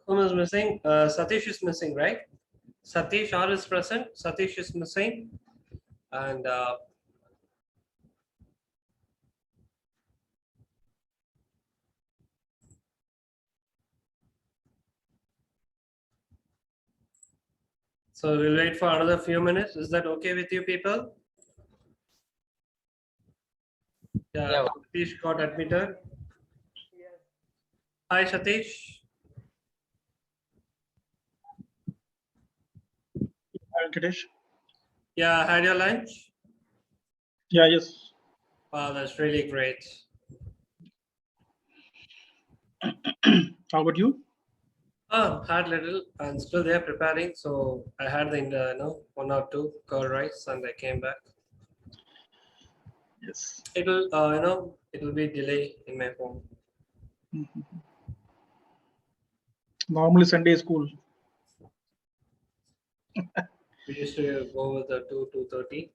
Whom is missing? Satish is missing, right? Satish R is present. Satish is missing. And so we'll wait for another few minutes. Is that okay with you people? Yeah, Satish got admitted. Hi, Satish. Hi, Venkatesh. Yeah, had your lunch? Yeah, yes. Wow, that's really great. How about you? Had little and still they're preparing. So I had the one or two curd rice and I came back. Yes. It'll it'll be delay in my home. Normally Sunday school. We used to go with the 2:30.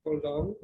Hold on.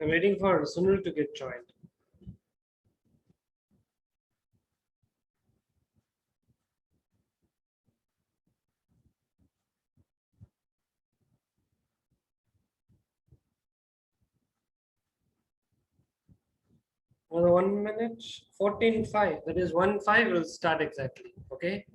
I'm waiting for Sunil to get joined. Another 1 minute, 14:05. That is 1:05 will start exactly. Okay.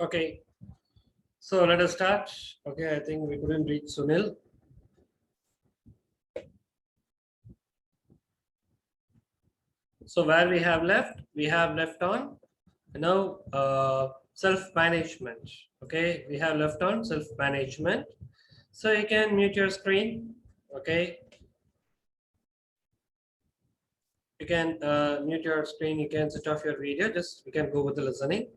Okay. So let us start. Okay, I think we couldn't reach Sunil. So where we have left on self-management. Okay, we have left on self-management. So you can mute your screen. Okay. you can mute your screen, you can switch off your video, just you can go with the listening.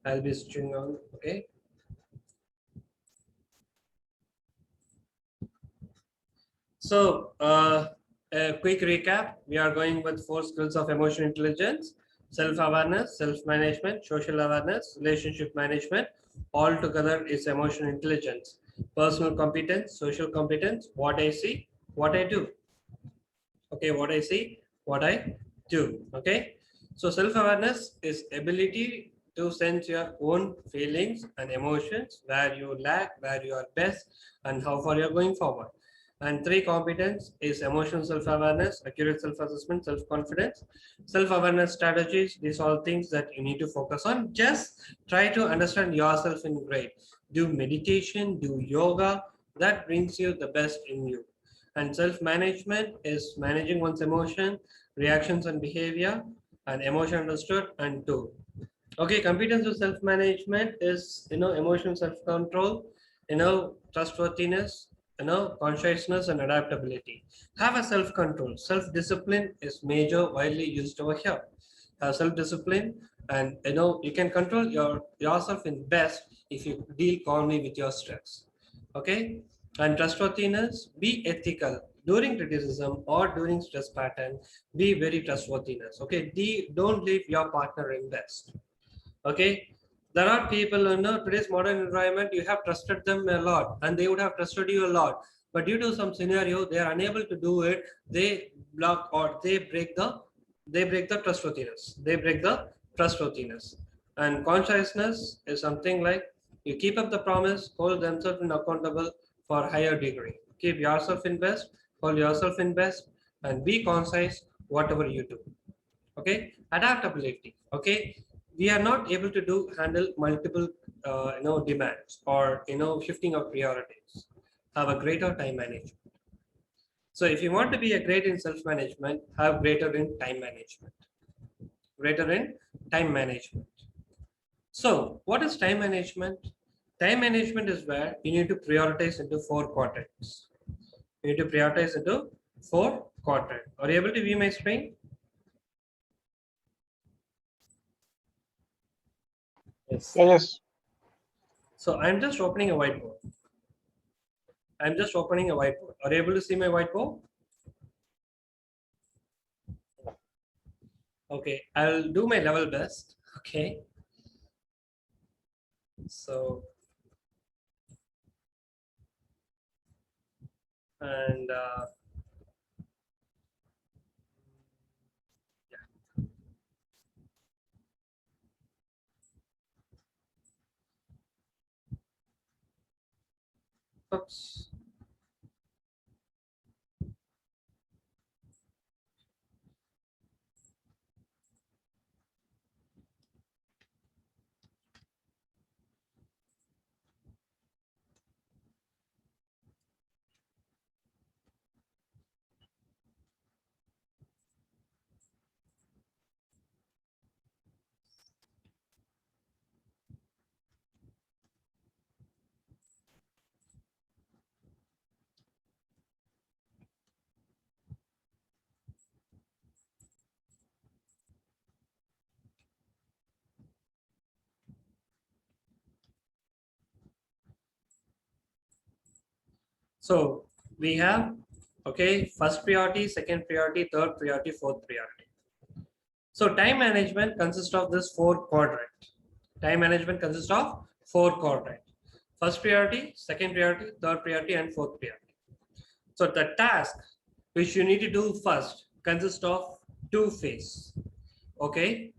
I'll be switching on, okay? So a quick recap, we are going with 4 skills of emotional intelligence: self-awareness, self-management, social awareness, relationship management. All together is emotional intelligence. Personal competence, social competence, what I see, what I do. Okay, what I see, what I do. Okay, so self-awareness is ability to sense your own feelings and emotions, where you lack, where you are best, and how far you're going forward. And 3 competence is emotional self-awareness, accurate self-assessment, self-confidence, self-awareness strategies. These are all things that you need to focus on. Just try to understand yourself in grade. Do meditation, do yoga. That brings you the best in you. And self-management is managing one's emotion, reactions, and behavior, and emotion understood and do. Okay, competence of self-management is emotional self-control, trustworthiness, consciousness and adaptability. Have a self-control. Self-discipline is major widely used over here. Have self-discipline, and you can control yourself in best if you deal calmly with your stress. Okay, and trustworthiness, be ethical during criticism or during stress pattern. Be very trustworthiness. Okay, don't leave your partner in best. Okay, there are people in today's modern environment, you have trusted them a lot and they would have trusted you a lot, but due to some scenario they are unable to do it. They block or they break the trustworthiness. And consciousness is something like you keep up the promise, hold themselves in accountable for higher degree. Keep yourself in best, hold yourself in best, and be concise whatever you do. Okay, adaptability. Okay, we are not able to handle multiple demands or shifting of priorities. Have a greater time management. So if you want to be a great in self-management, have greater in time management. So what is time management? Time management is where you need to prioritize into 4 quadrants. You need to prioritize into 4 quadrants. Are you able to view my screen? Yes. Yes. So I'm just opening a whiteboard. Are you able to see my whiteboard? Okay, I'll do my level best. Okay. So, and yeah. Oops. So we have, okay, first priority, second priority, third priority, fourth priority. So time management consists of this 4 quadrant. Time management consists of 4 quadrant. First priority, second priority, third priority, and fourth priority. So the task which you need to do first consists of 2 phases. Okay.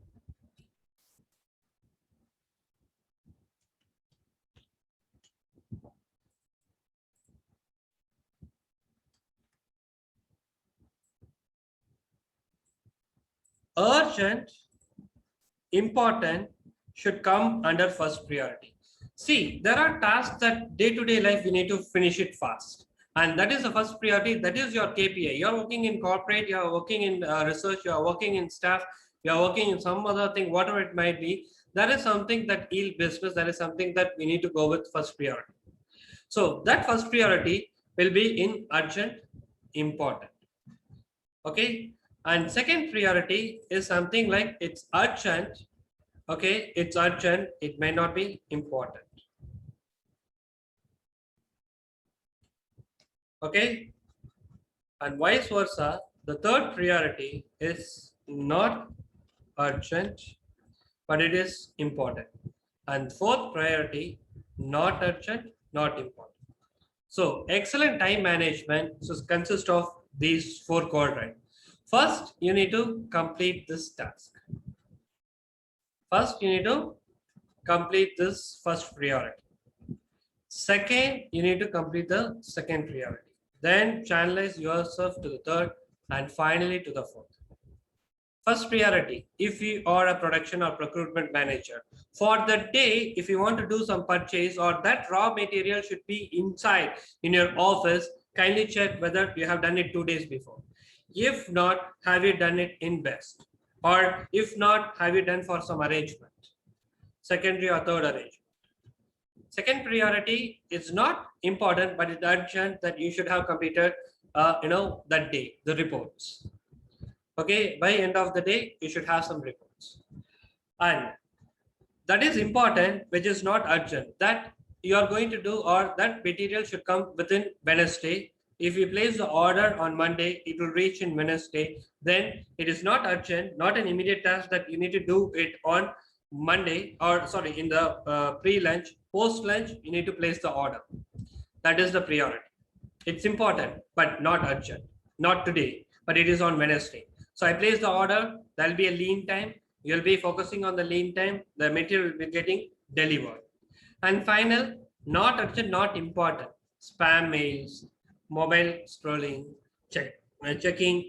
Urgent, important should come under first priority. See, there are tasks that day-to-day life we need to finish it fast. And that is the first priority. That is your KPI. You're working in corporate, you're working in research, you're working in staff, you're working in some other thing, whatever it might be. That is something that yield business. That is something that we need to go with first priority. So that first priority will be in urgent, important. Okay. And second priority is something like it's urgent. Okay, it's urgent. It may not be important. Okay, and vice versa. The third priority is not urgent, but it is important. And fourth priority, not urgent, not important. So excellent time management consists of these four quadrants. First, you need to complete this task. First, you need to complete this first priority. Second, you need to complete the second priority. Then channelize yourself to the third, and finally to the fourth. First priority, if you are a production or procurement manager, for the day, if you want to do some purchase or that raw material should be inside in your office, kindly check whether you have done it 2 days before. If not, have you done it in best? Or if not, have you done for some arrangement? Secondary or third arrangement. Second priority is not important, but it's urgent that you should have completed, that day, the reports. Okay, by end of the day, you should have some reports. And that is important, which is not urgent. That you are going to do, or that material should come within Wednesday. If you place the order on Monday, it will reach in Wednesday. Then it is not urgent, not an immediate task that you need to do it on Monday, or sorry, in the pre-lunch. Post-lunch, you need to place the order. That is the priority. It's important, but not urgent. Not today, but it is on Wednesday. So I place the order. There'll be a lean time. You'll be focusing on the lean time. The material will be getting delivered. And final, not urgent, not important. Spam mails, mobile scrolling, checking.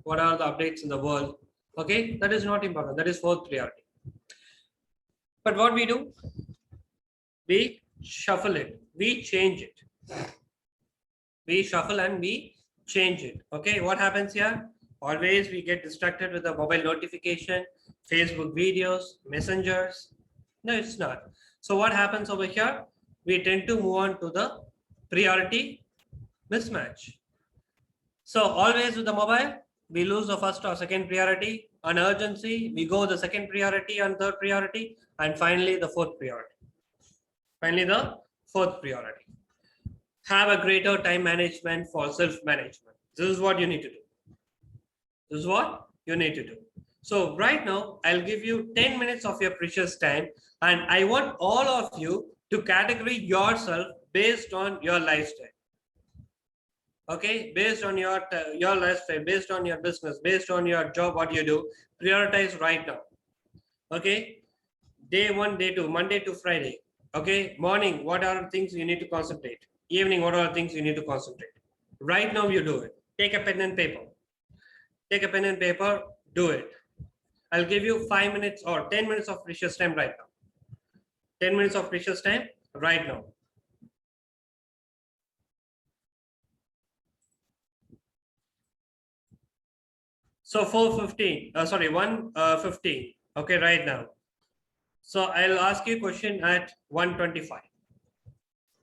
What are the updates in the world. Okay, that is not important. That is fourth priority. But what we do, we shuffle it. We change it. We shuffle and we change it. Okay, what happens here? Always we get distracted with the mobile notification, Facebook videos, messengers. No, it's not. So what happens over here? We tend to move on to the priority mismatch. So always with the mobile, we lose the first or second priority. On urgency, we go the second priority and third priority, and finally the fourth priority. Finally, the fourth priority. Have a greater time management for self-management. This is what you need to do. This is what you need to do. So right now, I'll give you 10 minutes of your precious time, and I want all of you to categorize yourself based on your lifestyle. Okay, based on your lifestyle, based on your business, based on your job, what you do, prioritize right now. Okay, day 1, day 2, Monday to Friday. Okay, morning, what are things you need to concentrate? Evening, what are things you need to concentrate? Right now, you do it. Take a pen and paper. Take a pen and paper, do it. I'll give you 5 minutes or 10 minutes of precious time right now. 10 minutes of precious time right now. So 4:15, 1:15. Okay, right now. So I'll ask you a question at 1:25.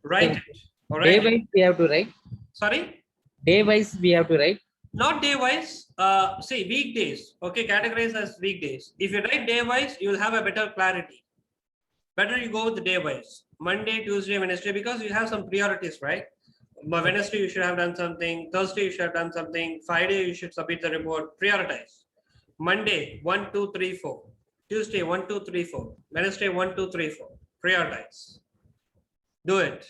Write it. All right. Day wise we have to write. Sorry? Day wise we have to write. Not day wise. See, weekdays. Okay, categorize as weekdays. If you write day wise, you'll have a better clarity. Better you go with the day wise. Monday, Tuesday, Wednesday, because you have some priorities, right? By Wednesday, you should have done something. Thursday, you should have done something. Friday, you should submit the report. Prioritize. Monday, 1, 2, 3, 4. Tuesday, 1, 2, 3, 4. Wednesday, 1, 2, 3, 4. Prioritize. Do it.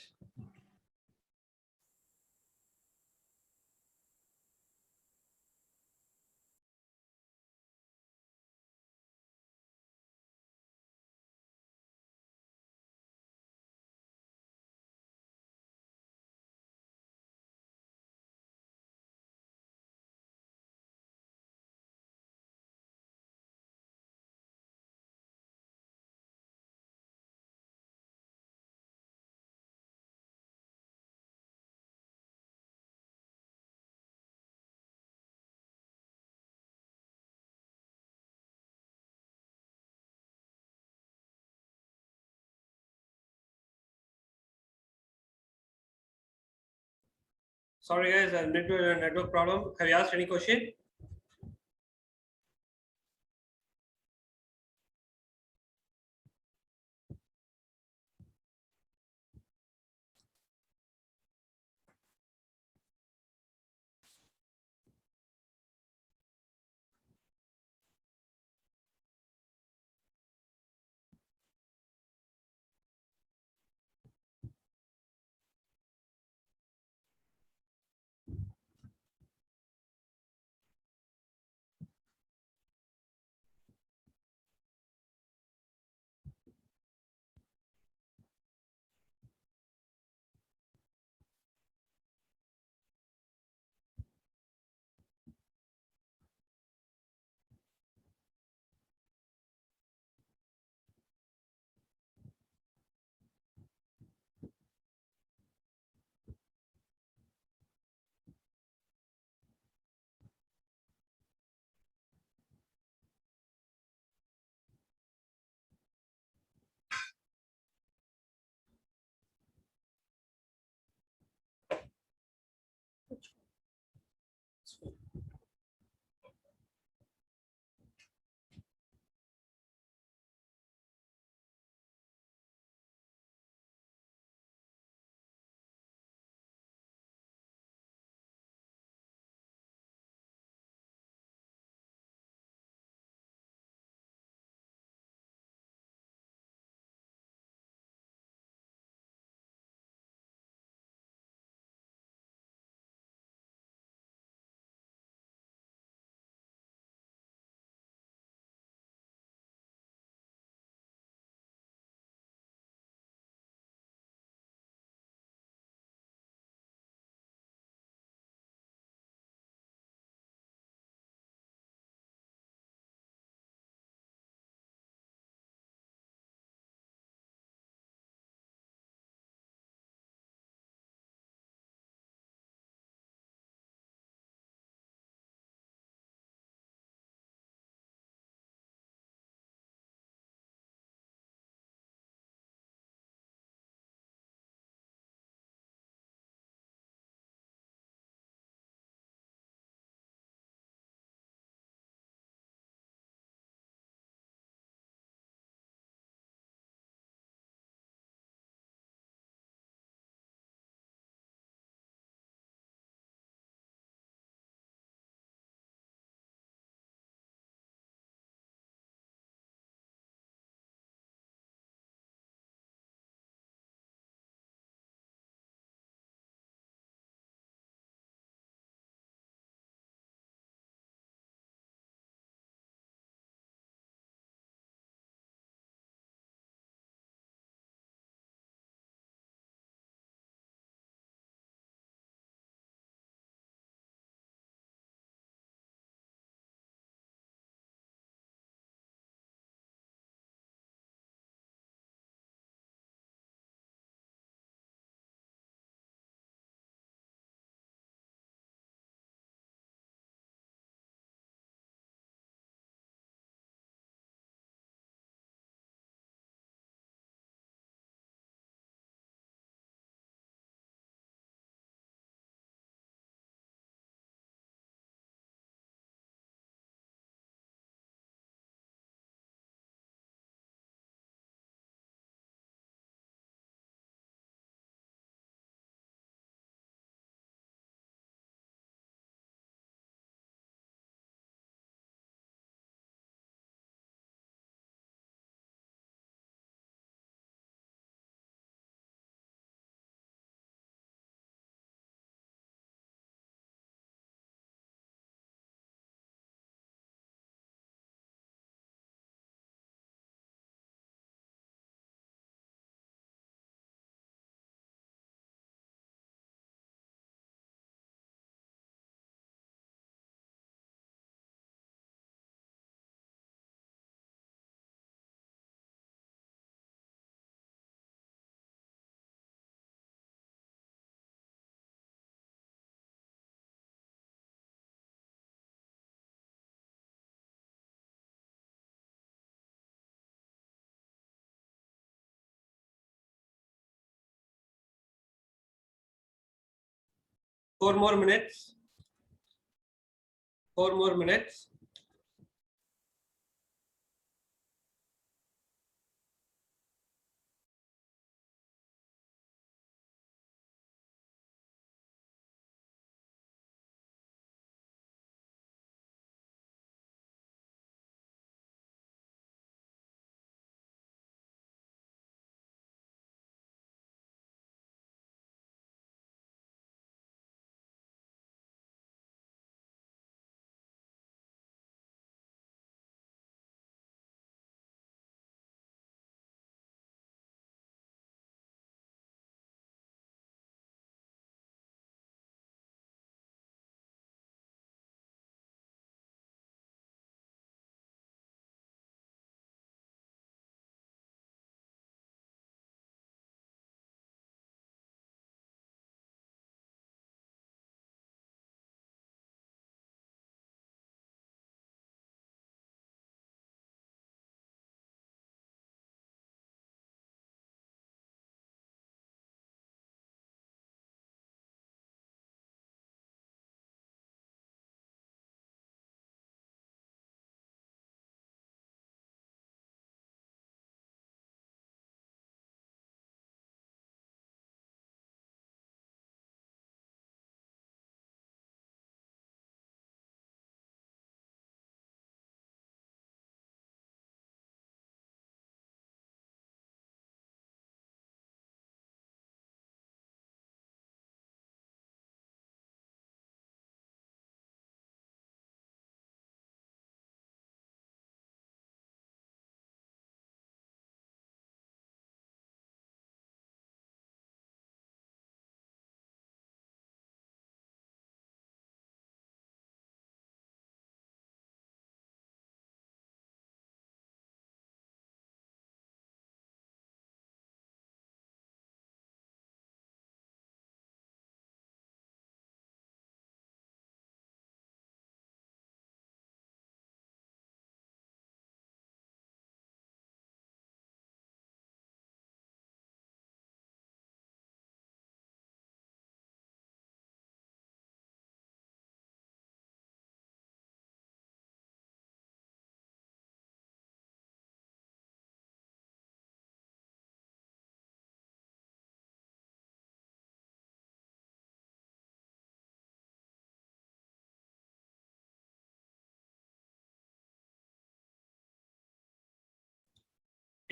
Sorry guys, network problem. Have you asked any question? 4 more minutes. 4 more minutes.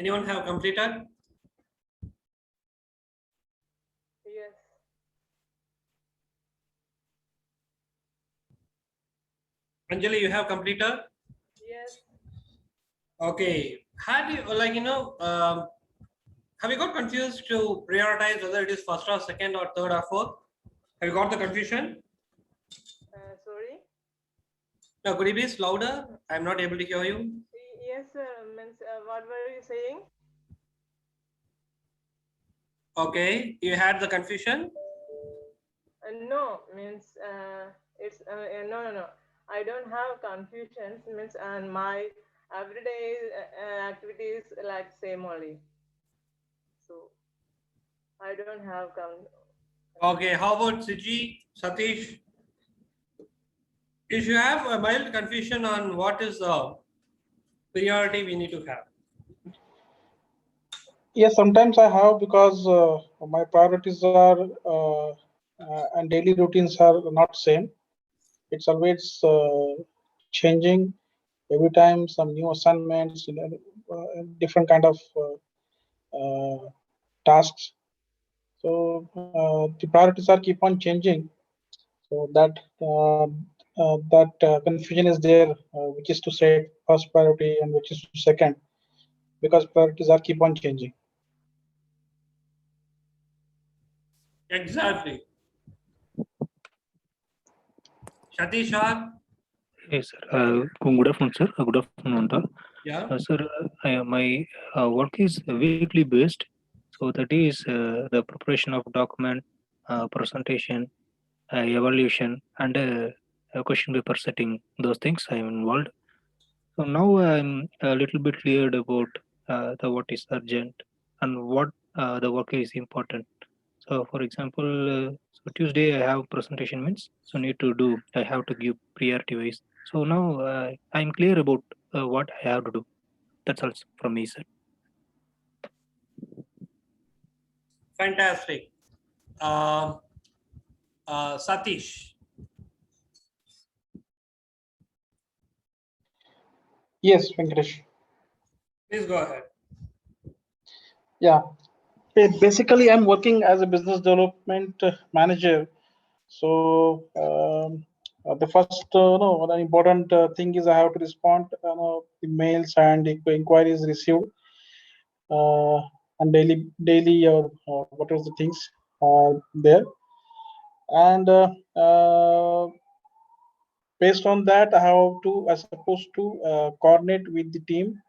Anyone have completed? Yes. Anjali, you have completed? Yes. Okay. Had you have you got confused to prioritize whether it is first or second or third or fourth? Have you got the confusion? Sorry. No, could you be louder? I'm not able to hear you. Yes, sir. Means what were you saying? Okay, you had the confusion. No, means it's no. I don't have confusions. Means and my everyday activities like same only. So I don't have Okay, how about Siji, Satish? If you have a mild confusion on what is the priority we need to have. Yes, sometimes I have because my priorities are and daily routines are not same. It's always changing every time. Some new assignments, different kind of tasks. So the priorities are keep on changing. So that confusion is there, which is to say first priority and which is second, because priorities are keep on changing. Exactly. Satish, Yes, sir. Good afternoon, sir. Good afternoon, all. yeah. Sir, my work is weekly based. So that is the preparation of document, presentation, evaluation, and question paper setting. Those things I am involved. So now I'm a little bit cleared about the what is urgent and what the work is important. So for example, so Tuesday I have presentation means, so I have to give priority wise. So now I'm clear about what I have to do. That's all from me, sir. Fantastic. Um Satish. Yes, Venkatesh. Please go ahead. Yeah. Basically, I'm working as a business development manager. So the first no, one important thing is I have to respond the mails and inquiries received uh, and daily or what are the things there. And based on that, I supposed to coordinate with the team,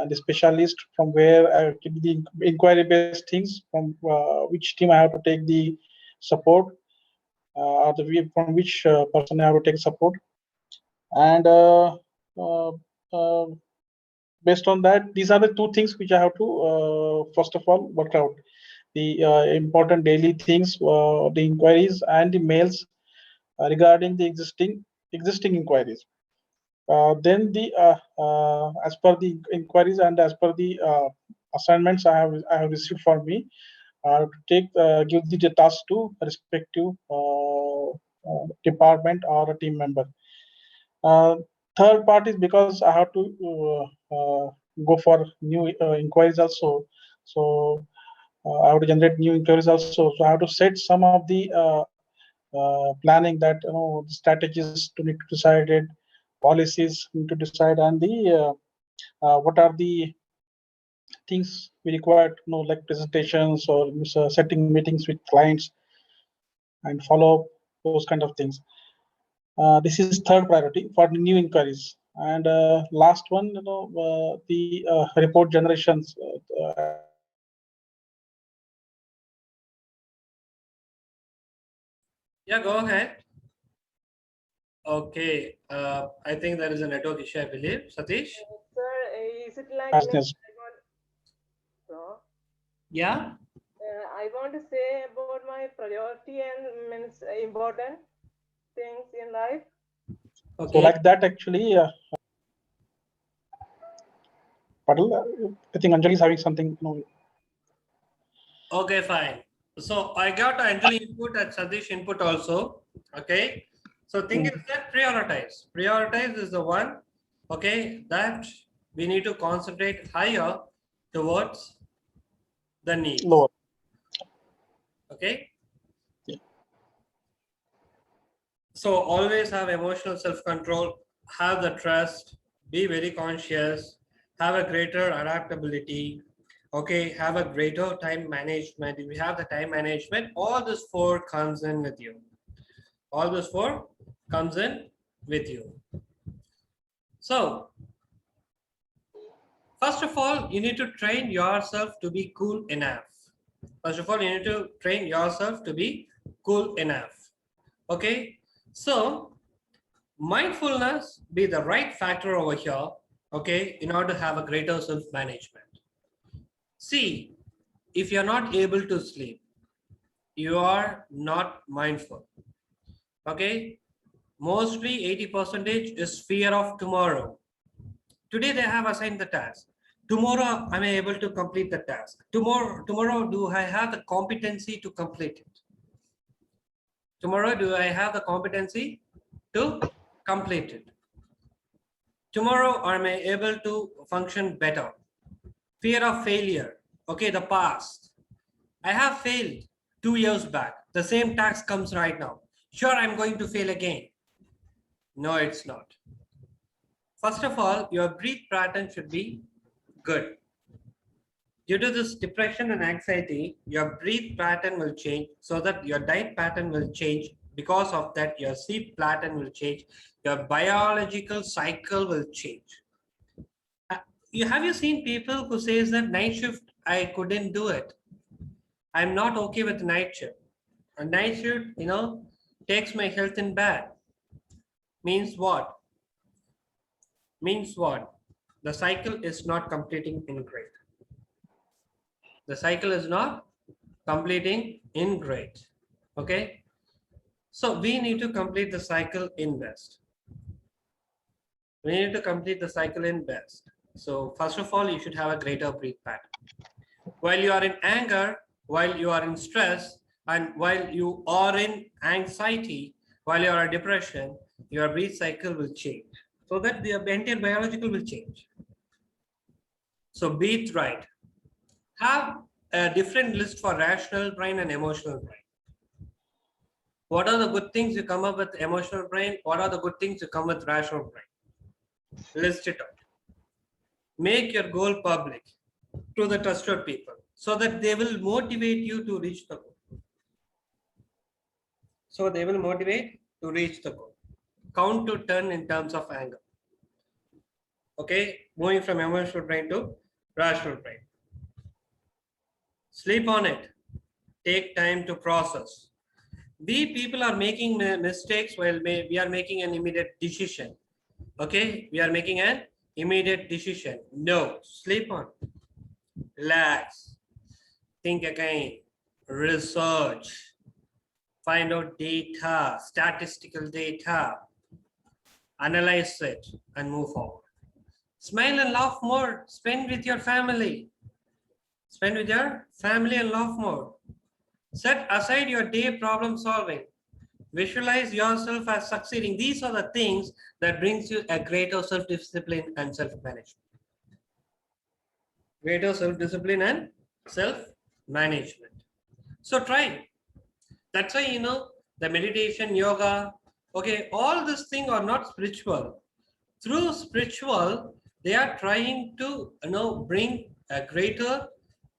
the specialist from where I give the inquiry based things from which team I have to take the support or from which person I have to take support. And uh, uh, based on that, these are the two things which I have to first of all work out: the important daily things, the inquiries and the mails regarding the existing inquiries. Then as per the inquiries and as per the assignments I have received for me, to give the task to respective department or a team member. Uh, Third part is because I have to go for new inquiries also. So I have to generate new inquiries also. So I have to set some of the planning that the strategies to need to decide it, policies need to decide, and the what are the things we require to know, like presentations or setting meetings with clients and follow up, those kind of things. This is third priority for the new inquiries. And last one, the report generations. Yeah, go ahead. Okay. I think there is a network issue, I believe. Satish? Sir, is it like Business. so? Yeah. I want to say about my priority and means important things in life. So Okay. like that, actually, Patil, I think Anjali is having something. Okay, fine. So I got Anjali input and Satish input also. Okay. So thing is that prioritize. Prioritize is the one, okay, that we need to concentrate higher towards the needs. Lower. Okay. Yeah. So always have emotional self-control, have the trust, be very conscious, have a greater adaptability, okay, have a greater time management. If you have the time management, all this four comes in with you. All this four comes in with you. So first of all, you need to train yourself to be cool enough. First of all, you need to train yourself to be cool enough. Okay, so mindfulness be the right factor over here, okay, in order to have a greater self-management. See, if you're not able to sleep, you are not mindful. Okay, mostly 80% is fear of tomorrow. Today they have assigned the task. Tomorrow am I able to complete the task? Tomorrow do I have the competency to complete it? Tomorrow do I have the competency to complete it? Tomorrow am I able to function better? Fear of failure. Okay, the past. I have failed 2 years back. The same task comes right now. Sure, I'm going to fail again. No, it's not. First of all, your breath pattern should be good. Due to this depression and anxiety, your breath pattern will change, so that your diet pattern will change. Because of that, your sleep pattern will change. Your biological cycle will change. Have you seen people who says that night shift, I couldn't do it? I'm not okay with night shift. A night shift, takes my health in bad. Means what? Means what? The cycle is not completing in great. The cycle is not completing in great. Okay. So we need to complete the cycle in best. We need to complete the cycle in best. So first of all, you should have a greater breath pattern. While you are in anger, while you are in stress, and while you are in anxiety, while you are in depression, your breath cycle will change. So that the entire biological will change. So breathe right. Have a different list for rational brain and emotional brain. What are the good things you come up with emotional brain? What are the good things you come with rational brain? List it out. Make your goal public to the trusted people so that they will motivate you to reach the goal. So they will motivate to reach the goal. Count to 10 in terms of anger. Okay, moving from emotional brain to rational brain. Sleep on it. Take time to process. We people are making mistakes while we are making an immediate decision. Okay, we are making an immediate decision. No, sleep on. Relax. Think again. Research. Find out data, statistical data. Analyze it and move forward. Smile and laugh more. Spend with your family. Spend with your family and laugh more. Set aside your day problem solving. Visualize yourself as succeeding. These are the things that brings you a greater self-discipline and self-management. Greater self-discipline and self-management. So try. That's why, the meditation, yoga, okay, all these things are not spiritual. Through spiritual, they are trying to, bring a greater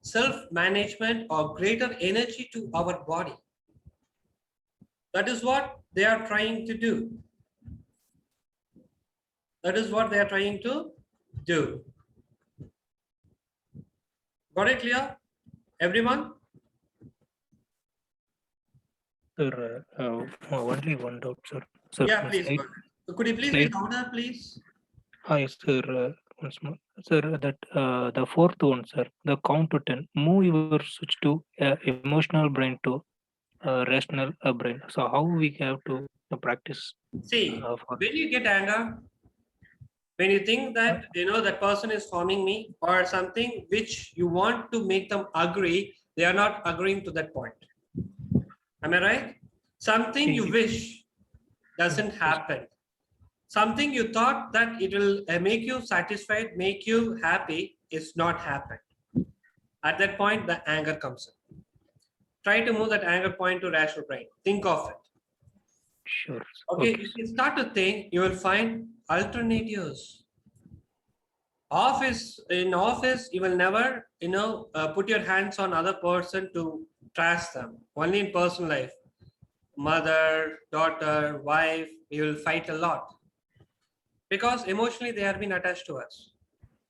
self-management or greater energy to our body. That is what they are trying to do. That is what they are trying to do. Got it clear? Everyone? Sir, only one doubt, sir. Sir, Yeah, please. slide, Go ahead. Could you please be slide. louder, please? Hi, sir. Once more. Sir, that the fourth one, sir, the count to 10. Move your switch to emotional brain to rational brain. So how we have to practice See, for when you get anger, when you think that that person is harming me or something which you want to make them agree, they are not agreeing to that point. Am I right? Something you wish doesn't happen. Something you thought that it will make you satisfied, make you happy, is not happened. At that point, the anger comes in. Try to move that anger point to rational brain. Think of it. sure. Okay, if you start to think, you will find alternatives. In office, you will never, put your hands on other person to trash them. Only in personal life, mother, daughter, wife, you will fight a lot because emotionally they have been attached to us.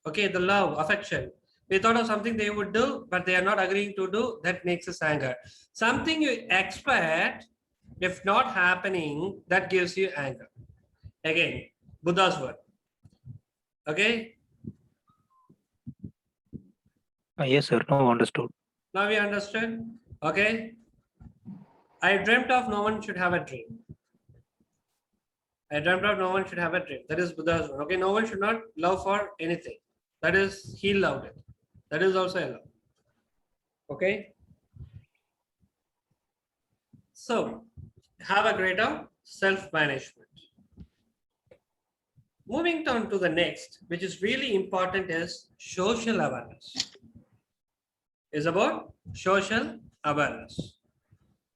Okay, the love, affection. We thought of something they would do, but they are not agreeing to do. That makes us anger. Something you expect, if not happening, that gives you anger. Again, Buddha's word. Okay. Yes, sir. No, understood. Now we understood. Okay. I dreamt of no one should have a dream. I dreamt of no one should have a dream. That is Buddha's word. Okay. No one should not love for anything. That is, he loved it. That is also a love. Okay. So have a greater self-management. Moving on to the next, which is really important, is social awareness. Is about social awareness.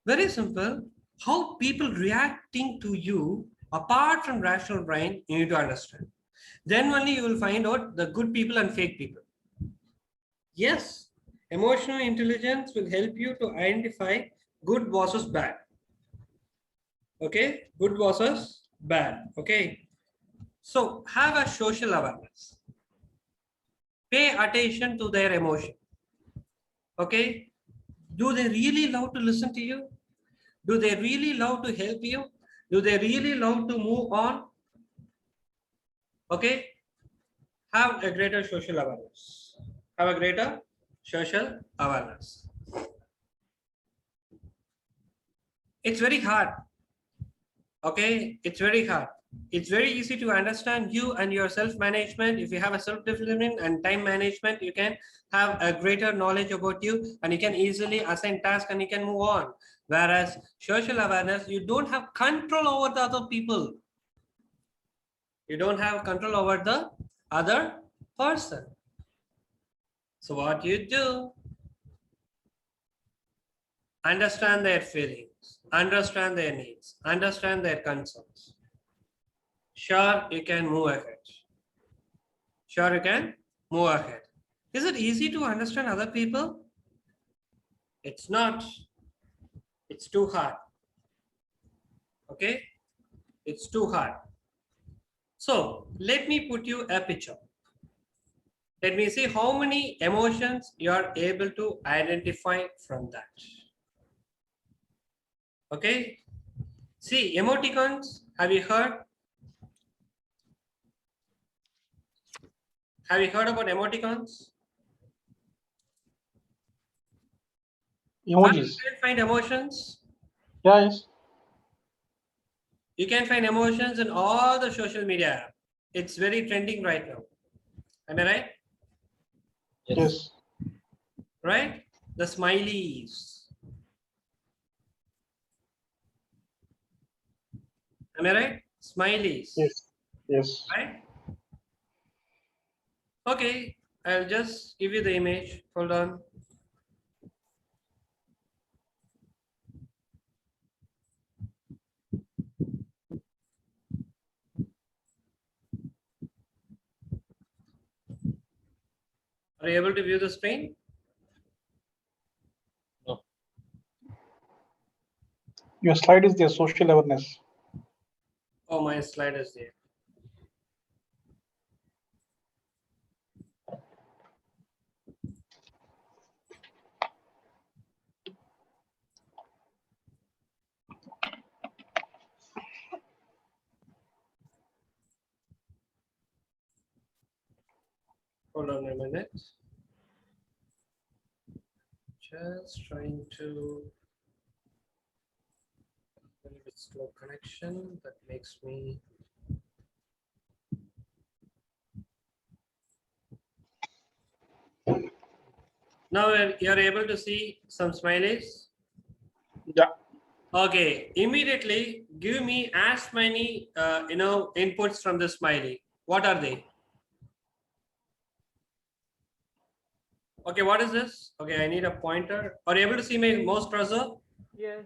Very simple. How people reacting to you apart from rational brain, you need to understand. Then only you will find out the good people and fake people. Yes, emotional intelligence will help you to identify good versus bad. Okay, good versus bad. Okay, so have a social awareness. Pay attention to their emotion. Okay, do they really love to listen to you? Do they really love to help you? Do they really love to move on? Okay, have a greater social awareness. Have a greater social awareness. It's very hard. Okay, it's very hard. It's very easy to understand you and your self-management. If you have a self-discipline and time management, you can have a greater knowledge about you and you can easily assign tasks and you can move on. Whereas social awareness, you don't have control over the other people. You don't have control over the other person. So what you do, understand their feelings, understand their needs, understand their concerns. Sure, you can move ahead. Sure, you can move ahead. Is it easy to understand other people? It's not. It's too hard. Okay? It's too hard. So let me put you a picture. Let me see how many emotions you are able to identify from that. Okay? See, emoticons, have you heard? Have you heard about emoticons? Emojis. You can find emotions. Yeah, yes. You can find emotions in all the social media. It's very trending right now. Am I right? Yes. Right? The smileys. Am I right? Smileys. Yes. Yes. Right? Okay, I'll just give you the image. Hold on. Are you able to view the screen? Your slide is there, social awareness. Oh, my slide is there. Hold on a minute. Just trying to. A little bit slow connection. That makes me. Now you're able to see some smileys. Yeah. Okay, immediately give me as many inputs from the smiley. What are they? Okay, what is this? Okay, I need a pointer. Are you able to see my mouse cursor? Yes.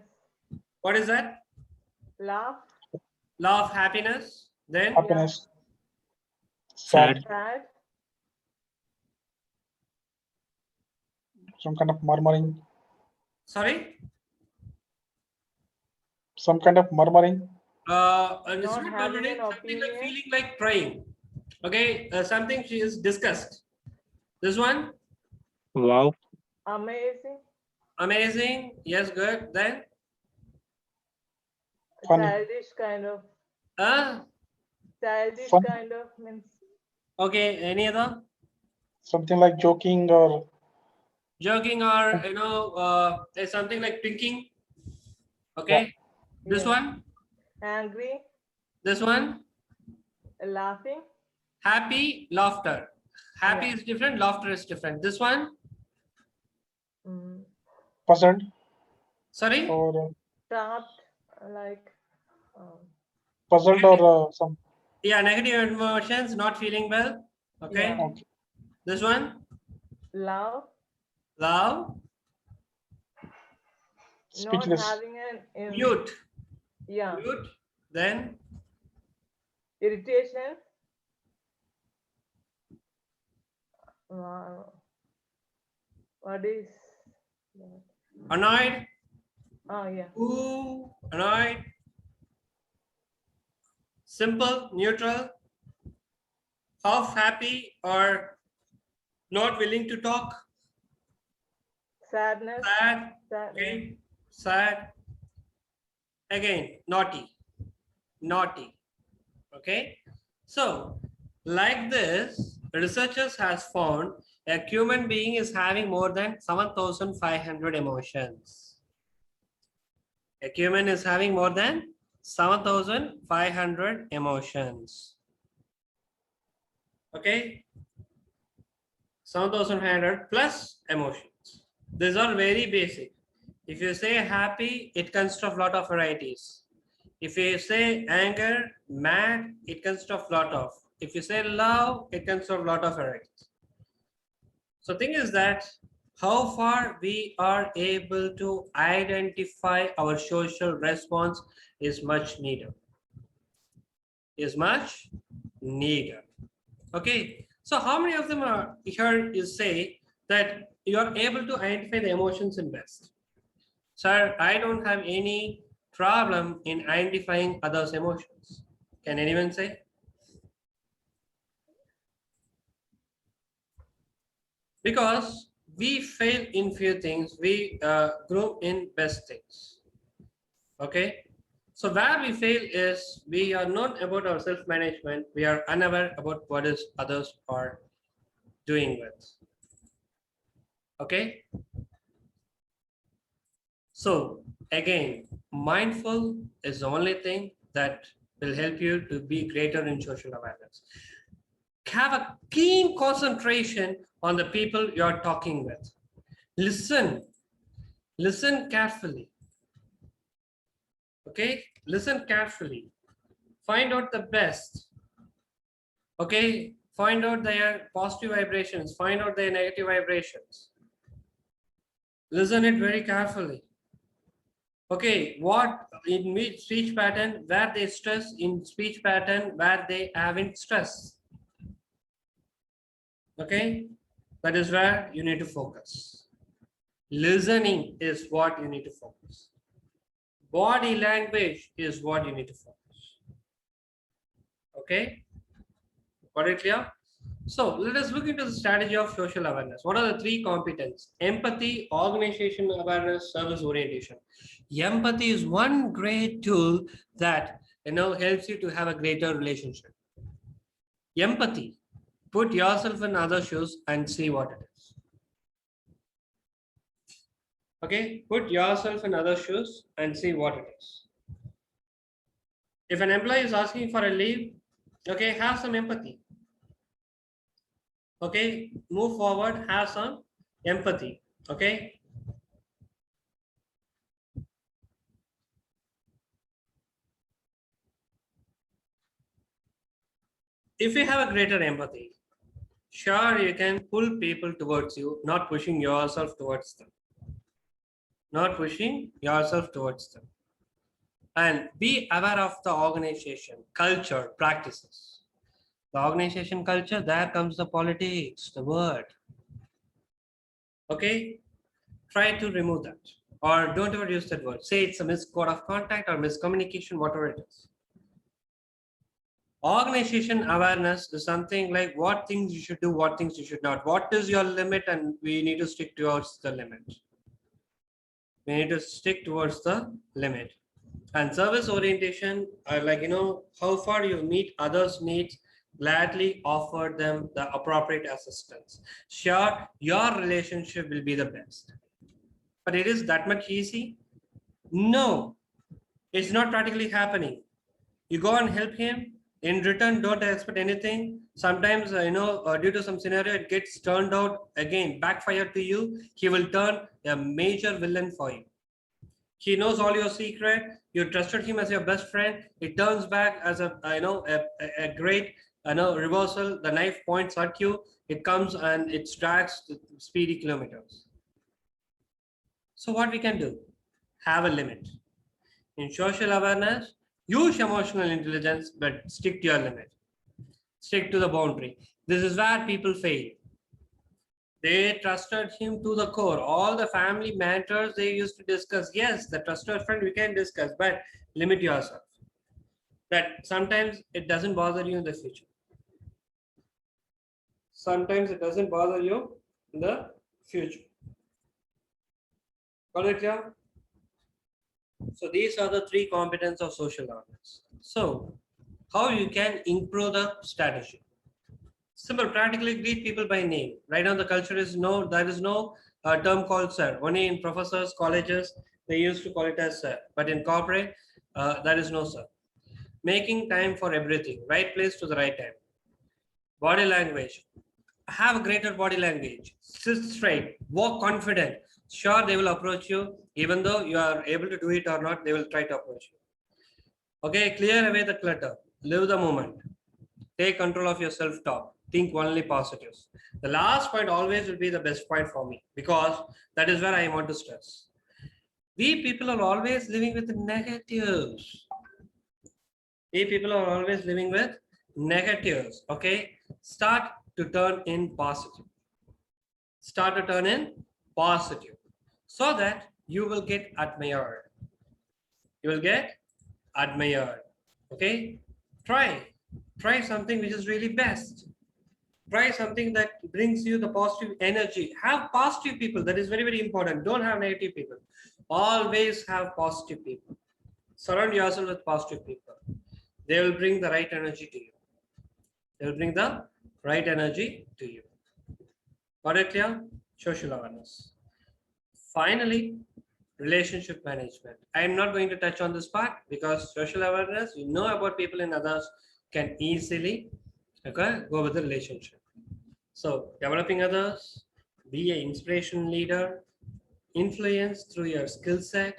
What is that? Laugh. Law of happiness. Then Happiness. Sad. Sad. Some kind of murmuring. sorry. Some kind of murmuring. And it's Not not having murmuring, an something like opinion. feeling like crying. Okay, something she is discussed. This one, Wow. Amazing. amazing. Yes, good. Then, Funny. Childish kind of. uh, Childish Fun. kind of means. okay. Any other Something like joking or joking or there's something like thinking. Okay, this Yeah. one, Angry. this one, Laughing. happy, laughter. Happy Yeah. is different. Laughter is different. This one, Mm. puzzled sorry. or Trapped. Like. puzzled or some. Yeah, negative emotions, not feeling well. Okay. Yeah. Okay. This one, Love. love, Not Speechless. having an. mute, Yeah. mute. Then, Irritation. Wow. What is that? annoyed. Oh, yeah. Ooh, annoyed. Simple, neutral. Half happy or not willing to talk. Sadness. Sad. Sad. Okay. Sad. Again, naughty. Naughty. Okay. So, like this, researchers has found a human being is having more than 7,500 emotions. A human is having more than 7,500 emotions. Okay, 7,500 plus emotions. These are very basic. If you say happy, it consists of lot of varieties. If you say anger, mad, it consists of lot of. If you say love, it consists of lot of varieties. So thing is that how far we are able to identify our social response is much needed. Is much needed. Okay. So how many of them are here is say that you are able to identify the emotions in best? Sir, I don't have any problem in identifying others' emotions. Can anyone say? Because we fail in few things, we grow in best things. Okay. So where we fail is we are not about our self-management. We are unaware about what is others are doing with. Okay. So again, mindful is the only thing that will help you to be greater in social awareness. Have a keen concentration on the people you are talking with. Listen carefully. Okay, listen carefully. Find out the best. Okay, find out their positive vibrations, find out their negative vibrations. Listen it very carefully. Okay, what in which speech pattern where they stress, in speech pattern where they haven't stress. Okay, that is where you need to focus. Listening is what you need to focus. Body language is what you need to focus. Okay, got it clear? So let us look into the strategy of social awareness. What are the three competencies? Empathy, organization awareness, service orientation. Empathy is one great tool that helps you to have a greater relationship. Empathy, put yourself in other shoes and see what it is. Okay, put yourself in other shoes and see what it is. If an employee is asking for a leave, okay, have some empathy. Okay, move forward, have some empathy. Okay. If you have a greater empathy, sure, you can pull people towards you, not pushing yourself towards them. Not pushing yourself towards them. And be aware of the organization, culture, practices. The organization culture, there comes the politics, the word. Okay, try to remove that. Or don't ever use that word. Say it's a miscode of contact or miscommunication, whatever it is. Organization awareness is something like what things you should do, what things you should not. What is your limit, and we need to stick towards the limit. We need to stick towards the limit. And service orientation, how far you meet others' needs, gladly offer them the appropriate assistance. Sure, your relationship will be the best. But it is that much easy? No, it's not practically happening. You go and help him. In return, don't expect anything. Sometimes, due to some scenario, it gets turned out again, backfire to you. He will turn a major villain for you. He knows all your secret. You trusted him as your best friend. It turns back as a great reversal. The knife points at you. It comes and it drags speedy kilometers. So what we can do? Have a limit. In social awareness, use emotional intelligence, but stick to your limit. Stick to the boundary. This is where people fail. They trusted him to the core. All the family matters they used to discuss. Yes, the trusted friend we can discuss, but limit yourself. That sometimes it doesn't bother you in the future. Sometimes it doesn't bother you in the future. Got it clear? So these are the three competencies of social awareness. So how you can improve the strategy? Simple, practically greet people by name. Right now the culture is there is no term called sir. Only in professors, colleges, They used to call it as sir. But in corporate, that is no sir. Making time for everything. Right place to the right time. Body language. Have a greater body language. Sit straight. Walk confident. Sure, they will approach you. Even though you are able to do it or not, they will try to approach you. Okay, clear away the clutter. Live the moment. Take control of your self-talk. Think only positives. The last point always will be the best point for me because that is where I want to stress. We people are always living with negatives. We people are always living with negatives. Okay, start to turn in positive. Start to turn in positive so that you will get admired. You will get admired. Okay, try something which is really best. Try something that brings you the positive energy. Have positive people. That is very, very important. Don't have negative people. Always have positive people. Surround yourself with positive people. They will bring the right energy to you. They will bring the right energy to you. Got it clear? Social awareness. Finally, relationship management. I am not going to touch on this part because social awareness, you know about people and others, can easily go with the relationship. So developing others, be an inspiration leader, influence through your skill set,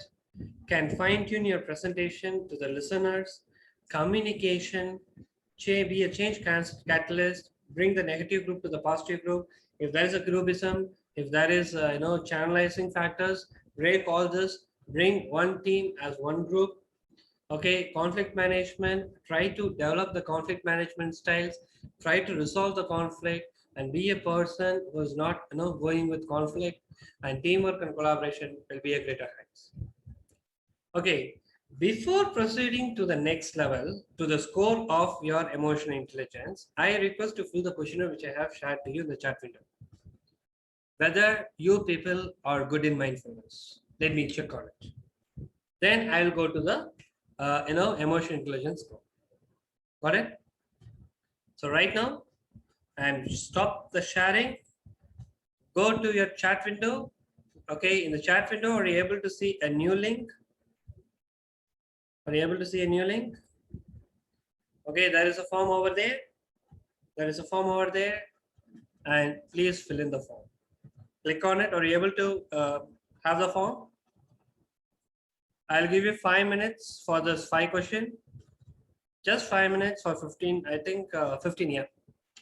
can fine tune your presentation to the listeners, communication, be a change catalyst, bring the negative group to the positive group. If there is a groupism, if there is channelizing factors, break all this, bring one team as one group. Okay, conflict management, try to develop the conflict management styles, try to resolve the conflict and be a person who is not going with conflict, and teamwork and collaboration will be a greater heights. Okay, before proceeding to the next level, to the score of your emotional intelligence, I request to fill the questionnaire which I have shared to you in the chat window. Whether you people are good in mindfulness. Let me check on it. Then I will go to the emotional intelligence score. Got it? So right now, and stop the sharing. Go to your chat window. Okay, in the chat window, are you able to see a new link? Are you able to see a new link? Okay, there is a form over there. There is a form over there. And please fill in the form. Click on it. Are you able to have the form? I'll give you 5 minutes for this 5 question. Just 5 minutes for 15, I think 15, yeah.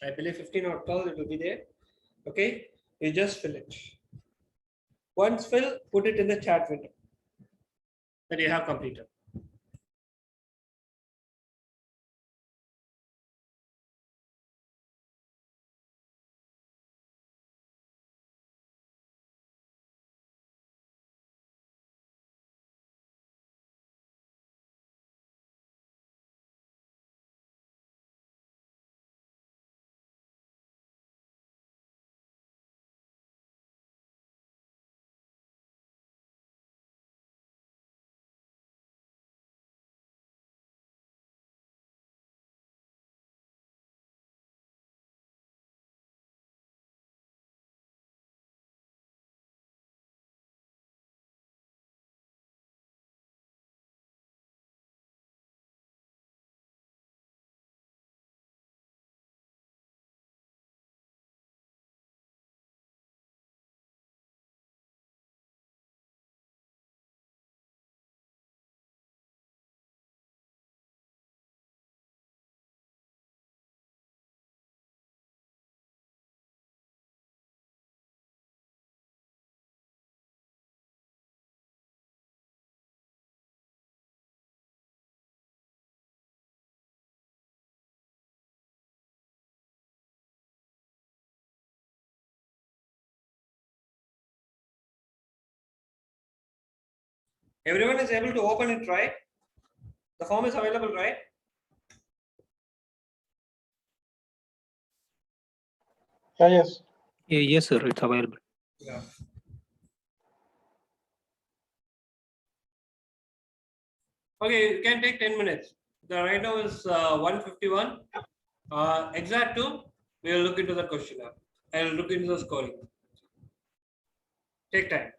I believe 15 or 12 it will be there. Okay, you just fill it. Once fill, put it in the chat window that you have completed. Everyone is able to open it, right? The form is available, right? Yes. Yes, sir, it's available. Yeah. Okay, you can take 10 minutes. The right now is 1:51. Exact 2, we will look into the question now. I will look into the scoring. Take time.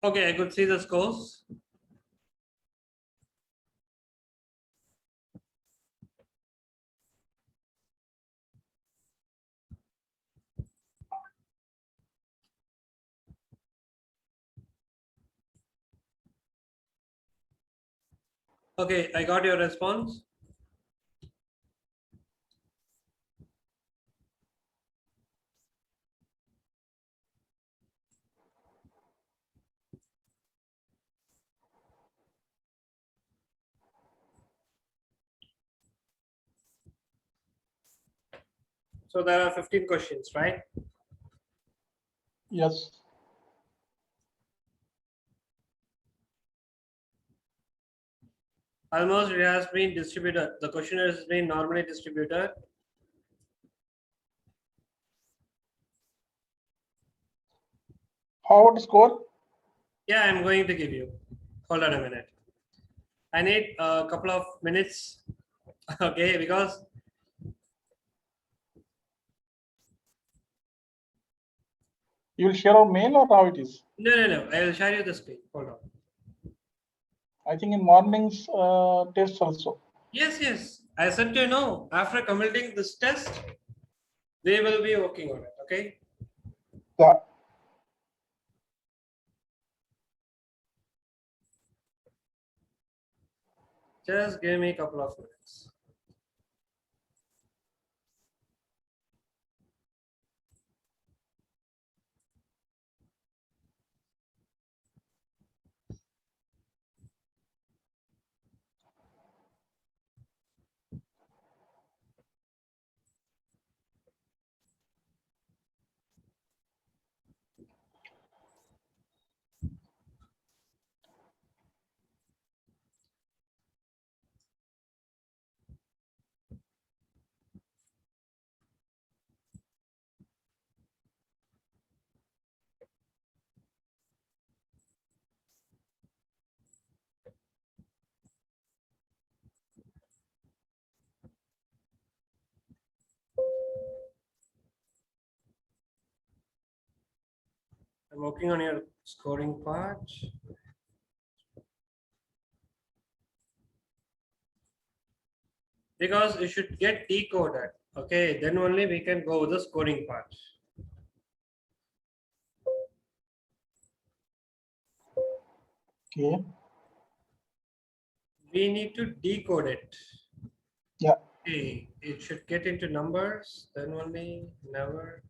Okay, I could see the scores. Okay, I got your response. So there are 15 questions, right? Yes. Almost it has been distributed. The questionnaire has been normally distributed. How about the score? Yeah, I'm going to give you. Hold on a minute. I need a couple of minutes. Okay, because You will share on mail or how it is? no. I will share you the screen. Hold on. I think in morning's test also. Yes. I said to you no. After completing this test, we will be working on it. Okay. Yeah. Just give me a couple of minutes. I'm working on your scoring part. Because it should get decoded. Okay, then only we can go with the scoring part. Okay. We need to decode it. Yeah. Okay, it should get into numbers, then only never.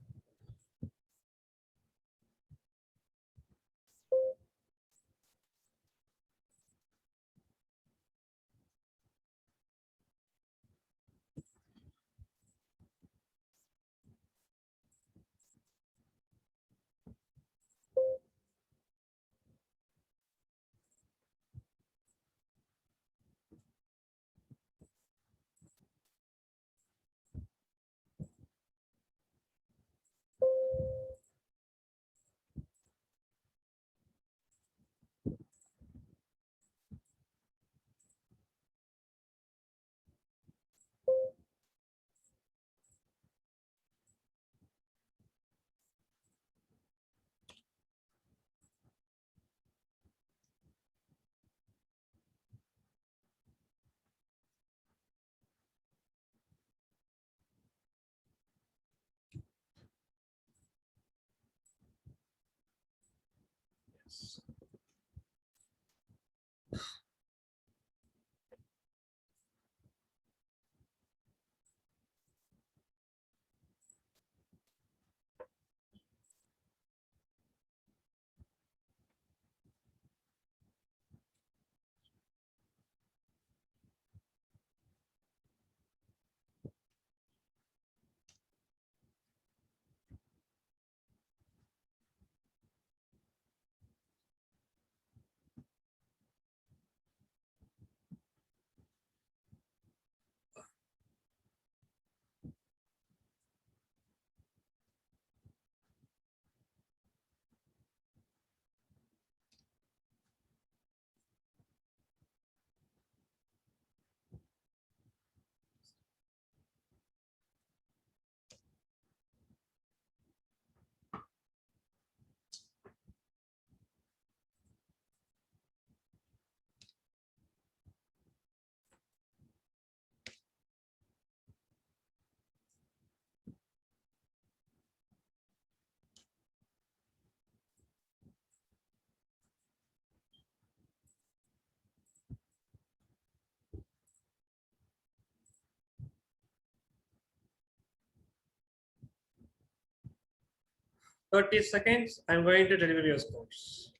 30 seconds. I'm going to deliver your scores.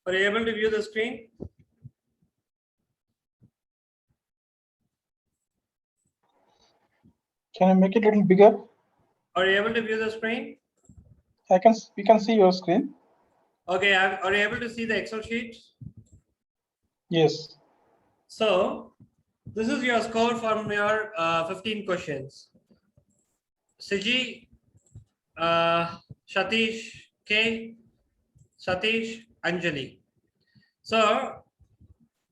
Are you able to view the screen? Can you make it a little bigger? Are you able to view the screen? We can see your screen. Okay, are you able to see the Excel sheet? Yes. So this is your score from your 15 questions. Siji, Satish, K, Satish, Anjali. So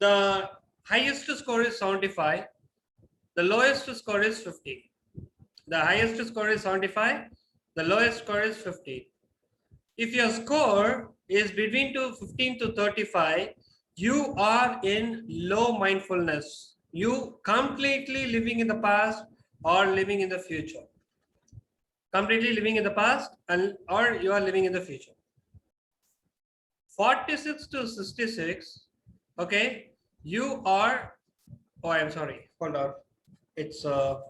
the highest score is 75. The lowest score is 50. The highest score is 75. The lowest score is 50. If your score is between 15 to 35, you are in low mindfulness. You completely living in the past or living in the future. Completely living in the past or you are living in the future. 46 to 66, okay, you are, oh, I'm sorry, hold on. It's, hold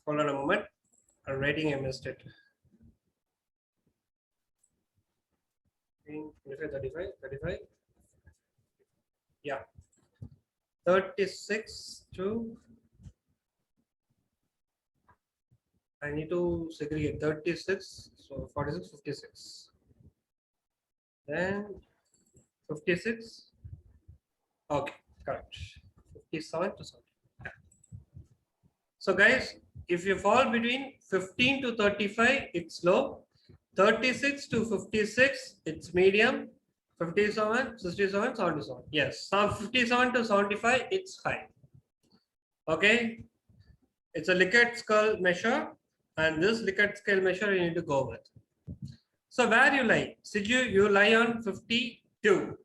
on a moment. I'm writing, I missed it. 35. Yeah. 36 to, I need to segregate 36, so 46, 56. Then 56. Okay, correct. 57 to 70. Yeah. So guys, if you fall between 15 to 35, it's low. 36 to 56, it's medium. 57, 67, 77. Yes, so 57 to 75, it's high. Okay, it's a Likert scale measure, and this Likert scale measure you need to go with. So where you lie? Siju, you lie on 52.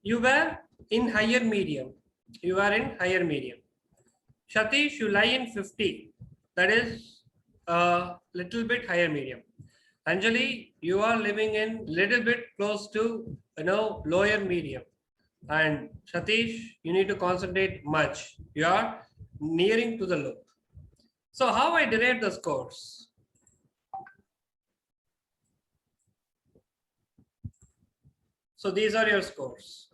You were in higher medium. You are in higher medium. Satish, you lie in 50. That is a little bit higher medium. Anjali, you are living in little bit close to lower medium. And Satish, you need to concentrate much. You are nearing to the low. So how I derived the scores? So these are your scores.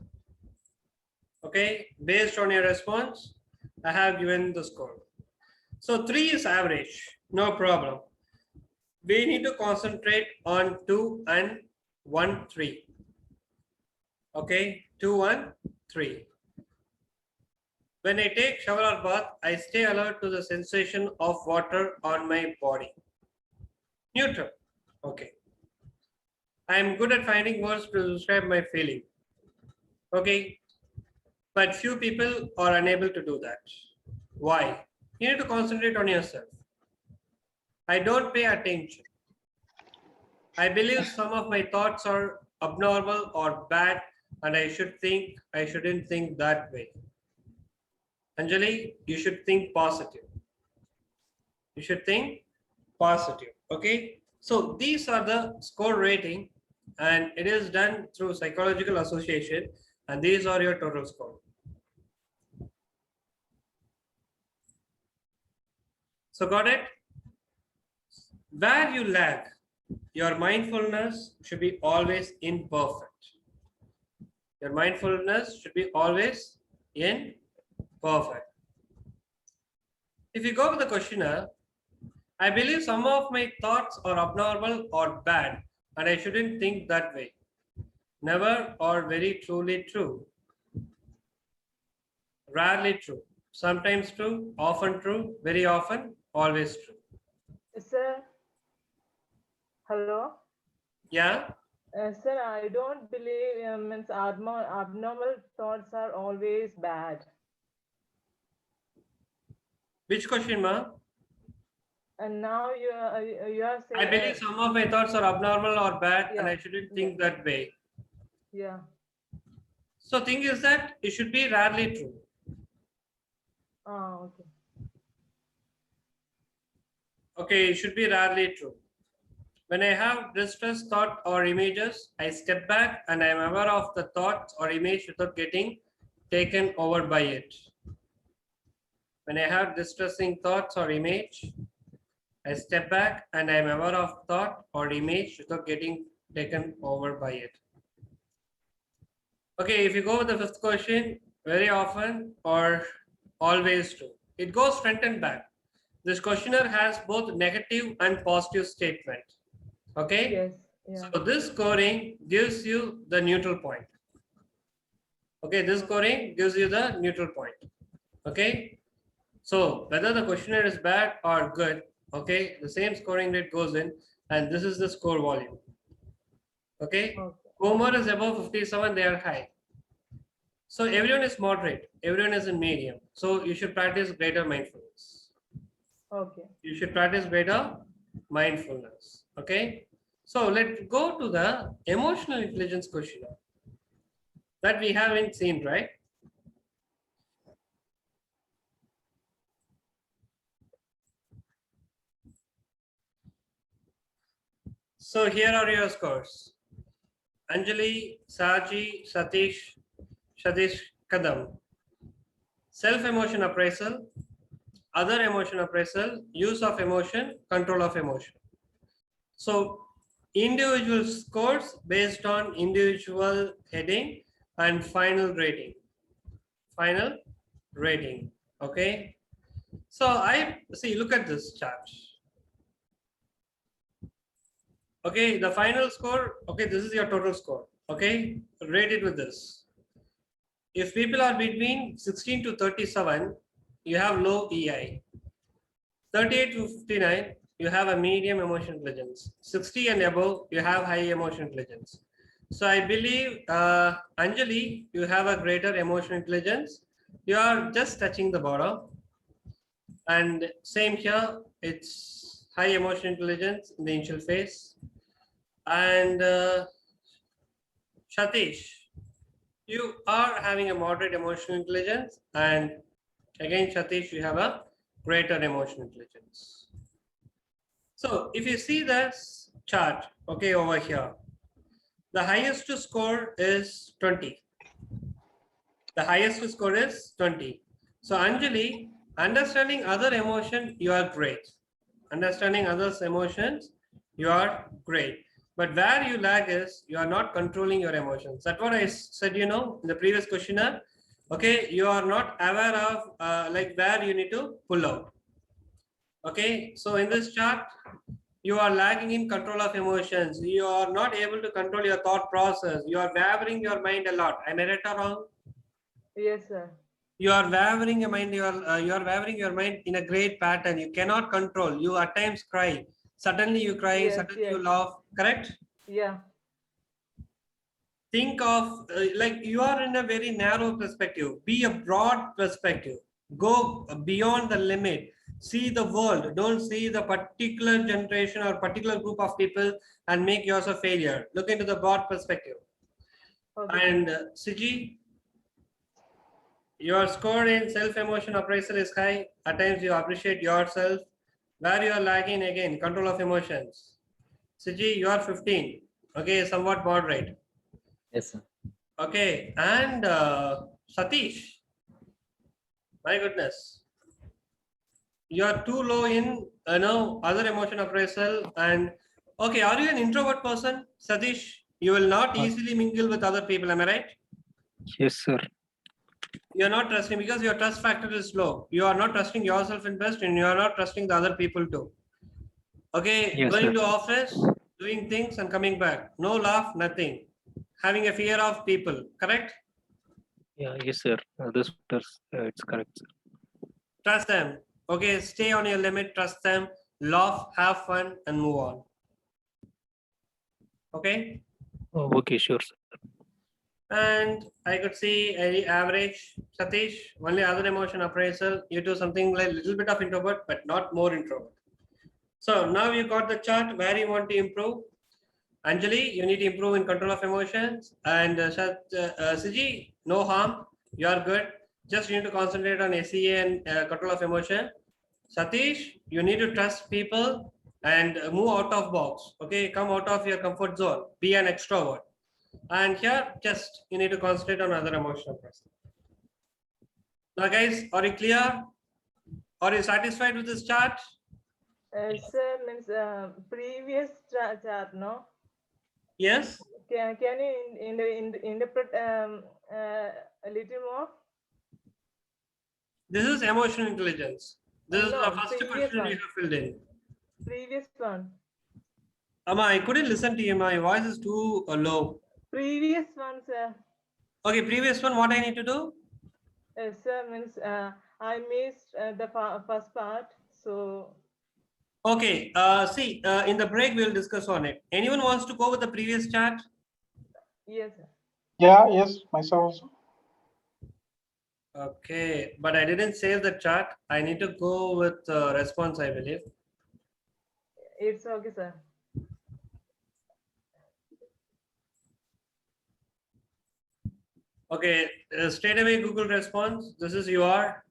Okay, based on your response, I have given the score. So 3 is average, no problem. We need to concentrate on 2 and 1, 3. Okay, 2, 1, 3. When I take shower or bath, I stay alert to the sensation of water on my body. Neutral. Okay. I am good at finding words to describe my feeling. Okay. But few people are unable to do that. Why? You need to concentrate on yourself. I don't pay attention. I believe some of my thoughts are abnormal or bad, and I shouldn't think that way. Anjali, you should think positive. You should think positive. Okay. So these are the score rating, and it is done through psychological association, and these are your total score. So got it? Where you lag, your mindfulness should be always imperfect. Your mindfulness should be always imperfect. If you go with the questionnaire, I believe some of my thoughts are abnormal or bad, and I shouldn't think that way. never or very truly true, rarely true, sometimes true, often true, very often, always true. Sir, hello. Yeah. Sir, I don't believe means abnormal thoughts are always bad. Which question, ma? And now you are saying. I believe some of my thoughts are abnormal or bad, and Yeah, I shouldn't think that way. Yeah. So, thing is that it should be rarely true. Oh, okay. Okay, it should be rarely true. When I have distressed thought or images, I step back and I am aware of the thought or image without getting taken over by it. When I have distressing thoughts or image, I step back and I am aware of thought or image without getting taken over by it. Okay, if you go with the fifth question, very often or always true. It goes front and back. This questionnaire has both negative and positive statement. Okay. Yes. Yeah. So this scoring gives you the neutral point. Okay, this scoring gives you the neutral point. Okay. So whether the questionnaire is bad or good, okay, the same scoring rate goes in, and this is the score volume. Okay. Okay. Homer is above 57, they are high. So everyone is moderate, everyone is in medium. So you should practice greater mindfulness. Okay. You should practice greater mindfulness. Okay. So let's go to the emotional intelligence questionnaire that we haven't seen, right? So here are your scores. Anjali, Saji, Satish, Kadam. Self-emotion appraisal, other emotion appraisal, use of emotion, control of emotion. So individual scores based on individual heading and final rating. Final rating. Okay. So I see, look at this chart. Okay, the final score, okay, this is your total score. Okay, rate it with this. If people are between 16 to 37, you have low EI. 38 to 59, you have a medium emotional intelligence. 60 and above, you have high emotional intelligence. So I believe, Anjali, you have a greater emotional intelligence. You are just touching the bottom. And same here, it's high emotional intelligence in the initial phase. And Satish, you are having a moderate emotional intelligence, and again, Satish, you have a greater emotional intelligence. So if you see this chart, okay, over here, the highest score is 20. The highest score is 20. So Anjali, understanding other emotion, you are great. Understanding others' emotions, you are great. But where you lag is you are not controlling your emotions. That's what I said, in the previous questionnaire. Okay, you are not aware of like where you need to pull out. Okay, so in this chart, you are lagging in control of emotions. You are not able to control your thought process. You are wavering your mind a lot. Am I right or wrong? Yes, sir. You are wavering your mind. You are wavering your mind in a great pattern. You cannot control. You at times cry. Suddenly you cry. Yes, suddenly you yes. laugh. Correct? Yeah. Think of like you are in a very narrow perspective. Be a broad perspective. Go beyond the limit. See the world. Don't see the particular generation or particular group of people and make yourself failure. Look into the broad perspective. Okay. And Siji, your score in self-emotion appraisal is high. At times you appreciate yourself. Where you are lagging again, control of emotions. Siji, you are 15. Okay, somewhat moderate. Yes, sir. Okay, and Satish, my goodness, you are too low in other emotion appraisal. And okay, are you an introvert person, Satish? You will not easily mingle with other people. Am I right? Yes, sir. You are not trusting because your trust factor is low. You are not trusting yourself in best, and you are not trusting the other people too. Okay, Yes, going sir. to office, doing things and coming back. No laugh, nothing. having a fear of people, correct? Yeah, yes, sir. This it's correct, sir. Trust them. Okay, stay on your limit, trust them, laugh, have fun, and move on. Okay. Oh, okay, sure, sir. And I could see a average. Satish, only other emotion appraisal. You do something like little bit of introvert, but not more introvert. So now you got the chart where you want to improve. Anjali, you need to improve in control of emotions. And Siji, no harm. You are good. Just you need to concentrate on SEA and control of emotion. Satish, you need to trust people and move out of box. Okay, come out of your comfort zone. Be an extrovert. And here, just you need to concentrate on other emotional person. Now, guys, are you clear? Are you satisfied with this chart? Sir, means previous chart, no? Yes. Can you interpret a little more? This is emotional intelligence. This is No, the first previous question one. you have filled in. Previous one. Amma, I couldn't listen to you. My voice is too low. Previous one, sir. Okay, previous one, what I need to do? Sir, means I missed the first part. So, Okay, see, in the break, we'll discuss on it. Anyone wants to go with the previous chart? yes, sir. Yeah, yes, myself also. Okay, but I didn't save the chart. I need to go with response, I believe. It's okay, sir. Okay, straight away Google response. This is your.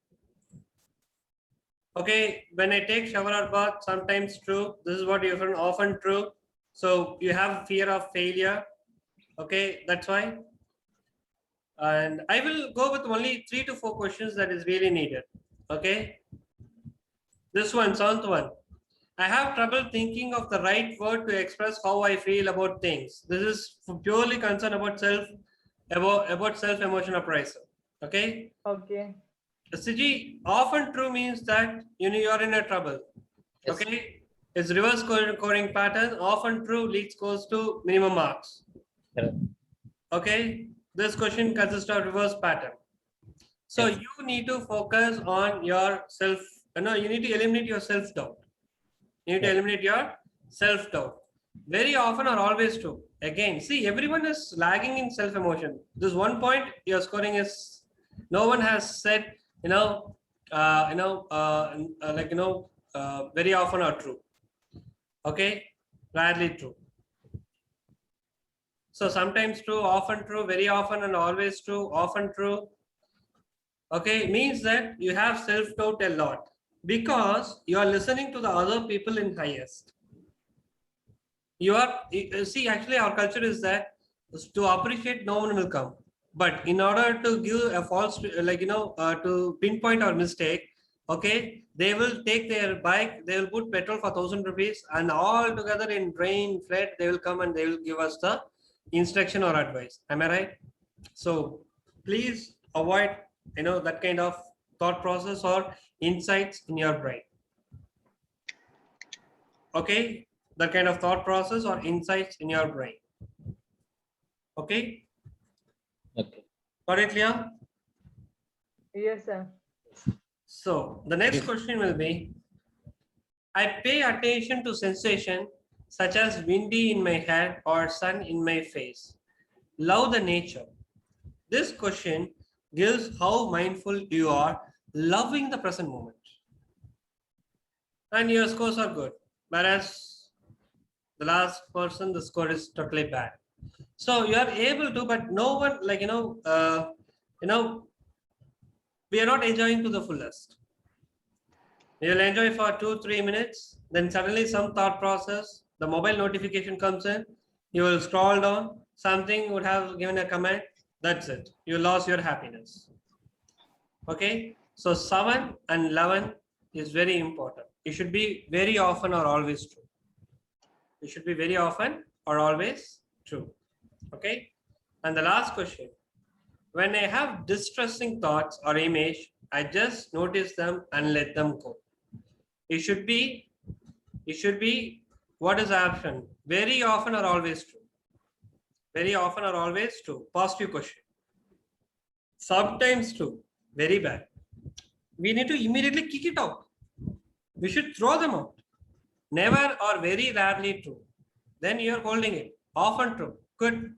Okay, when I take shower or bath, sometimes true. This is what you find often true. So you have fear of failure. Okay, that's why. And I will go with only 3 to 4 questions that is really needed. Okay. This one, seventh one. I have trouble thinking of the right word to express how I feel about things. This is purely concerned about self emotion appraisal. Okay. Okay. Siji, often true means that you are in a trouble. Yes. Okay. It's reverse coding pattern. Often true leads goes to minimum marks. Correct. Okay. This question consists of reverse pattern. So Yes. you need to focus on your self. You need to eliminate your self doubt. You need to Yes. eliminate your self doubt. Very often or always true. Again, see, everyone is lagging in self emotion. This 1 point your scoring is. No one has said very often or true. Okay, rarely true. So sometimes true, often true, very often and always true, often true. Okay, means that you have self-doubt a lot because you are listening to the other people in highest. You see, actually our culture is that to appreciate no one will come. But in order to give a false, to pinpoint our mistake, okay, they will take their bike, they will put petrol for 1,000 rupees and all together in rain, flood, they will come and they will give us the instruction or advice. Am I right? So please avoid, that kind of thought process or insights in your brain. Okay, that kind of thought process or insights in your brain. Okay. Okay. Got it, Leah? Yes, sir. So the next question will be, I pay attention to sensation such as windy in my hair or sun in my face. Love the nature. This question gives how mindful you are loving the present moment. And your scores are good. Whereas the last person, the score is totally bad. So you are able to, but no one we are not enjoying to the fullest. You'll enjoy for 2-3 minutes, then suddenly some thought process, the mobile notification comes in, you will scroll down, something would have given a comment, that's it. You lost your happiness. Okay, so 7 and 11 is very important. It should be very often or always true. It should be very often or always true. Okay, and the last question. When I have distressing thoughts or image, I just notice them and let them go. It should be, what is the option? Very often or always true? very often or always true. Positive question. Sometimes true. Very bad. We need to immediately kick it out. We should throw them out. Never or very rarely true. Then you're holding it. Often true. Good.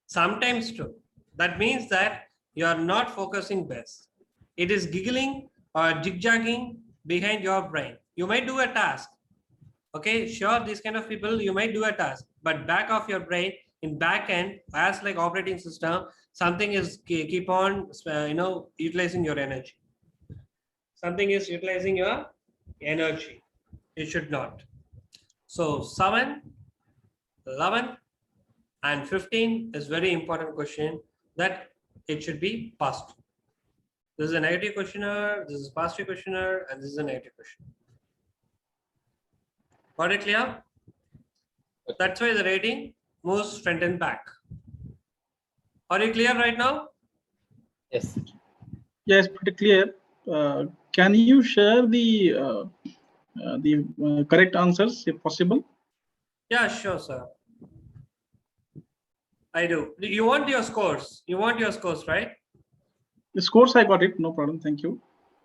Sometimes true. That means that you are not focusing best. It is giggling or zigzagging behind your brain. You might do a task. Okay, sure, these kind of people, you might do a task, but back of your brain, in back end, as like operating system, something is keep on, utilizing your energy. Something is utilizing your energy. It should not. So 7, 11, and 15 is very important question that it should be passed. This is a negative questionnaire, this is a positive questionnaire, and this is a negative questionnaire. Got it clear? That's why the rating moves front and back. Are you clear right now? Yes. Yes, pretty clear. Can you share the correct answers if possible? Yeah, sure, sir. I do. You want your scores? You want your scores, right? The scores I got it, no problem. Thank you.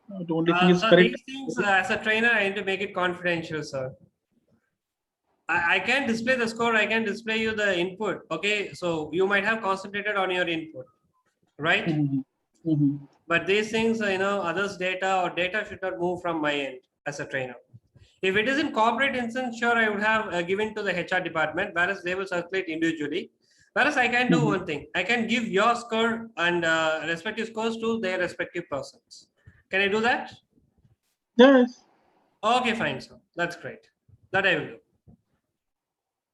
The only thing is So correct. these things, as a trainer, I need to make it confidential, sir. I can display the score. I can display you the input. Okay, so you might have concentrated on your input, right? Mhm. Mhm. But these things, others' data or data should not move from my end as a trainer. If it is in corporate instance, sure, I would have given to the HR department, whereas they will circulate individually. Whereas I can do one thing. I can give your score and respective scores to their respective persons. Can I do that? Yes, Okay, fine, sir. That's great. That I will do.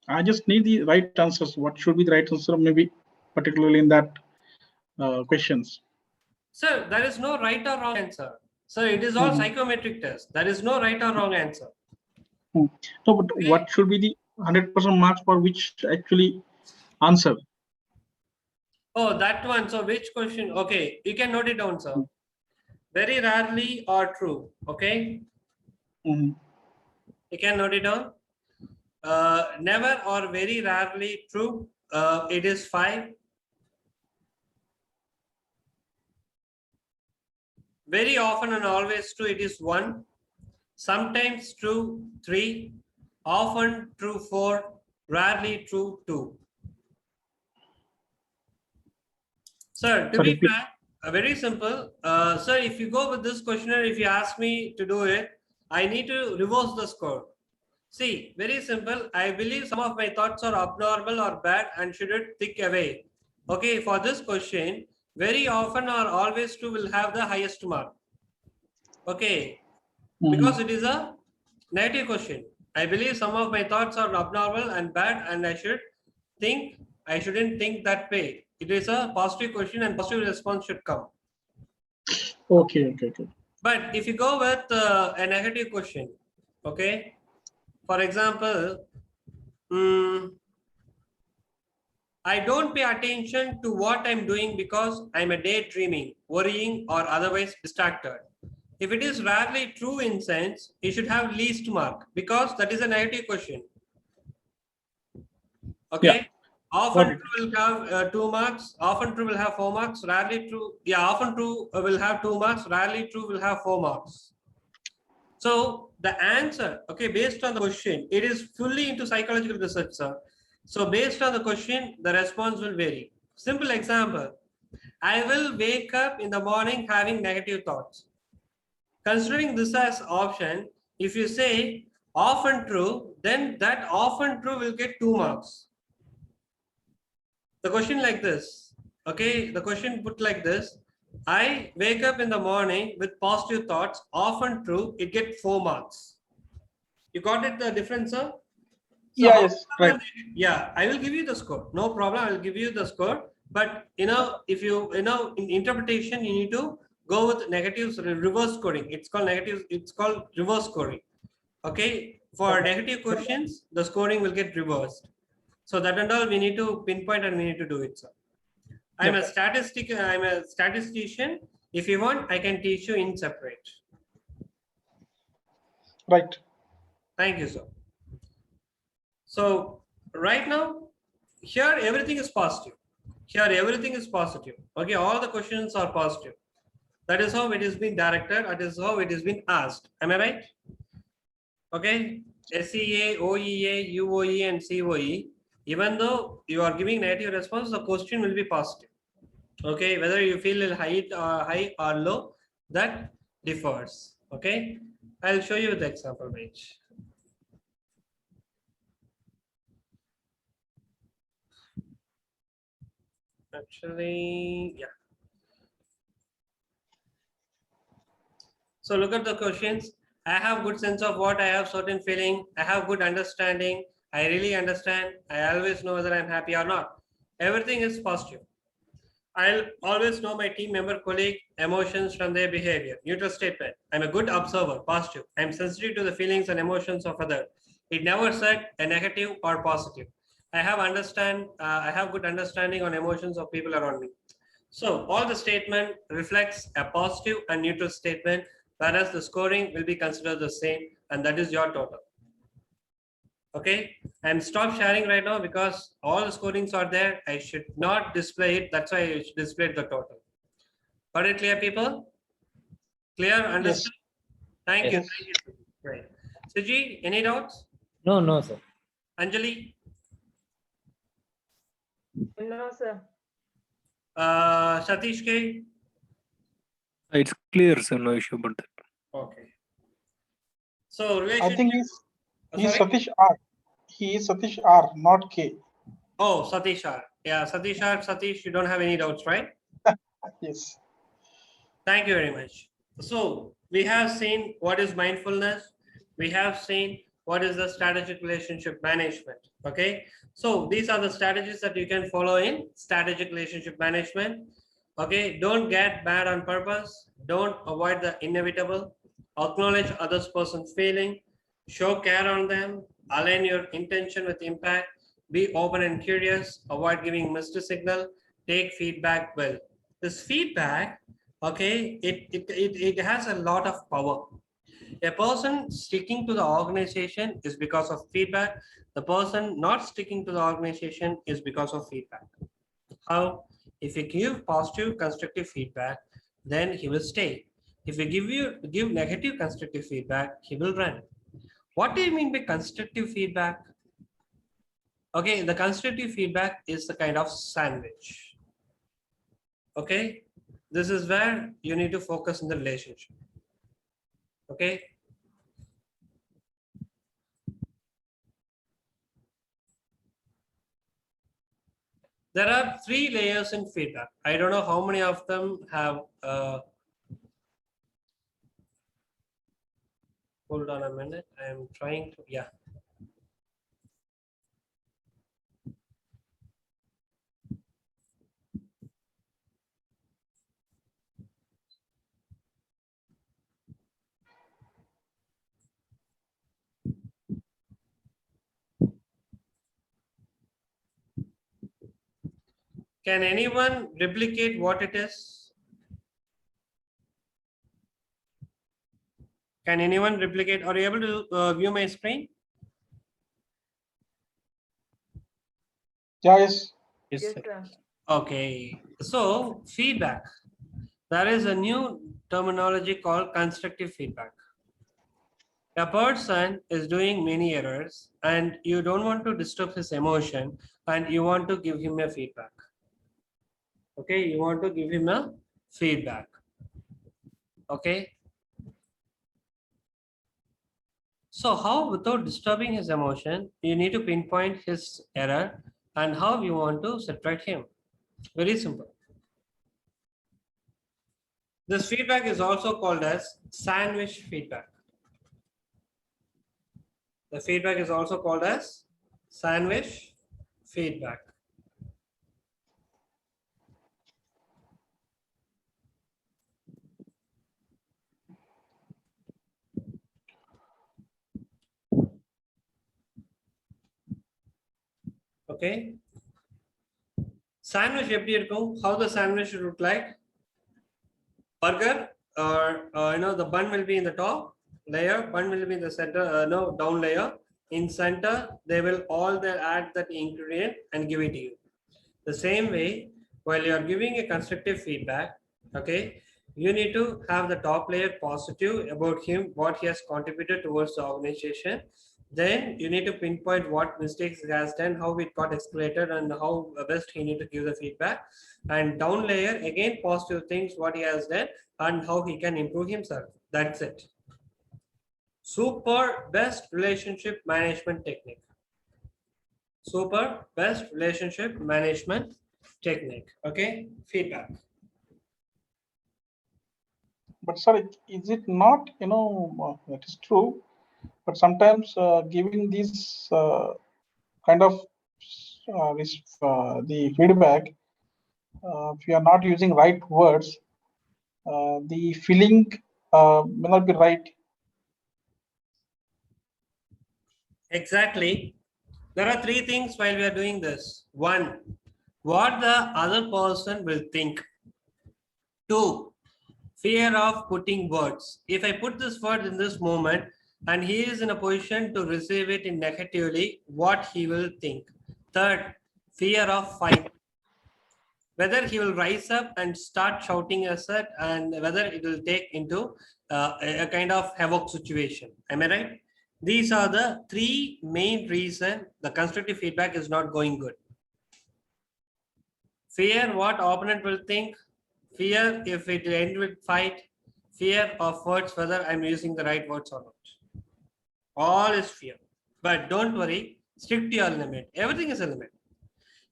I just need the right answers. What should be the right answer? Maybe particularly in that questions. Sir, there is no right or wrong answer. Sir, it is all Mhm. psychometric test. There is no right or wrong answer. No, but what should be the 100% marks for which actually answer? Oh, that one. So which question? Okay, you can note it down, sir. Very rarely or true. Okay, Mhm. you can note it down. Never or very rarely true. It is 5. Very often and always true. It is 1. Sometimes true 3. Often true 4. Rarely true 2. Sir, to Sorry, be frank, very simple. Sir, if you go with this questionnaire, if you ask me to do it, I need to reverse the score. See, very simple. I believe some of my thoughts are abnormal or bad and shouldn't think away. Okay, for this question, very often or always true will have the highest mark. Okay, because it is a negative question. I believe some of my thoughts are abnormal and bad, and I shouldn't think that way. It is a positive question and positive response should come. Okay. But if you go with a negative question, okay, for example, I don't pay attention to what I'm doing because I'm a daydreaming, worrying, or otherwise distracted. If it is rarely true in sense, it should have least mark because that is a negative question. Okay. Yeah. Often Got it. true will have 2 marks. Often true will have 4 marks. Rarely true. Yeah, often true will have 2 marks. Rarely true will have 4 marks. So the answer, okay, based on the question, it is fully into psychological research, sir. So based on the question, the response will vary. Simple example, I will wake up in the morning having negative thoughts. Considering this as option, if you say often true, then that often true will get 2 marks. The question like this, okay, the question put like this, I wake up in the morning with positive thoughts, often true, it gets 4 marks. You got it, the difference, sir? So Yes, right. Yeah, I will give you the score. No problem, I will give you the score. But if you in interpretation, you need to go with negatives, reverse scoring. It's called reverse scoring. Okay, for negative questions, the scoring will get reversed. So that and all we need to pinpoint and we need to do it, sir. I'm a statistician. If you want, I can teach you in separate. Right. Thank you, sir. So right now, here everything is positive. Here everything is positive. Okay, all the questions are positive. That is how it is being directed. That is how it is being asked. Am I right? Okay, SEA, OEA, UOE, and COE. Even though you are giving negative response, the question will be positive. Okay, whether you feel high or low, that differs. Okay, I'll show you the example page. Actually, yeah. So look at the questions. I have good sense of what I have certain feeling. I have good understanding. I really understand. I always know whether I'm happy or not. Everything is positive. I'll always know my team member, colleague, emotions from their behavior. Neutral statement. I'm a good observer, positive. I'm sensitive to the feelings and emotions of others. It never said a negative or positive. I have good understanding on emotions of people around me. So all the statement reflects a positive and neutral statement, whereas the scoring will be considered the same, and that is your total. Okay, and stop sharing right now because all the scorings are there. I should not display it. That's why I should display the total. Got it clear, people? Clear? Understood? Thank you. Yes. Thank you. Great. Suji, any doubts? No, no, sir. Anjali? No, sir. Satish K? It's clear, sir. No issue about that. Okay. So I relationship. think he's Sorry? Satish R. He is Satish R, not K. Oh, Satish R. Yeah, Satish R. Satish, you don't have any doubts, right? Yes. Thank you very much. So we have seen what is mindfulness. We have seen what is the strategic relationship management. Okay. So these are the strategies that you can follow in strategic relationship management. Okay. Don't get bad on purpose. Don't avoid the inevitable. Acknowledge others person's feeling. Show care on them. Align your intention with impact. Be open and curious. Avoid giving mixed signal. Take feedback well. This feedback, okay, it has a lot of power. A person sticking to the organization is because of feedback. The person not sticking to the organization is because of feedback. How? If you give positive constructive feedback, then he will stay. If you give negative constructive feedback, he will run. What do you mean by constructive feedback? Okay, the constructive feedback is the kind of sandwich. Okay, this is where you need to focus on the relationship. Okay. There are 3 layers in feedback. I don't know how many of them have. Hold on a minute. I am trying to. Yeah. Can anyone replicate what it is? Can anyone replicate? Are you able to view my screen? Yeah, yes. Yes, Yes, sir. sir. Okay. So feedback. There is a new terminology called constructive feedback. A person is doing many errors and you don't want to disturb his emotion and you want to give him a feedback. Okay, you want to give him a feedback. Okay. So how, without disturbing his emotion, you need to pinpoint his error and how you want to subtract him. Very simple. This feedback is also called as sandwich feedback. The feedback is also called as sandwich feedback. Okay. Sandwich எப்படி இருக்கும்? How the sandwich should look like? Burger, or the bun will be in the top layer, bun will be in the center, no, down layer. in center, they will all they add that ingredient and give it to you. The same way, while you are giving a constructive feedback, okay, you need to have the top layer positive about him, what he has contributed towards the organization. Then you need to pinpoint what mistakes he has done, how it got escalated, and how best he need to give the feedback. And down layer, again, positive things, what he has done, and how he can improve himself. That's it. Super best relationship management technique. Super best relationship management technique. Okay, feedback. But sir, is it not, it is true, but sometimes giving these kind of the feedback, if you are not using right words, the feeling may not be right. Exactly. There are three things while we are doing this. One, what the other person will think. Two, fear of putting words. If I put this word in this moment and he is in a position to receive it in negatively, what he will think. Third, fear of fight. Whether he will rise up and start shouting as that, and whether it will take into a kind of havoc situation. Am I right? These are the three main reasons the constructive feedback is not going good. Fear what opponent will think, fear if it will end with fight, fear of words, whether I'm using the right words or not. All is fear. But don't worry, stick to your limit. Everything is a limit.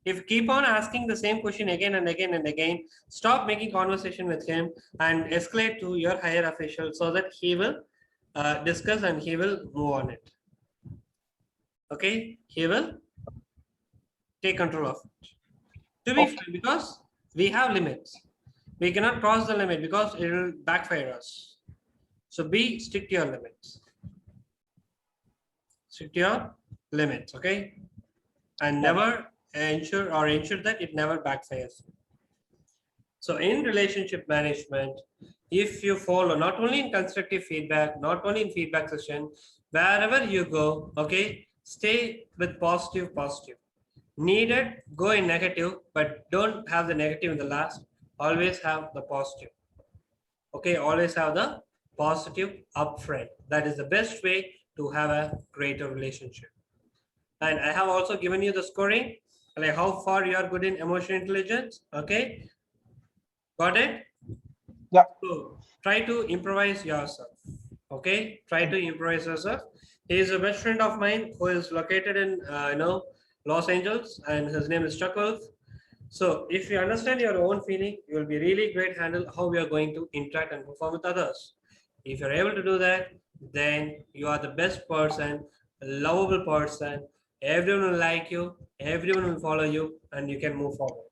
If you keep on asking the same question again and again and again, stop making conversation with him and escalate to your higher official so that he will discuss and he will move on it. Okay, he will take control of it. To be fair, because we have limits. We cannot cross the limit because it will backfire us. So be stick to your limits. Stick to your limits, okay? And never ensure that it never backfires. So in relationship management, if you follow not only in constructive feedback, not only in feedback session, wherever you go, okay, stay with positive. Needed, go in negative, but don't have the negative in the last. Always have the positive. Okay, always have the positive upfront. That is the best way to have a greater relationship. And I have also given you the scoring, like how far you are good in emotional intelligence. Okay, got it? Yeah. So try to improvise yourself. Okay, try to improvise yourself. He is a best friend of mine who is located in Los Angeles, and his name is Chuckles. So if you understand your own feeling, you will be really great handle how we are going to interact and perform with others. If you're able to do that, then you are the best person, a lovable person. Everyone will like you, everyone will follow you, and you can move forward.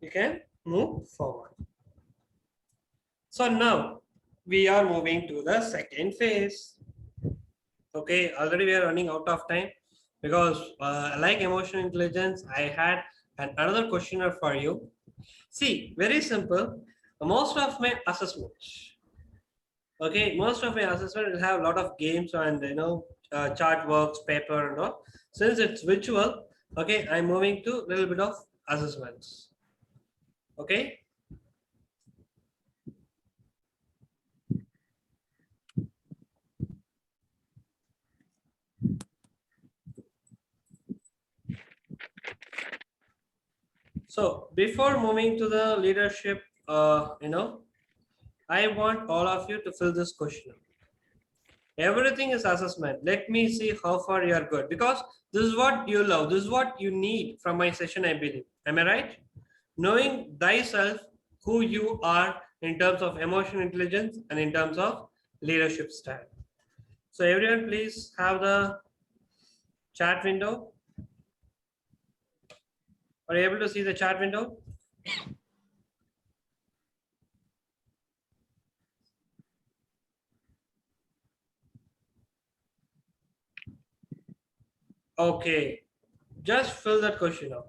You can move forward. So now we are moving to the second phase. Okay, already we are running out of time because like emotional intelligence, I had another questionnaire for you. See, very simple. Most of my assessments, okay, most of my assessment will have a lot of games and chart works, paper and all. Since it's virtual, okay, I'm moving to a little bit of assessments. Okay. So before moving to the leadership, I want all of you to fill this question. Everything is assessment. Let me see how far you are good, because this is what you love. This is what you need from my session, I believe. Am I right? Knowing thyself, who you are in terms of emotional intelligence and in terms of leadership style. So everyone, please have the chat window. Are you able to see the chat window? Okay, just fill that question out.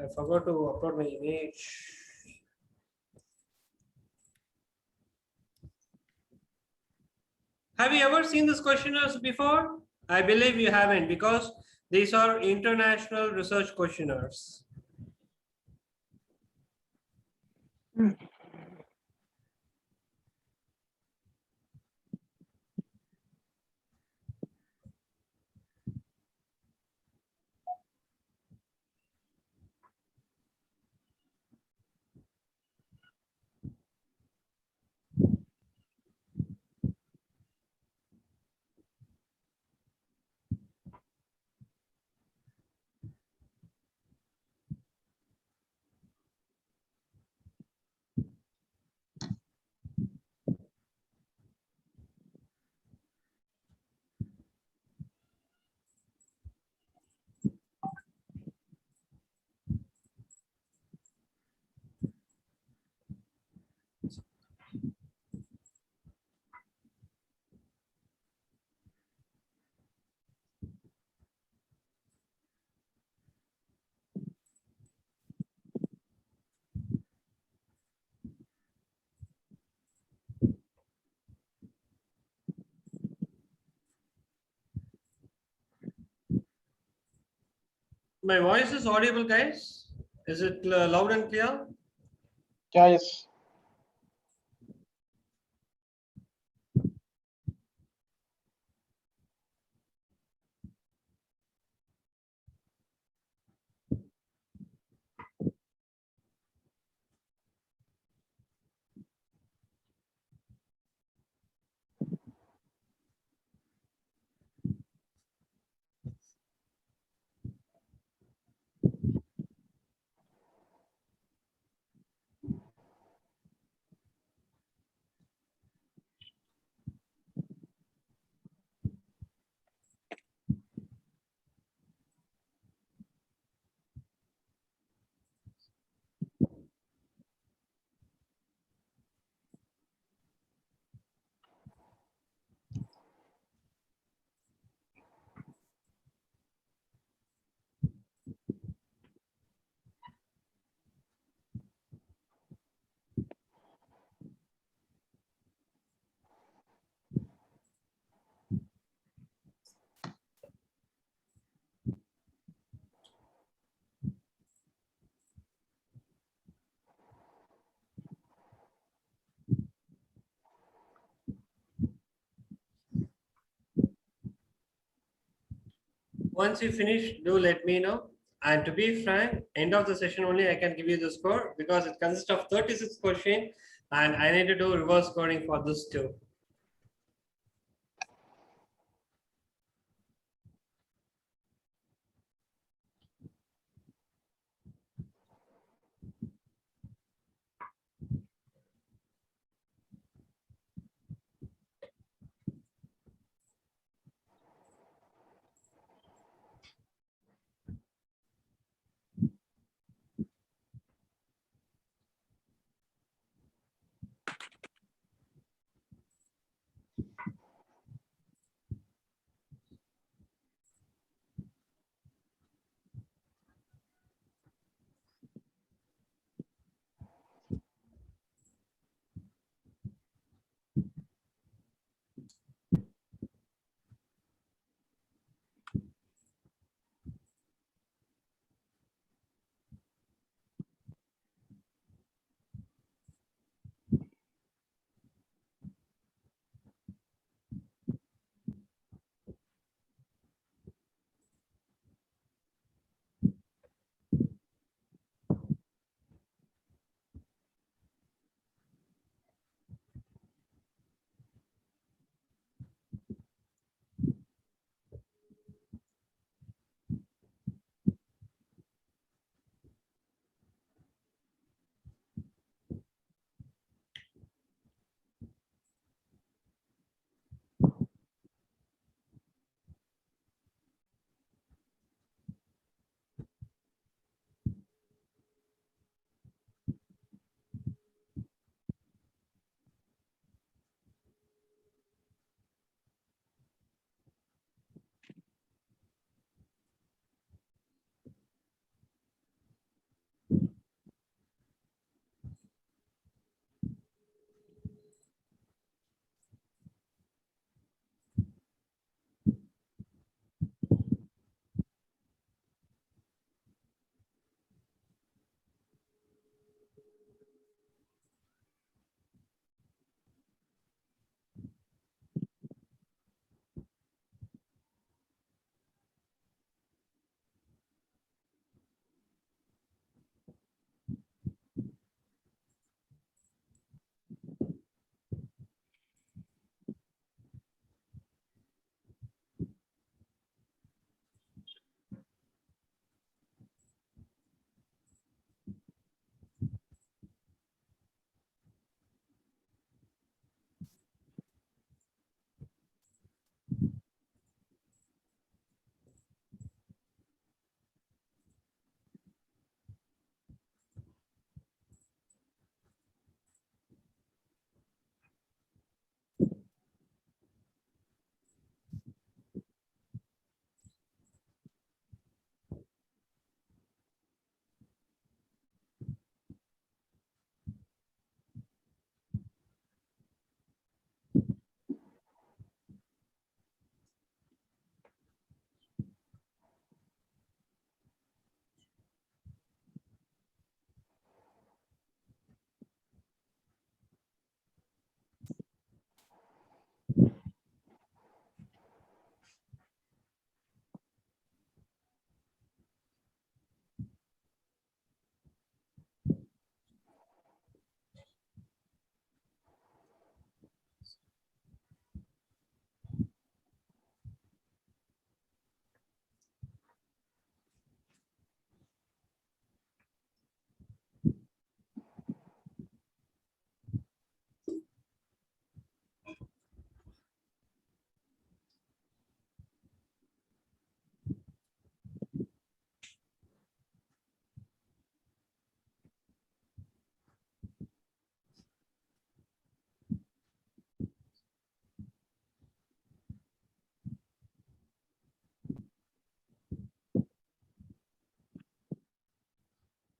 I forgot to upload my image. Have you ever seen these questionnaires before? I believe you haven't because these are international research questionnaires. My voice is audible, guys. Is it loud and clear? Yeah, yes. Once you finish, do let me know. And to be frank, end of the session only I can give you the score because it consists of 36 questions and I need to do reverse coding for this too.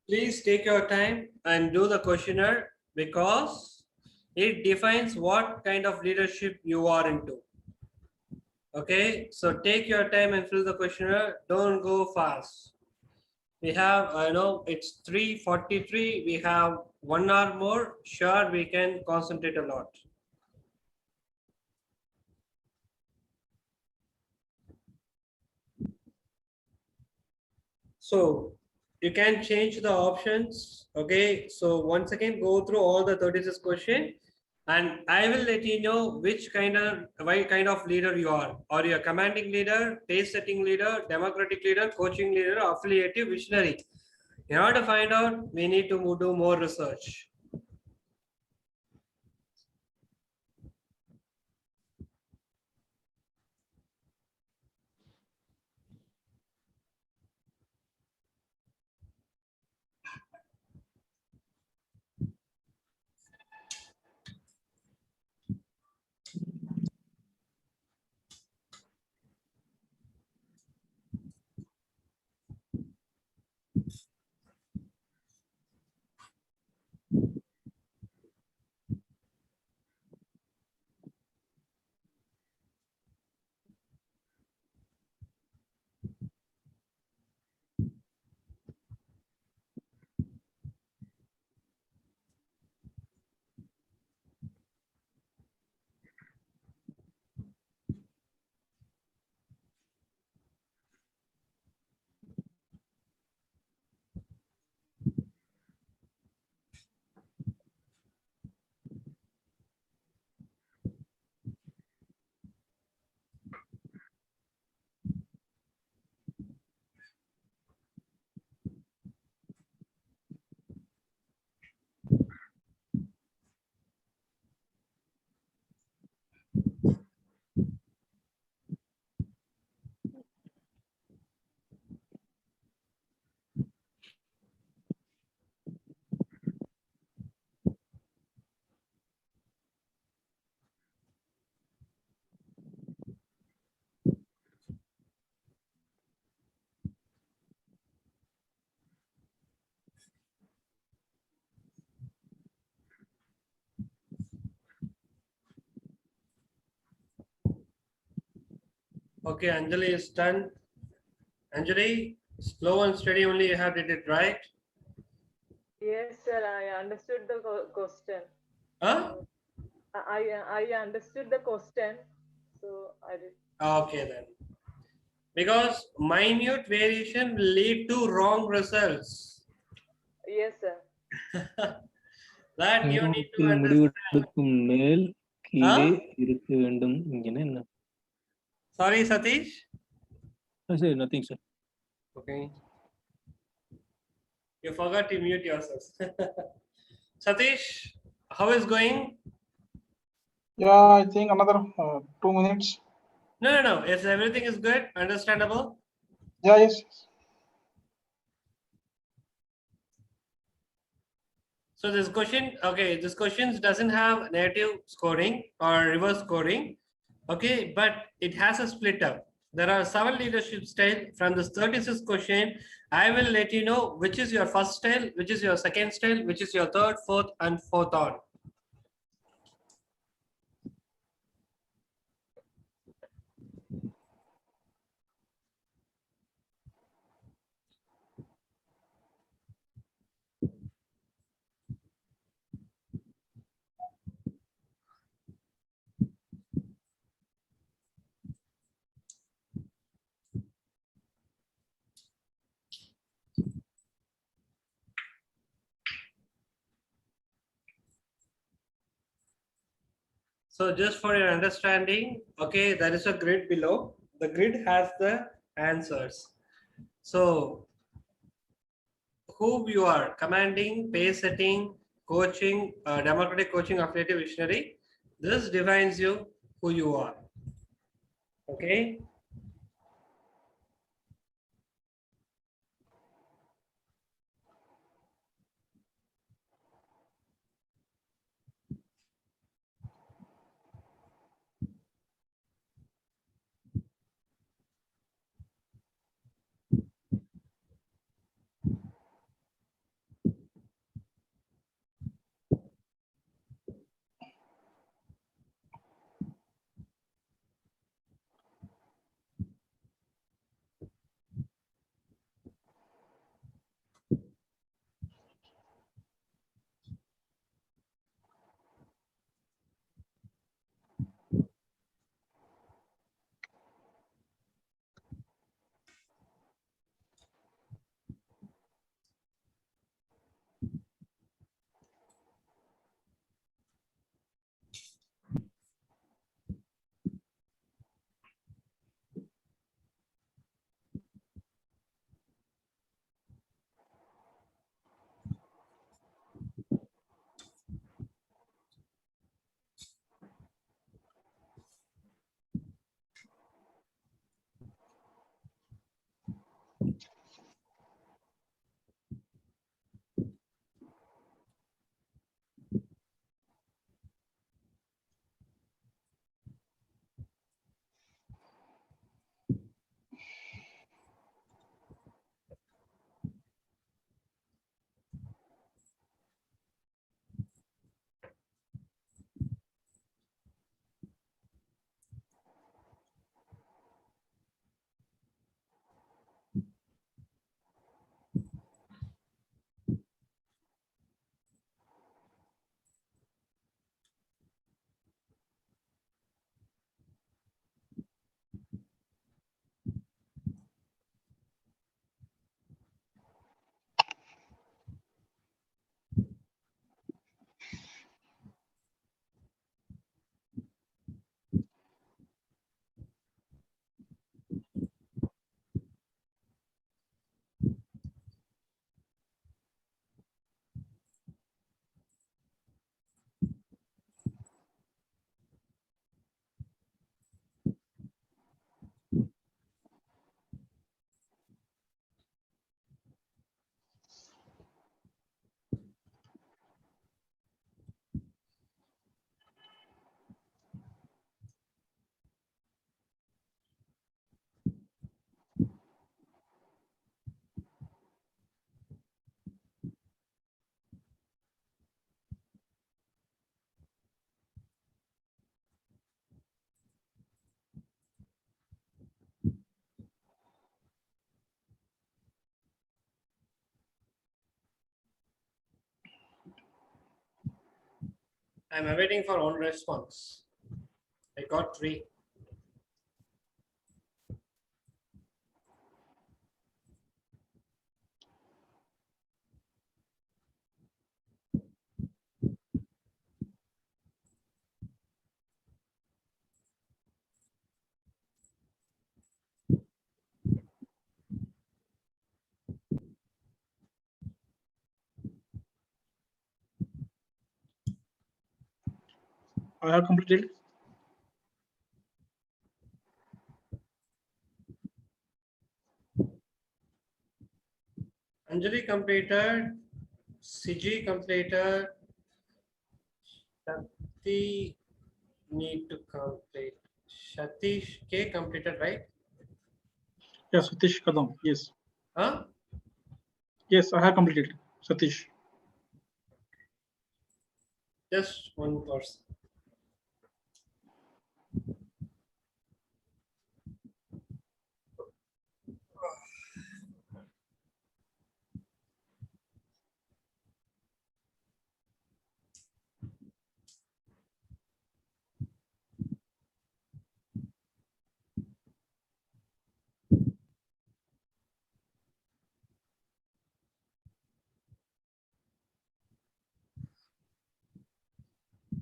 please take your time and do the questionnaire because it defines what kind of leadership you are into. Okay, so take your time and fill the questionnaire. Don't go fast. We have, I know it's 3:43. We have 1 hour more. Sure, we can concentrate a lot. So you can change the options. Okay, so once again, go through all the 36 question and I will let you know which kind of leader you are. Are you a commanding leader, pace setting leader, democratic leader, coaching leader, affiliative, visionary? In order to find out, we need to do more research. Okay, Anjali is done. Anjali, slow and steady only you have did it right. Yes, sir. I understood the question. Huh? I understood the question, so I did. Okay then. Because minute variation will lead to wrong results. Yes, sir. That you need to நேரத்தில் understand. முடிவெடுக்கும் மேல் கீழே Huh? இருக்க வேண்டும் இங்கே என்ன Sorry, Satish. Sir nothing sir Okay. You forgot to mute yourself. Satish, how is going? Yeah, I think another 2 minutes. No. If everything is good, understandable. Yeah, yes. So this question, okay, this question doesn't have negative scoring or reverse scoring. Okay, but it has a split up. There are 7 leadership styles from this 36 question. I will let you know which is your first style, which is your second style, which is your third, fourth, and fourth on. So just for your understanding, okay, there is a grid below. The grid has the answers. So who you are, commanding, pace setting, coaching, democratic coaching, affiliative, visionary. This defines you who you are. Okay. I'm awaiting for one response. I got 3. I have completed. Anjali completed. Siji completed. Shakti need to complete. Satish K completed, right? Yes, Satish Kadam. Yes. Huh? Yes, I have completed. Satish. Just one person.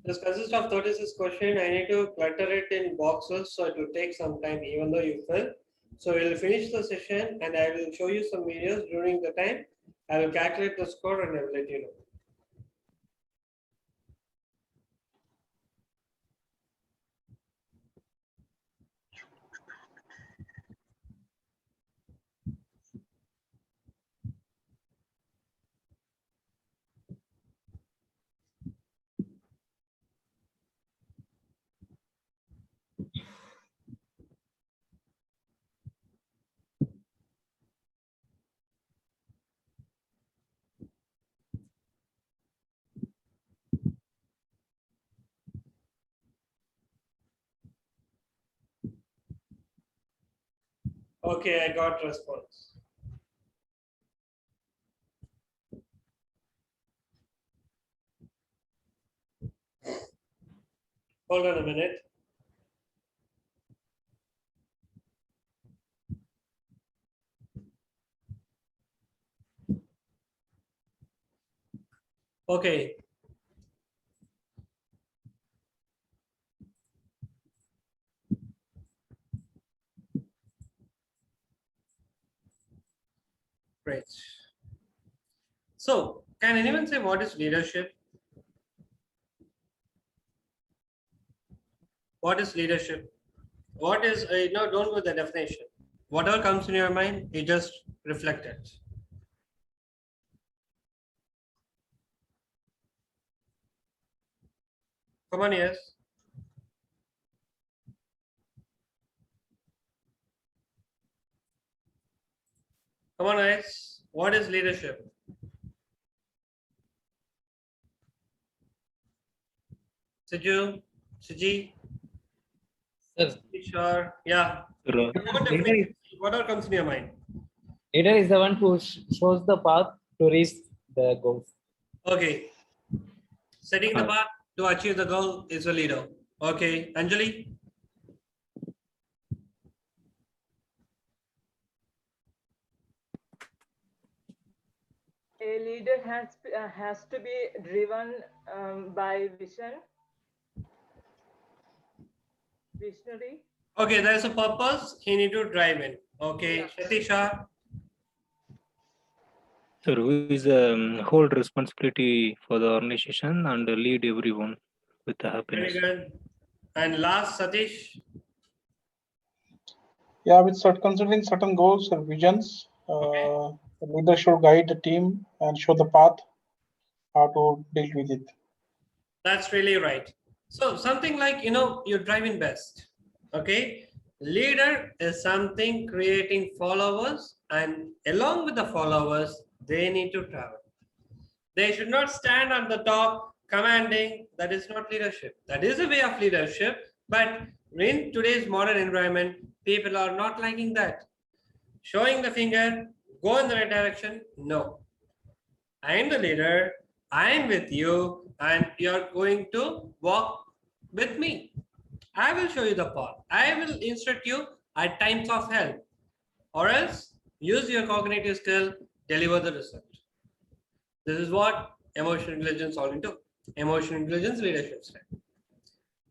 This consists of 36 questions. I need to clutter it in boxes, so it will take some time, even though you fill. So we'll finish the session, and I will show you some videos during the time. I will calculate the score, and I will let you know. Okay, I got response. Hold on a minute. Okay. Great. So, can anyone say what is leadership? What is leadership? What is, no, don't go with the definition. Whatever comes in your mind, you just reflect it. Come on, yes. Come on, guys. What is leadership? Siju, Siji, Sir, sure. Yeah. Sir, Whatever comes in your mind. leader is the one who shows the path to reach the goals. Okay. Setting the Uh, path to achieve the goal is a leader. Okay. Anjali? A leader has to be driven by visionary. Okay, there's a purpose. He need to drive in. Okay. Yeah. Shatisha? Sir, who is hold responsibility for the organization and lead everyone with the happiness. Very good. And last, Satish? Yeah, with considering certain goals and visions, the leader should guide the team and show the path how to deal with it. That's really right. So something like, you're driving best. Okay. Leader is something creating followers, and along with the followers, they need to travel. They should not stand on the top commanding. That is not leadership. That is a way of leadership. But in today's modern environment, people are not liking that. Showing the finger, go in the right direction. No. I am the leader. I am with you and you're going to walk with me. I will show you the path. I will instruct you at times of help, or else use your cognitive skill, deliver the result. This is what emotional intelligence all into. Emotional intelligence leadership style.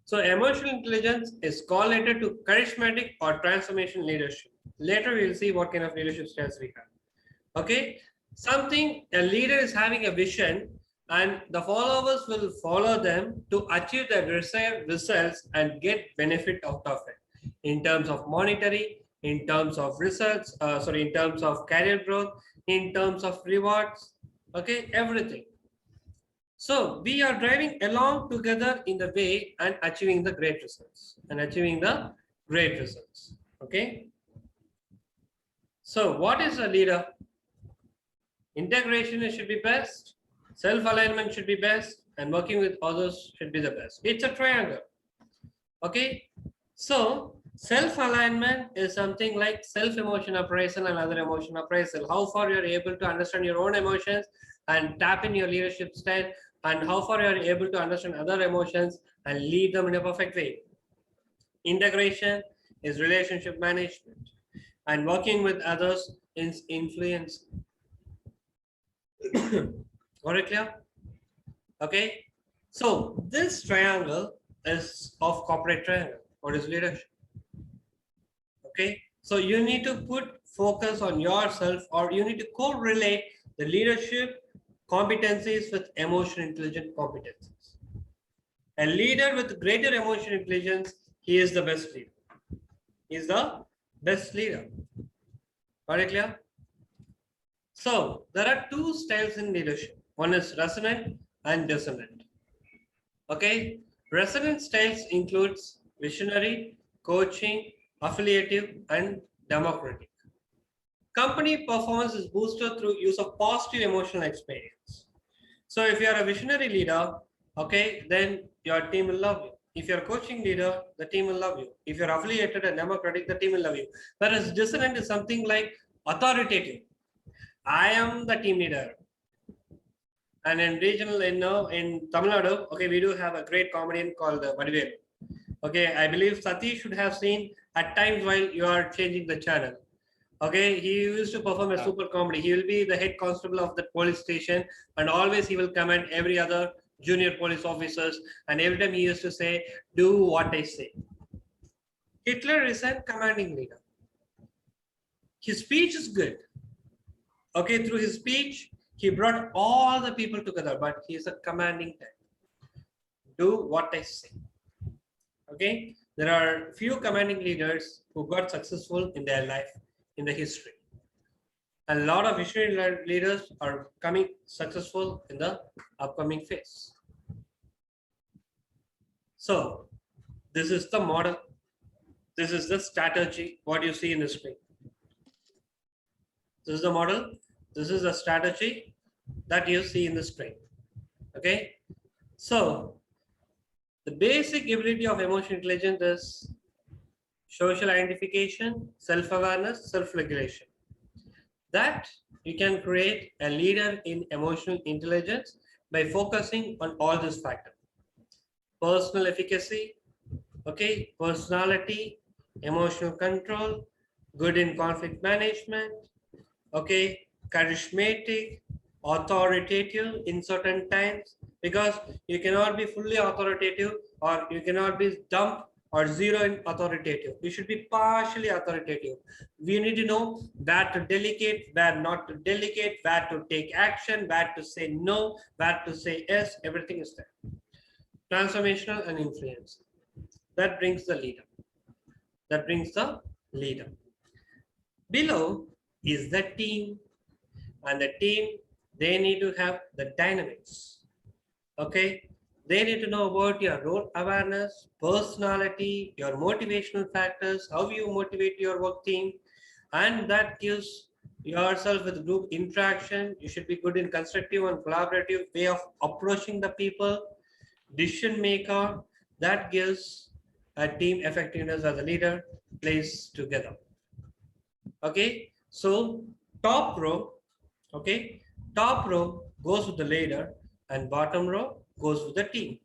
So emotional intelligence is correlated to charismatic or transformation leadership. Later we will see what kind of leadership styles we have. Okay, something a leader is having a vision and the followers will follow them to achieve the desired results and get benefit out of it in terms of monetary, in terms of results, in terms of career growth, in terms of rewards, okay, everything. So we are driving along together in the way and achieving the great results okay. So what is a leader? Integration should be best, self-alignment should be best, and working with others should be the best. It's a triangle. Okay. So self-alignment is something like self-emotion appraisal and other emotion appraisal. How far you're able to understand your own emotions and tap in your leadership style, and how far you're able to understand other emotions and lead them in a perfect way. Integration is relationship management, and working with others is influence. Got it clear? Okay. So this triangle is of corporate triangle. What is leadership? Okay. So you need to put focus on yourself, or you need to correlate the leadership competencies with emotional intelligence competencies. A leader with greater emotional intelligence, he is the best leader. He is the best leader. Got it clear? So there are two styles in leadership. One is resonant and dissonant. Okay, resonant styles includes visionary, coaching, affiliative, and democratic. Company performance is boosted through use of positive emotional experience. So if you are a visionary leader, okay, then your team will love you. If you're a coaching leader, the team will love you. If you're affiliated and democratic, the team will love you. Whereas dissonant is something like authoritative. I am the team leader. And in regional, in Tamil Nadu, okay, we do have a great comedian called Vadivel. Okay, I believe Satish should have seen at times while you are changing the channel. Okay, he used to perform a super comedy. He will be the head constable of the police station, and always he will command every other junior police officers. And every time he used to say, "Do what I say." Hitler is a commanding leader. His speech is good. Okay, through his speech, he brought all the people together, but he is a commanding type. Do what I say. Okay, there are few commanding leaders who got successful in their life, in the history. A lot of visionary leaders are coming successful in the upcoming phase. So this is the model. This is the strategy, what you see in the screen. This is the model. This is the strategy that you see in the screen. Okay. So the basic ability of emotional intelligence is social identification, self-awareness, self-regulation. That you can create a leader in emotional intelligence by focusing on all these factors. Personal efficacy, okay, personality, emotional control, good in conflict management, okay, charismatic, authoritative in certain times, because you cannot be fully authoritative or you cannot be dumb or zero in authoritative. You should be partially authoritative. We need to know where to delegate, where not to delegate, where to take action, where to say no, where to say yes, everything is there. Transformational and influence. That brings the leader. That brings the leader. Below is the team, and the team, they need to have the dynamics. Okay, they need to know about your role awareness, personality, your motivational factors, how you motivate your work team, and that gives yourself with group interaction. You should be good in constructive and collaborative way of approaching the people. Decision maker, that gives a team effectiveness as a leader plays together. Okay, so top row, okay, top row goes with the leader and bottom row goes with the team.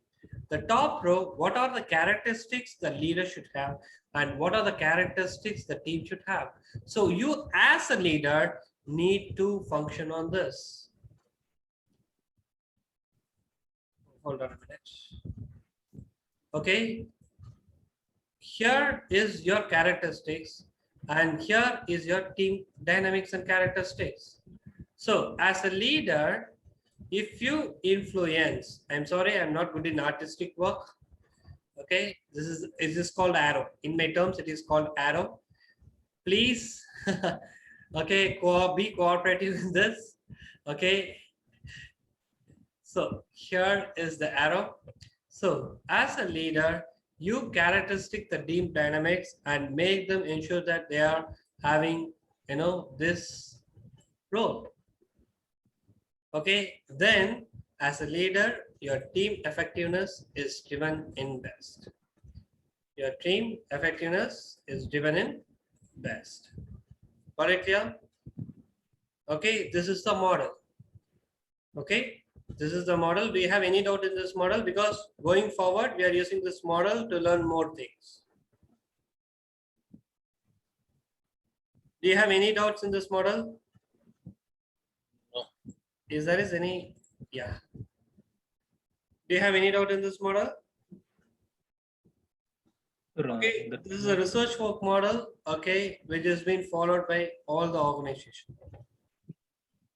The top row, what are the characteristics the leader should have and what are the characteristics the team should have. So you as a leader need to function on this. Hold on a minute. Okay. Here is your characteristics and here is your team dynamics and characteristics. So as a leader, if you influence, I'm sorry, I'm not good in artistic work. Okay, this is called arrow. In my terms, it is called arrow. Please, okay, be cooperative in this. Okay. So here is the arrow. So as a leader, you characteristic the team dynamics and make them ensure that they are having, this role. Okay, then as a leader, your team effectiveness is driven in best. Your team effectiveness is driven in best. Got it clear? Okay, this is the model. Okay, this is the model. Do you have any doubt in this model? Because going forward, we are using this model to learn more things. Do you have any doubts in this model? No. Is there any? Yeah. Do you have any doubt in this model? Okay, this is a research work model, okay, which has been followed by all the organizations.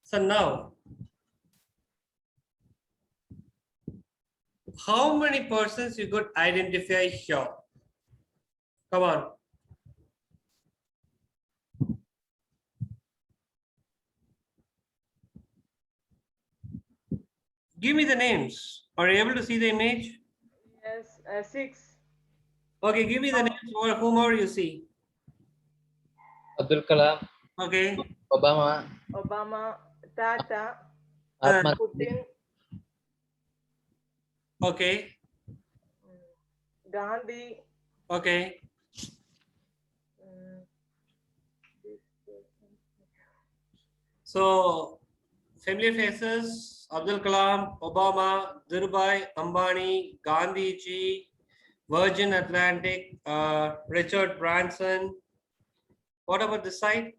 So now, how many persons you could identify here? Come on. Give me the names. Are you able to see the image? Yes, 6. Okay, give me the names or whomever you see. Abdul Kalam, Okay. Obama, Obama, Tata, Mahatma Putin, Okay. Gandhi. Okay. This person. So, familiar faces: Abdul Kalam, Obama, Dhirubhai Ambani, Gandhi ji, Virgin Atlantic, Richard Branson. What about this side?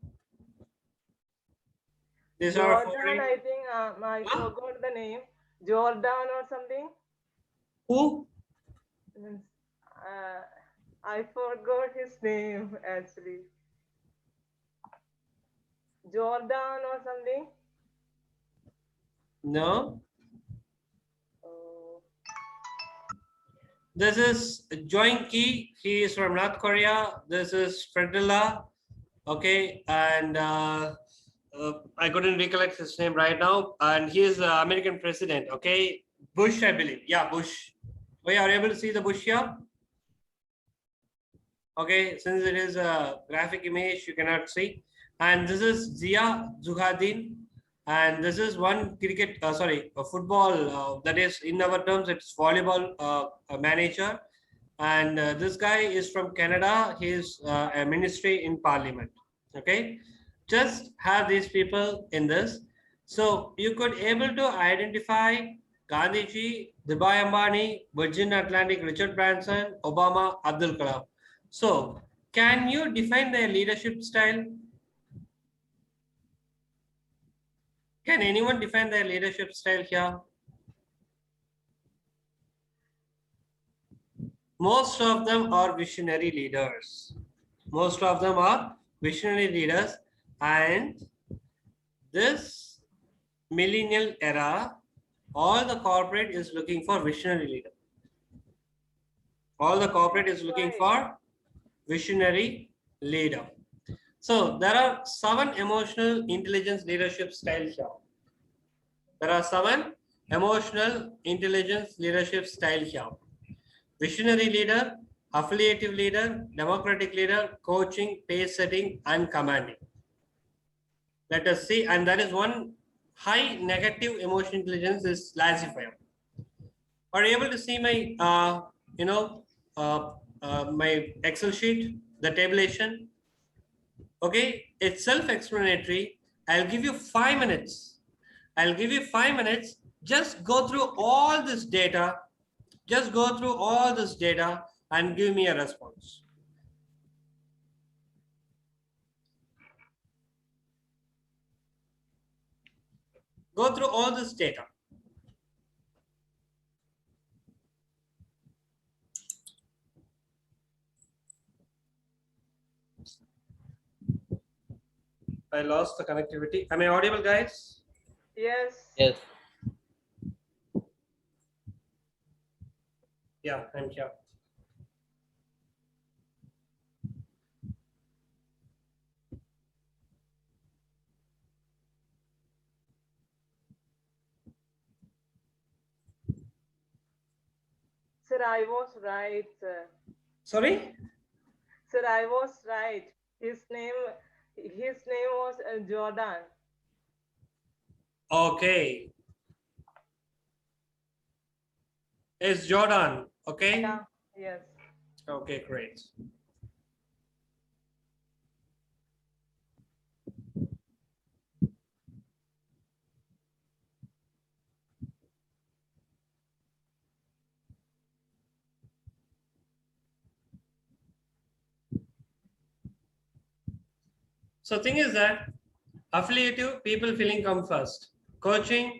These are Jordan, foreign. I think I Huh? forgot the name. Jordan or something. Who? I forgot his name actually. Jordan or something. No. Oh, This is Join Ki. He is from North Korea. This is Fredilla. Okay, and I couldn't recollect his name right now. And he is the American president. Okay, Bush, I believe. Yeah, Bush. We are able to see the Bush here. Okay, since it is a graphic image, you cannot see. And this is Zia Zuhadin. And this is one cricket, a football, that is in our terms, it's volleyball manager. And this guy is from Canada. He is a ministry in parliament. Okay, just have these people in this. So you could able to identify Gandhiji, Dhirubhai Ambani, Virgin Atlantic, Richard Branson, Obama, Abdul Kalam. So can you define their leadership style? Can anyone define their leadership style here? Most of them are visionary leaders. Most of them are visionary leaders, and this millennial era, all the corporate is looking for visionary leader. All the corporate is looking for visionary leader. So there are 7 emotional intelligence leadership styles here. There are 7 emotional intelligence leadership styles here. Visionary leader, affiliative leader, democratic leader, coaching, pace setting, and commanding. Let us see, and that is one high negative emotional intelligence is laissez-faire. Are you able to see my, my Excel sheet, the tabulation? Okay, it's self-explanatory. I'll give you 5 minutes. I'll give you 5 minutes. Just go through all this data. Just go through all this data and give me a response. Go through all this data. I lost the connectivity. Am I audible, guys? Yes. Yes. Yeah, I'm here. Sir, I was right, sir. Sorry? Sir, I was right. His name was Jordan. Okay. It's Jordan. Okay. Yeah. Yes. Okay, great. So thing is that affiliative people feeling come first. Coaching,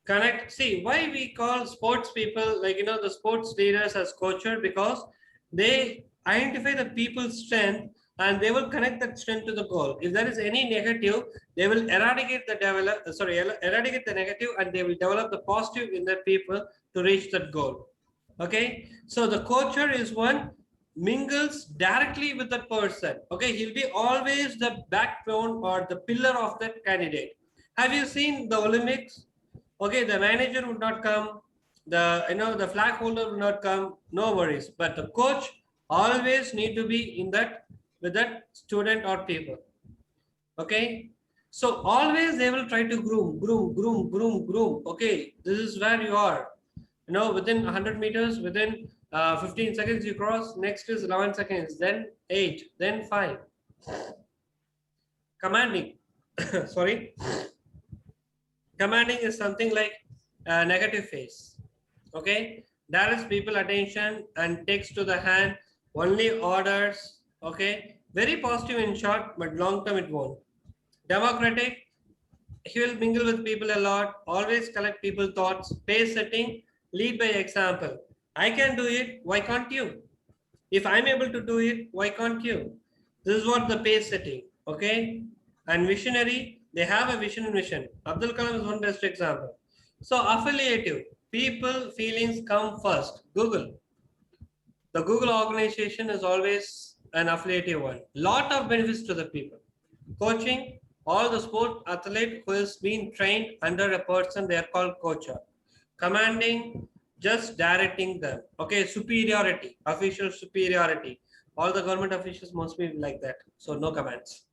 connect. See why we call sports people like the sports leaders as coacher, because they identify the people's strength and they will connect that strength to the goal. If there is any negative, they will eradicate eradicate the negative and they will develop the positive in their people to reach that goal. Okay, so the coacher is one mingles directly with that person. Okay, he'll be always the backbone or the pillar of that candidate. Have you seen the Olympics? Okay, the manager would not come, the flag holder would not come, no worries, but the coach always need to be in that with that student or people. Okay, so always they will try to groom. Okay, this is where you are, within 100 meters, within 15 seconds you cross, next is 11 seconds, then 8, then 5. Commanding, sorry, commanding is something like a negative phase. Okay, there is people attention and takes to the hand, only orders. Okay, very positive in short, but long term it won't. Democratic, he will mingle with people a lot, always collect people thoughts, pace setting, lead by example. I can do it, why can't you? If I'm able to do it, why can't you? This is what the pace setting, okay? And visionary, they have a vision and mission. Abdul Kalam is one best example. So affiliative, people feelings come first. Google. The Google organization is always an affiliative one. Lot of benefits to the people. Coaching, all the sport athlete who has been trained under a person, they are called coacher. Commanding, just directing them. Okay, superiority, official superiority. All the government officials must be like that. So no commands.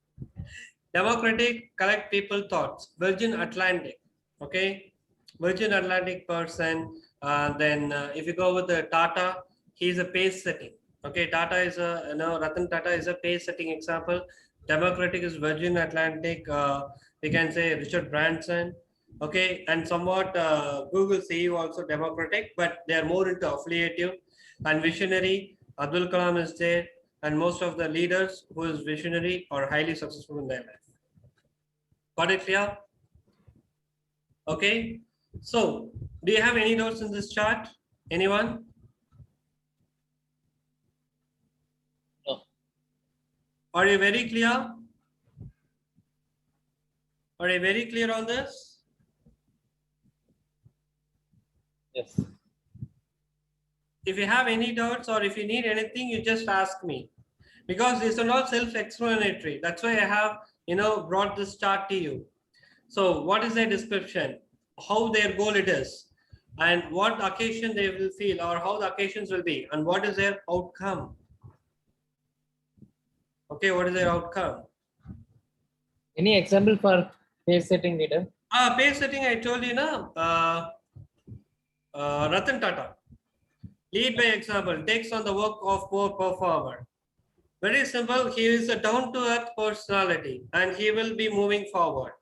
Democratic, collect people thoughts. Virgin Atlantic. Okay, Virgin Atlantic person. Then if you go with the Tata, he is a pace setting. Okay, Tata is a Ratan Tata is a pace setting example. Democratic is Virgin Atlantic. We can say Richard Branson. Okay, and somewhat Google CEO also Democratic, but they are more into affiliative and visionary. Abdul Kalam is there, and most of the leaders who is visionary or highly successful in their life. Got it clear? Okay, so do you have any notes in this chart? Anyone? No. Are you very clear? Are you very clear on this? Yes. If you have any doubts or if you need anything, you just ask me, because these are not self-explanatory. That's why I have brought this chart to you. So what is their description, how their goal it is, and what occasion they will feel or how the occasions will be, and what is their outcome. Okay, what is their outcome? Any example for pace setting leader? Pace setting, I told you Ratan Tata. Lead by example, takes on the work of poor performer. Very simple, he is a down-to-earth personality and he will be moving forward.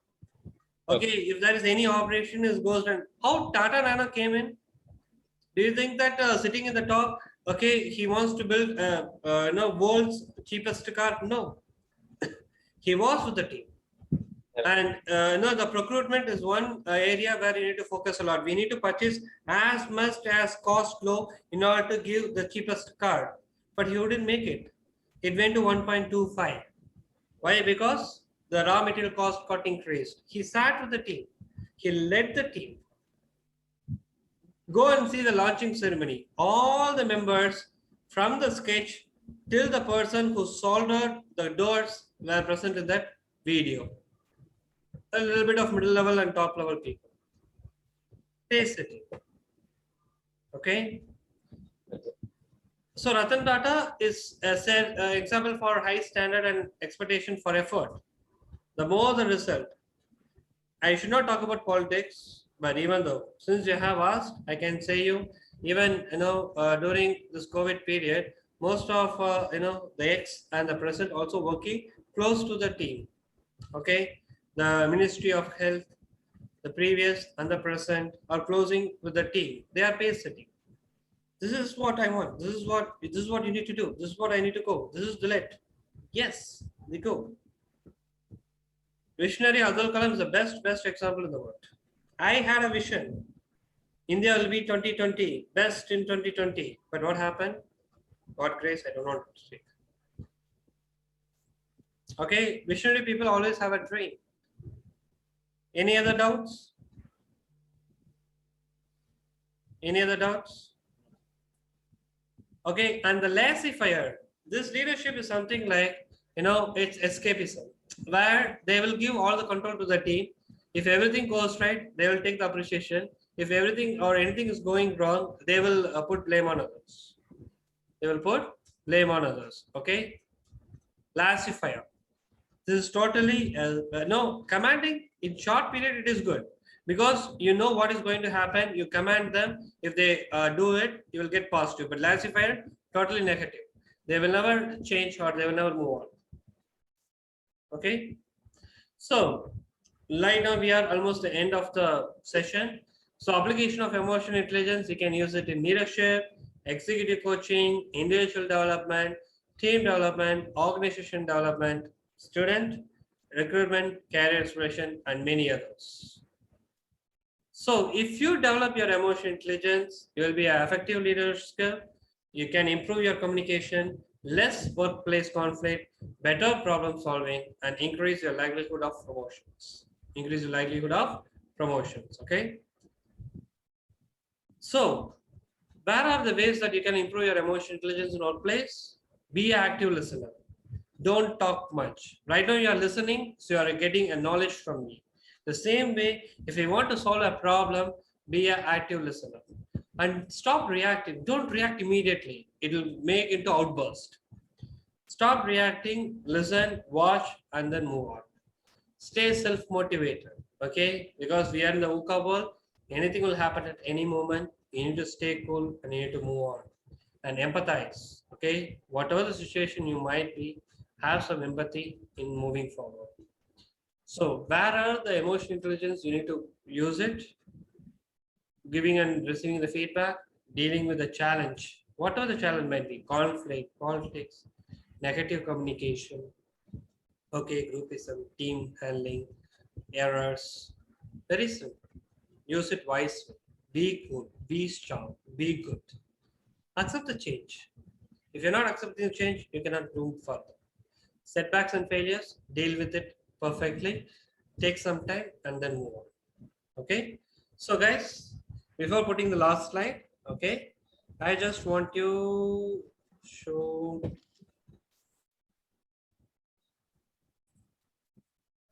Okay, if there is any operation is goes and how Tata Nano came in? Do you think that sitting in the top, okay, he wants to build world's cheapest car? No, he was with the team. And the procurement is one area where you need to focus a lot. We need to purchase as much as cost low in order to give the cheapest car. But he wouldn't make it. It went to 1.25. Why? Because the raw material cost got increased. He sat with the team. He led the team. Go and see the launching ceremony. All the members from the sketch till the person who soldered the doors were present in that video. A little bit of middle level and top level people. Stay sitting. Okay. So Ratan Tata is an example for high standard and expectation for effort. The more the result. I should not talk about politics, but even though since you have asked, I can say you even during this COVID period, most of the ex and the present also working close to the team. Okay, the Ministry of Health, the previous and the present are closing with the team. They are pace setting. This is what I want. This is what you need to do. This is what I need to go. This is delete. Yes, they go. Visionary Abdul Kalam is the best example in the world. I had a vision. India will be 2020, best in 2020. But what happened? God grace, I don't want to speak. Okay, visionary people always have a dream. Any other doubts? Any other doubts? Okay, and the laissez-faire. This leadership is something like, it's escapism, where they will give all the control to the team. If everything goes right, they will take the appreciation. If everything or anything is going wrong, they will put blame on others. They will put blame on others. Okay, laissez-faire. This is totally commanding in short period. It is good because you know what is going to happen. You command them. If they do it, you will get positive. But laissez-faire, totally negative. They will never change or they will never move on. Okay. So right now we are almost the end of the session. So application of emotional intelligence, you can use it in leadership, executive coaching, individual development, team development, organization development, student recruitment, career exploration, and many others. So if you develop your emotional intelligence, you will be an effective leader skill. You can improve your communication, less workplace conflict, better problem solving, and increase your likelihood of promotions. Increase your likelihood of promotions. Okay. So where are the ways that you can improve your emotional intelligence in workplace? Be an active listener. Don't talk much. Right now you are listening, so you are getting a knowledge from me. The same way, if you want to solve a problem, be an active listener. And stop reacting. Don't react immediately. It will make into outburst. Stop reacting, listen, watch, and then move on. Stay self-motivated, okay? Because we are in the VUCA world, anything will happen at any moment. You need to stay cool and you need to move on. And empathize, okay? Whatever the situation you might be, have some empathy in moving forward. So where are the emotional intelligence? You need to use it. Giving and receiving the feedback, dealing with the challenge, whatever the challenge might be, conflict, politics, negative communication, okay, groupism, team handling, errors. Very simple. Use it wisely. Be cool, be strong, be good. Accept the change. If you're not accepting the change, you cannot move further. Setbacks and failures, deal with it perfectly. Take some time and then move on. Okay. So guys, before putting the last slide, okay, I just want to show.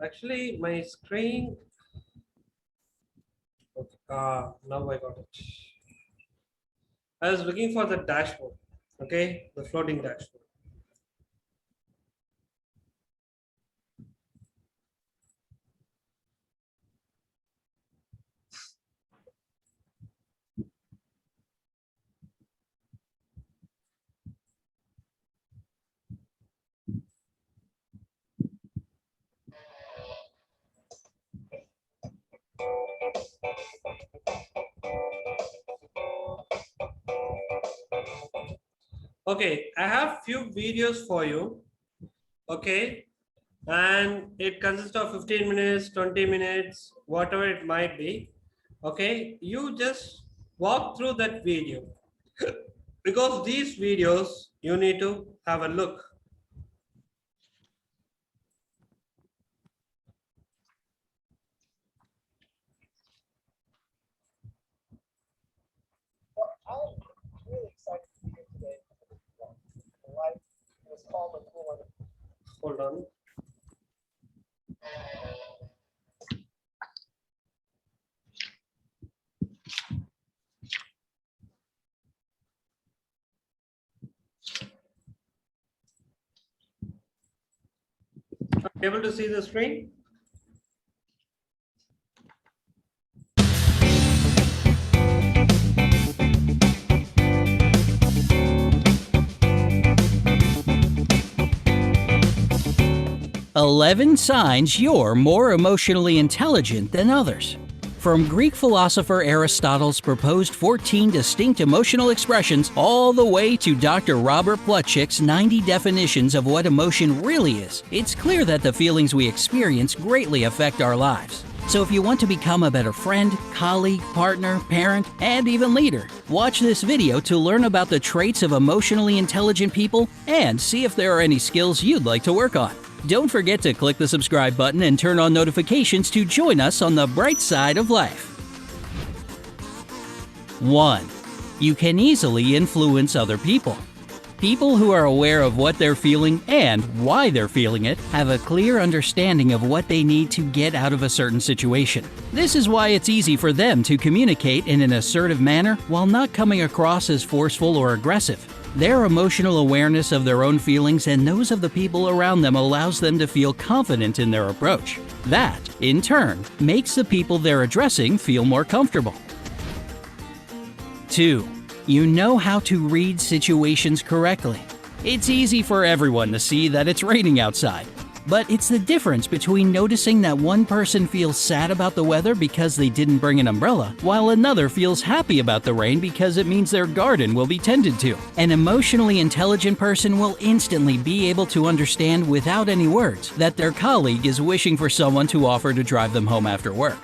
Actually, my screen. Okay, now I got it. I was looking for the dashboard. Okay, the floating dashboard. Okay, I have few videos for you. Okay, and it consists of 15 minutes, 20 minutes, whatever it might be. Okay, you just walk through that video because these videos you need to have a look. I'm really excited to be here today. The light was calm and cool. Hold on. Are you able to see the screen? "11 signs you're more emotionally intelligent than others." From Greek philosopher Aristotle's proposed 14 distinct emotional expressions all the way to Dr. Robert Plutchik's 90 definitions of what emotion really is, it's clear that the feelings we experience greatly affect our lives. So if you want to become a better friend, colleague, partner, parent, and even leader, watch this video to learn about the traits of emotionally intelligent people and see if there are any skills you'd like to work on. Don't forget to click the subscribe button and turn on notifications to join us on the bright side of life. 1. You can easily influence other people. People who are aware of what they're feeling and why they're feeling it have a clear understanding of what they need to get out of a certain situation. This is why it's easy for them to communicate in an assertive manner while not coming across as forceful or aggressive. Their emotional awareness of their own feelings and those of the people around them allows them to feel confident in their approach. That, in turn, makes the people they're addressing feel more comfortable. 2. You know how to read situations correctly. It's easy for everyone to see that it's raining outside. But it's the difference between noticing that one person feels sad about the weather because they didn't bring an umbrella, while another feels happy about the rain because it means their garden will be tended to. An emotionally intelligent person will instantly be able to understand without any words that their colleague is wishing for someone to offer to drive them home after work.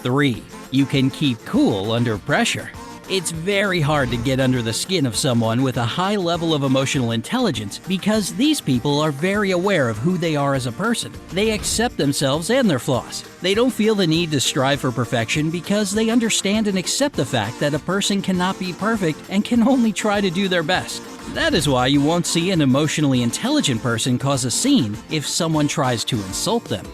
3. You can keep cool under pressure. It's very hard to get under the skin of someone with a high level of emotional intelligence because these people are very aware of who they are as a person. They accept themselves and their flaws. They don't feel the need to strive for perfection because they understand and accept the fact that a person cannot be perfect and can only try to do their best. That is why you won't see an emotionally intelligent person cause a scene if someone tries to insult them.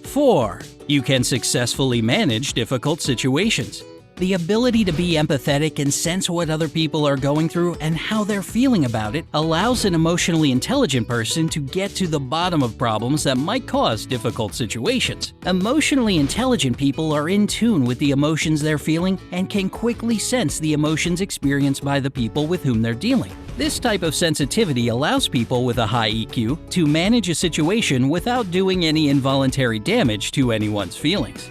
4. You can successfully manage difficult situations. The ability to be empathetic and sense what other people are going through and how they're feeling about it allows an emotionally intelligent person to get to the bottom of problems that might cause difficult situations. Emotionally intelligent people are in tune with the emotions they're feeling and can quickly sense the emotions experienced by the people with whom they're dealing. This type of sensitivity allows people with a high EQ to manage a situation without doing any involuntary damage to anyone's feelings.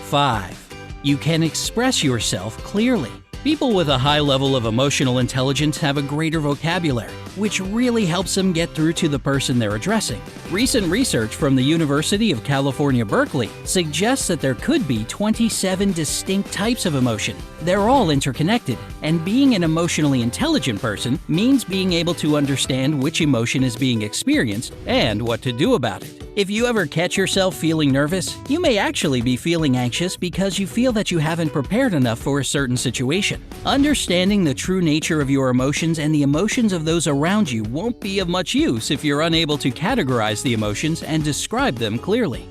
5. You can express yourself clearly. People with a high level of emotional intelligence have a greater vocabulary, which really helps them get through to the person they're addressing. Recent research from the University of California, Berkeley suggests that there could be 27 distinct types of emotion. They're all interconnected, and being an emotionally intelligent person means being able to understand which emotion is being experienced and what to do about it. If you ever catch yourself feeling nervous, you may actually be feeling anxious because you feel that you haven't prepared enough for a certain situation. Understanding the true nature of your emotions and the emotions of those around you won't be of much use if you're unable to categorize the emotions and describe them clearly.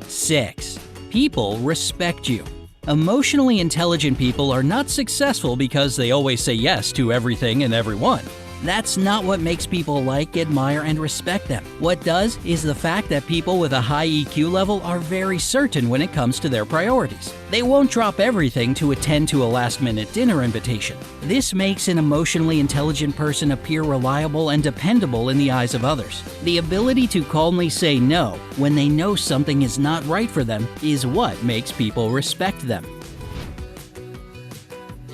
6. People respect you. Emotionally intelligent people are not successful because they always say yes to everything and everyone. That's not what makes people like, admire, and respect them. What does is the fact that people with a high EQ level are very certain when it comes to their priorities. They won't drop everything to attend to a last-minute dinner invitation. This makes an emotionally intelligent person appear reliable and dependable in the eyes of others. The ability to calmly say no when they know something is not right for them is what makes people respect them.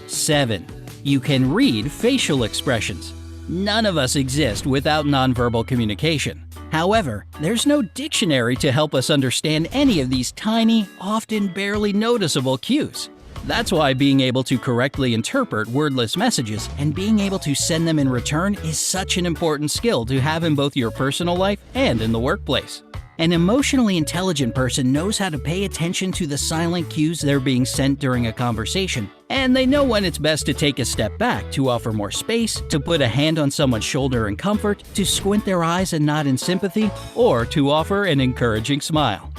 7. You can read facial expressions. None of us exist without nonverbal communication. However, there's no dictionary to help us understand any of these tiny, often barely noticeable cues. That's why being able to correctly interpret wordless messages and being able to send them in return is such an important skill to have in both your personal life and in the workplace. An emotionally intelligent person knows how to pay attention to the silent cues that are being sent during a conversation, and they know when it's best to take a step back to offer more space, to put a hand on someone's shoulder in comfort, to squint their eyes and nod in sympathy, or to offer an encouraging smile.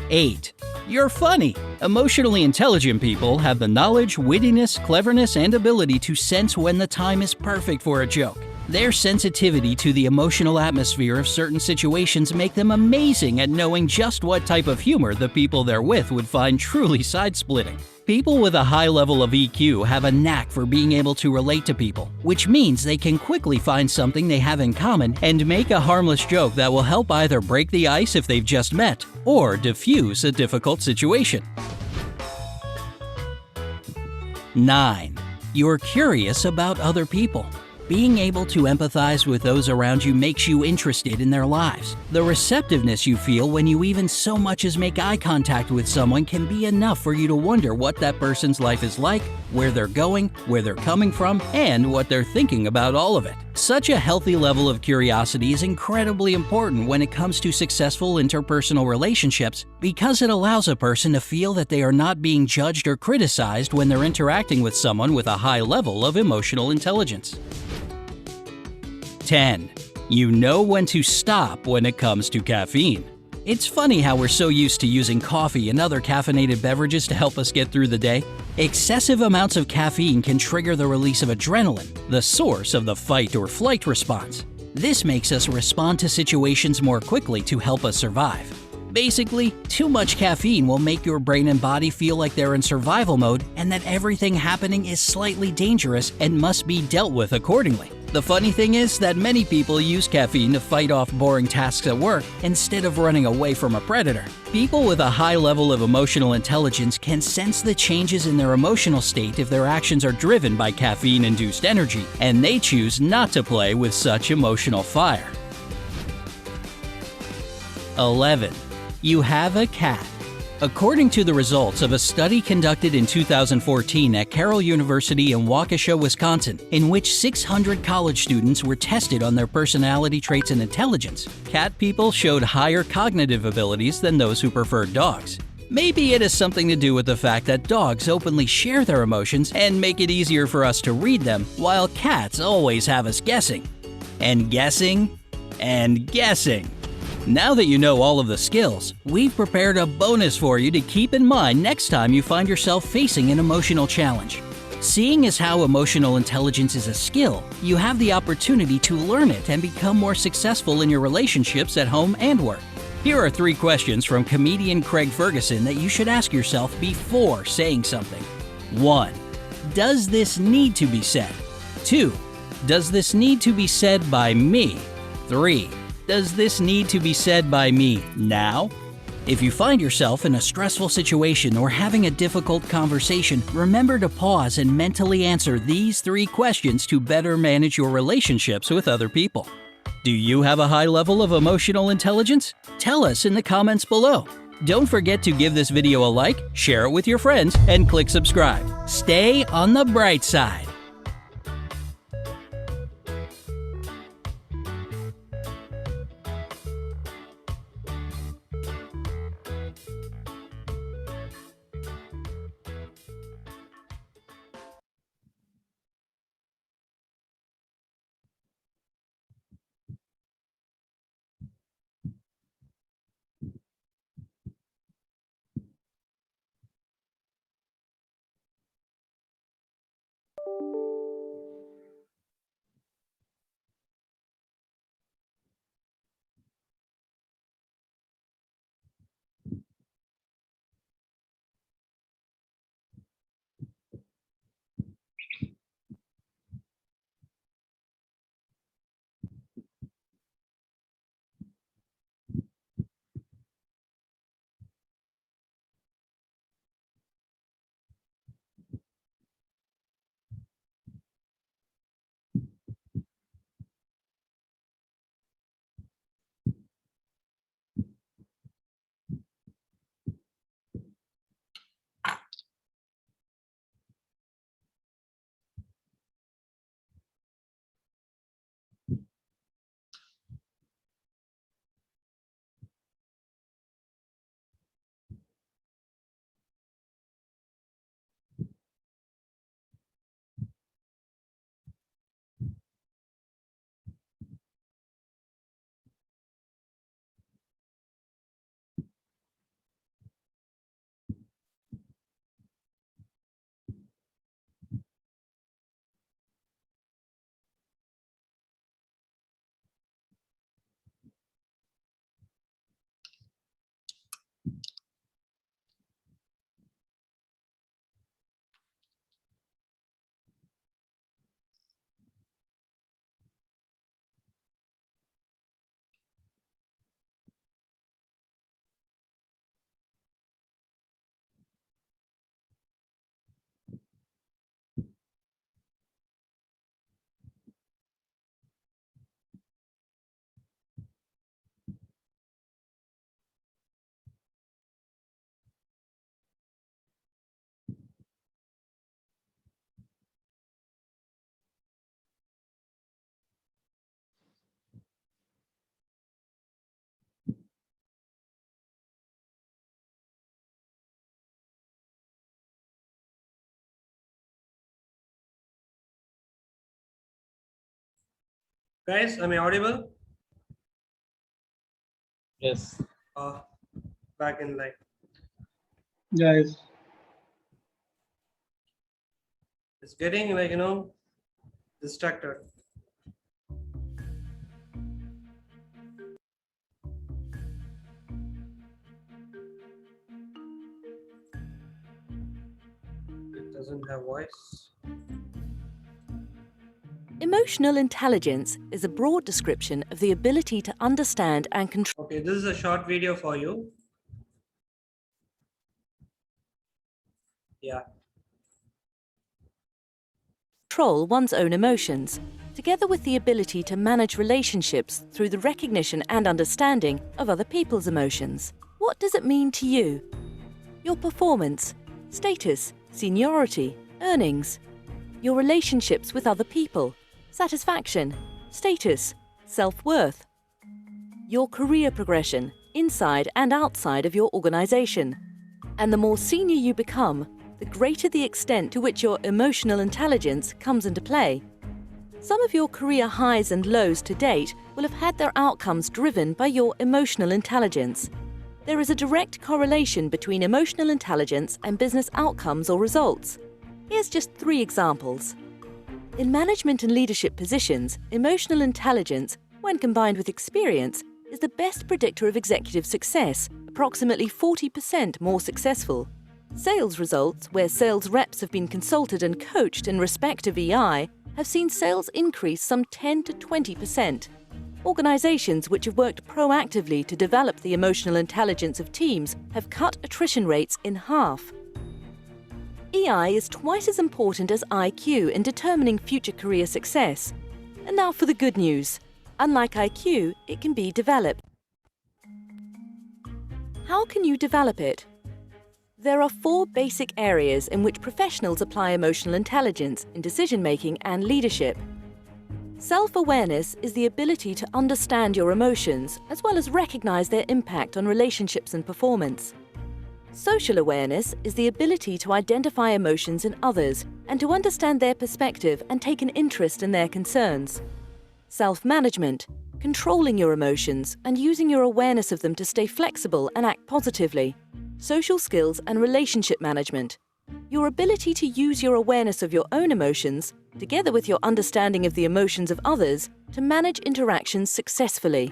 8. You're funny. Emotionally intelligent people have the knowledge, wittiness, cleverness, and ability to sense when the time is perfect for a joke. Their sensitivity to the emotional atmosphere of certain situations make them amazing at knowing just what type of humor the people they're with would find truly side-splitting. People with a high level of EQ have a knack for being able to relate to people, which means they can quickly find something they have in common and make a harmless joke that will help either break the ice if they've just met or diffuse a difficult situation. 9. You're curious about other people. Being able to empathize with those around you makes you interested in their lives. The receptiveness you feel when you even so much as make eye contact with someone can be enough for you to wonder what that person's life is like, where they're going, where they're coming from, and what they're thinking about all of it. Such a healthy level of curiosity is incredibly important when it comes to successful interpersonal relationships because it allows a person to feel that they are not being judged or criticized when they're interacting with someone with a high level of emotional intelligence. 10. You know when to stop when it comes to caffeine. It's funny how we're so used to using coffee and other caffeinated beverages to help us get through the day. Excessive amounts of caffeine can trigger the release of adrenaline, the source of the fight or flight response. This makes us respond to situations more quickly to help us survive. Basically, too much caffeine will make your brain and body feel like they're in survival mode and that everything happening is slightly dangerous and must be dealt with accordingly. The funny thing is that many people use caffeine to fight off boring tasks at work instead of running away from a predator. People with a high level of emotional intelligence can sense the changes in their emotional state if their actions are driven by caffeine-induced energy, and they choose not to play with such emotional fire. 11. You have a cat. According to the results of a study conducted in 2014 at Carroll University in Waukesha, Wisconsin, in which 600 college students were tested on their personality traits and intelligence, cat people showed higher cognitive abilities than those who preferred dogs. Maybe it has something to do with the fact that dogs openly share their emotions and make it easier for us to read them, while cats always have us guessing. And guessing, and guessing. Now that you know all of the skills, we've prepared a bonus for you to keep in mind next time you find yourself facing an emotional challenge. Seeing as how emotional intelligence is a skill, you have the opportunity to learn it and become more successful in your relationships at home and work. Here are 3 questions from comedian Craig Ferguson that you should ask yourself before saying something. 1. Does this need to be said? 2. Does this need to be said by me? 3. Does this need to be said by me now? If you find yourself in a stressful situation or having a difficult conversation, remember to pause and mentally answer these 3 questions to better manage your relationships with other people. Do you have a high level of emotional intelligence? Tell us in the comments below. Don't forget to give this video a like, share it with your friends, and click subscribe. Stay on the bright side. Guys, am I audible? Yes. Back in line. Yes. It's getting like, distracted. It doesn't have voice. Emotional intelligence is a broad description of the ability to understand and control. Okay, this is a short video for you. Yeah. Control one's own emotions, together with the ability to manage relationships through the recognition and understanding of other people's emotions. What does it mean to you? Your performance, status, seniority, earnings, your relationships with other people, satisfaction, status, self-worth, your career progression inside and outside of your organization. And the more senior you become, the greater the extent to which your emotional intelligence comes into play. Some of your career highs and lows to date will have had their outcomes driven by your emotional intelligence. There is a direct correlation between emotional intelligence and business outcomes or results. Here's just 3 examples. In management and leadership positions, emotional intelligence, when combined with experience, is the best predictor of executive success, approximately 40% more successful. Sales results, where sales reps have been consulted and coached in respect of EI, have seen sales increase some 10 to 20%. Organizations which have worked proactively to develop the emotional intelligence of teams have cut attrition rates in half. EI is twice as important as IQ in determining future career success. And now for the good news. Unlike IQ, it can be developed. How can you develop it? There are 4 basic areas in which professionals apply emotional intelligence in decision-making and leadership. Self-awareness is the ability to understand your emotions as well as recognize their impact on relationships and performance. Social awareness is the ability to identify emotions in others and to understand their perspective and take an interest in their concerns. Self-management, controlling your emotions and using your awareness of them to stay flexible and act positively. Social skills and relationship management, your ability to use your awareness of your own emotions, together with your understanding of the emotions of others, to manage interactions successfully.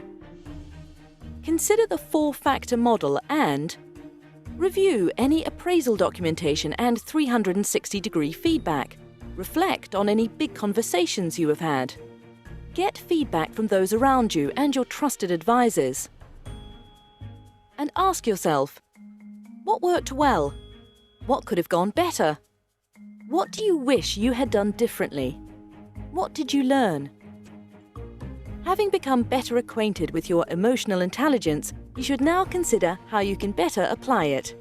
Consider the 4-factor model and review any appraisal documentation and 360-degree feedback. Reflect on any big conversations you have had. Get feedback from those around you and your trusted advisors. And ask yourself, what worked well? What could have gone better? What do you wish you had done differently? What did you learn? Having become better acquainted with your emotional intelligence, you should now consider how you can better apply it.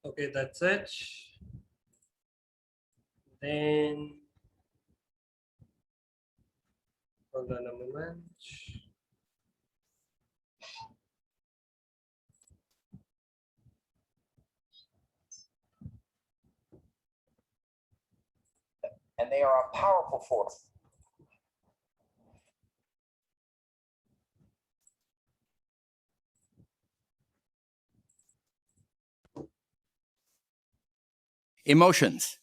Okay, that's it. Then, hold on a moment. And they are a powerful force. Emotions.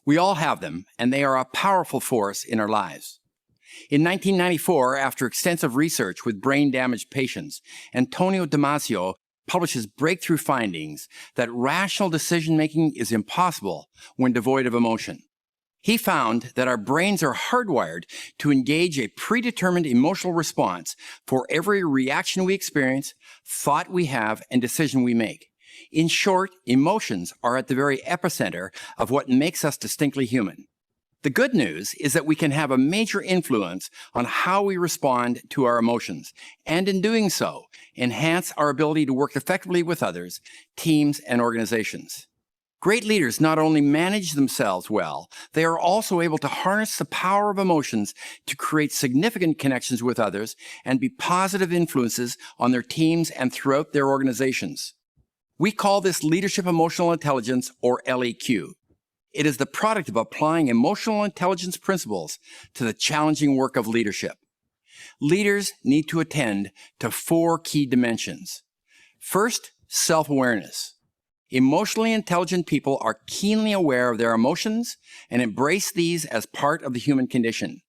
We all have them, and they are a powerful force in our lives. In 1994, after extensive research with brain-damaged patients, Antonio Damasio publishes breakthrough findings that rational decision-making is impossible when devoid of emotion. He found that our brains are hardwired to engage a predetermined emotional response for every reaction we experience, thought we have, and decision we make. In short, emotions are at the very epicenter of what makes us distinctly human. The good news is that we can have a major influence on how we respond to our emotions, and in doing so, enhance our ability to work effectively with others, teams, and organizations. Great leaders not only manage themselves well, they are also able to harness the power of emotions to create significant connections with others and be positive influences on their teams and throughout their organizations. We call this leadership emotional intelligence, or LEQ. It is the product of applying emotional intelligence principles to the challenging work of leadership. Leaders need to attend to 4 key dimensions. First, self-awareness. Emotionally intelligent people are keenly aware of their emotions and embrace these as part of the human condition.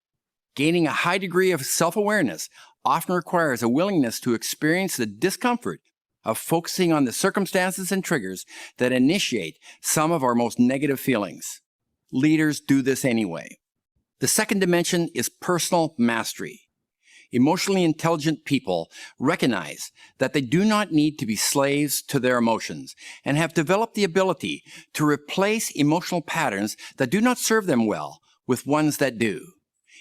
Gaining a high degree of self-awareness often requires a willingness to experience the discomfort of focusing on the circumstances and triggers that initiate some of our most negative feelings. Leaders do this anyway. The second dimension is personal mastery. Emotionally intelligent people recognize that they do not need to be slaves to their emotions and have developed the ability to replace emotional patterns that do not serve them well with ones that do.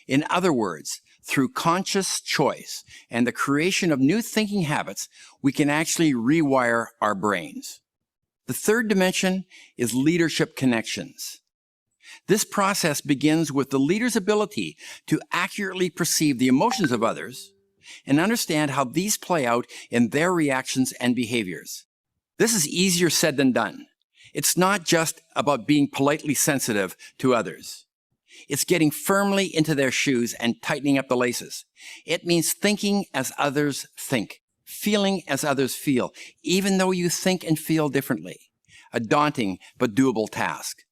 In other words, through conscious choice and the creation of new thinking habits, we can actually rewire our brains. The third dimension is leadership connections. This process begins with the leader's ability to accurately perceive the emotions of others and understand how these play out in their reactions and behaviors. This is easier said than done. It's not just about being politely sensitive to others. It's getting firmly into their shoes and tightening up the laces. It means thinking as others think, feeling as others feel, even though you think and feel differently. A daunting but doable task.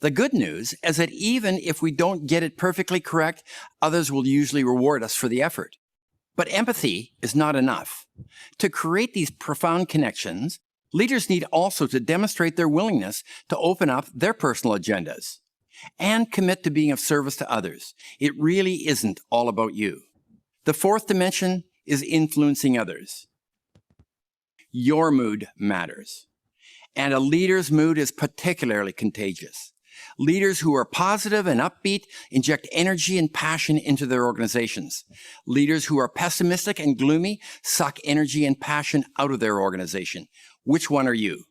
The good news is that even if we don't get it perfectly correct, others will usually reward us for the effort. But empathy is not enough. To create these profound connections, leaders need also to demonstrate their willingness to open up their personal agendas and commit to being of service to others. It really isn't all about you. The fourth dimension is influencing others. Your mood matters. And a leader's mood is particularly contagious. Leaders who are positive and upbeat inject energy and passion into their organizations. Leaders who are pessimistic and gloomy suck energy and passion out of their organization. Which one are you?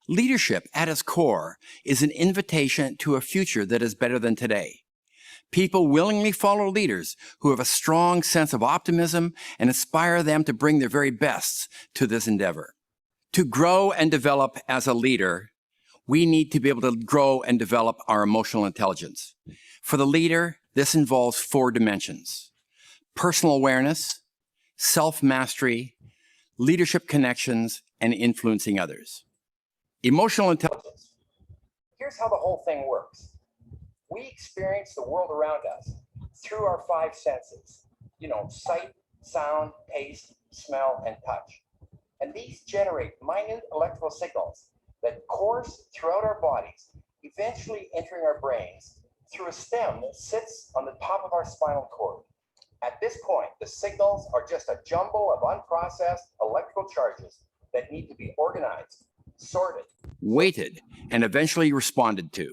Leadership, at its core, is an invitation to a future that is better than today. People willingly follow leaders who have a strong sense of optimism and inspire them to bring their very best to this endeavor. To grow and develop as a leader, we need to be able to grow and develop our emotional intelligence. For the leader, this involves 4 dimensions: personal awareness, self-mastery, leadership connections, and influencing others. Emotional intelligence. Here's how the whole thing works. We experience the world around us through our 5 senses. Sight, sound, taste, smell, and touch. And these generate minute electrical signals that course throughout our bodies, eventually entering our brains through a stem that sits on the top of our spinal cord. At this point, the signals are just a jumble of unprocessed electrical charges that need to be organized, sorted, weighted, and eventually responded to.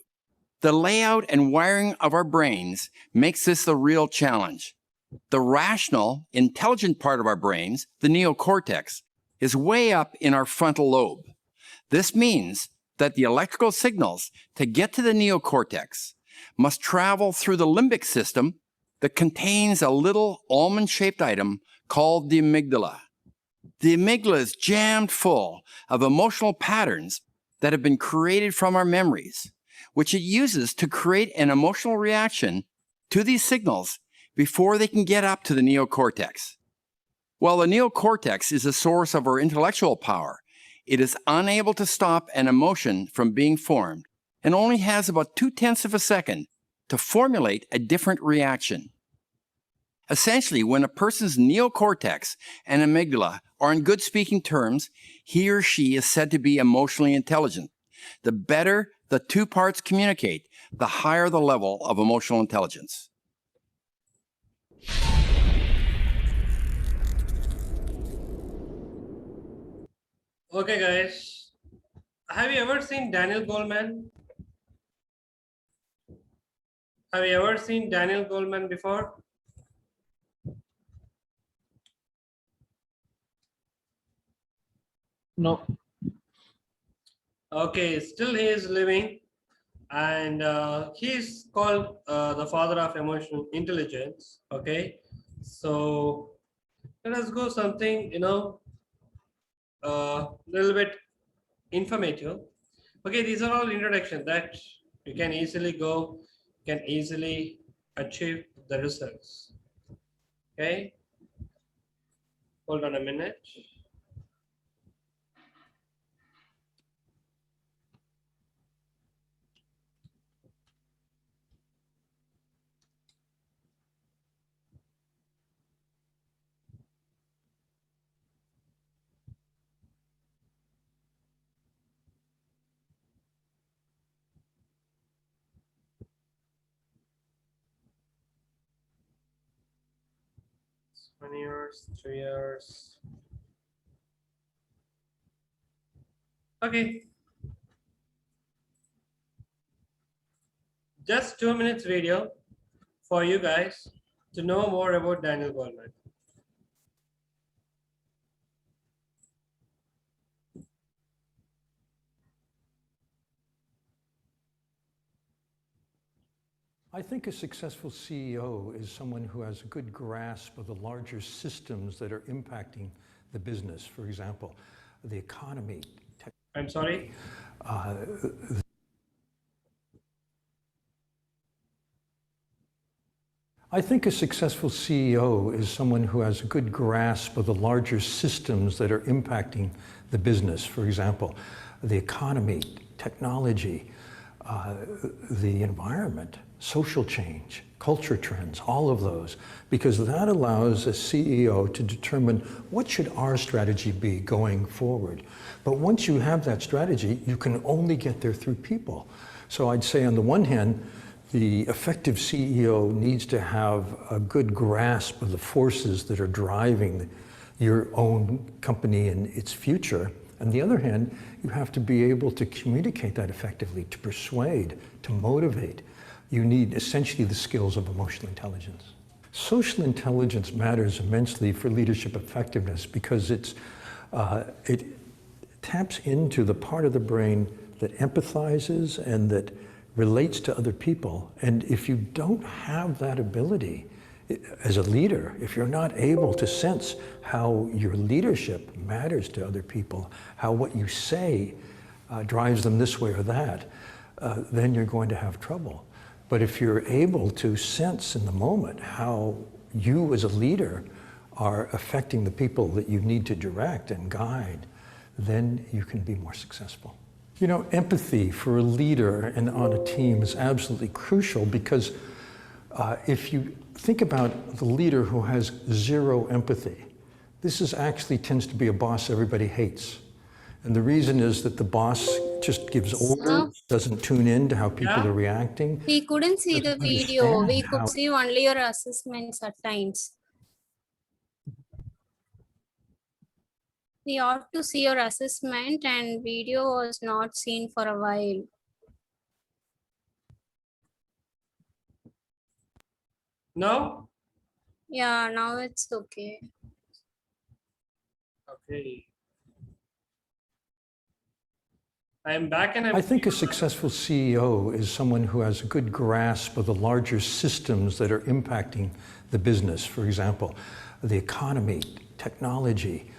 The layout and wiring of our brains makes this the real challenge. The rational, intelligent part of our brains, the neocortex, is way up in our frontal lobe. This means that the electrical signals to get to the neocortex must travel through the limbic system that contains a little almond-shaped item called the amygdala. The amygdala is jammed full of emotional patterns that have been created from our memories, which it uses to create an emotional reaction to these signals before they can get up to the neocortex. While the neocortex is the source of our intellectual power, it is unable to stop an emotion from being formed and only has about 0.2 of a second to formulate a different reaction. Essentially, when a person's neocortex and amygdala are in good speaking terms, he or she is said to be emotionally intelligent. The better The two parts communicate, the higher the level of emotional intelligence. Okay, guys. Have you ever seen Daniel Goleman? Have you ever seen Daniel Goleman before? No. Okay, still he is living, and he is called the father of emotional intelligence. Okay, so let us go something, little bit informative. Okay, these are all introduction that you can easily go, can easily achieve the results. Okay, hold on a minute. It's 1 years, 3 years. Okay. Just 2 minutes video for you guys to know more about Daniel Goleman. I think a successful CEO is someone who has a good grasp of the larger systems that are impacting the business. For example, the economy. I'm sorry. I think a successful CEO is someone who has a good grasp of the larger systems that are impacting the business. For example, the economy, technology, the environment, social change, culture trends, all of those, because that allows a CEO to determine what should our strategy be going forward. But once you have that strategy, you can only get there through people. So I'd say on the one hand, the effective CEO needs to have a good grasp of the forces that are driving your own company and its future. On the other hand, you have to be able to communicate that effectively, to persuade, to motivate. You need essentially the skills of emotional intelligence. Social intelligence matters immensely for leadership effectiveness because it taps into the part of the brain that empathizes and that relates to other people. And if you don't have that ability as a leader, if you're not able to sense how your leadership matters to other people, how what you say drives them this way or that, then you're going to have trouble. But if you're able to sense in the moment how you as a leader are affecting the people that you need to direct and guide, then you can be more successful. You know, empathy for a leader and on a team is absolutely crucial because if you think about the leader who has zero empathy, this is actually tends to be a boss everybody hates. And the reason is that the boss just gives orders, doesn't tune in to how people are reacting. We couldn't see the video. We could see only your assessments at times. We ought to see your assessment and video was not seen for a while. No? Yeah, now it's okay. Okay. I'm back and I think a successful CEO is someone who has a good grasp of the larger systems that are impacting the business. For example, the economy, technology,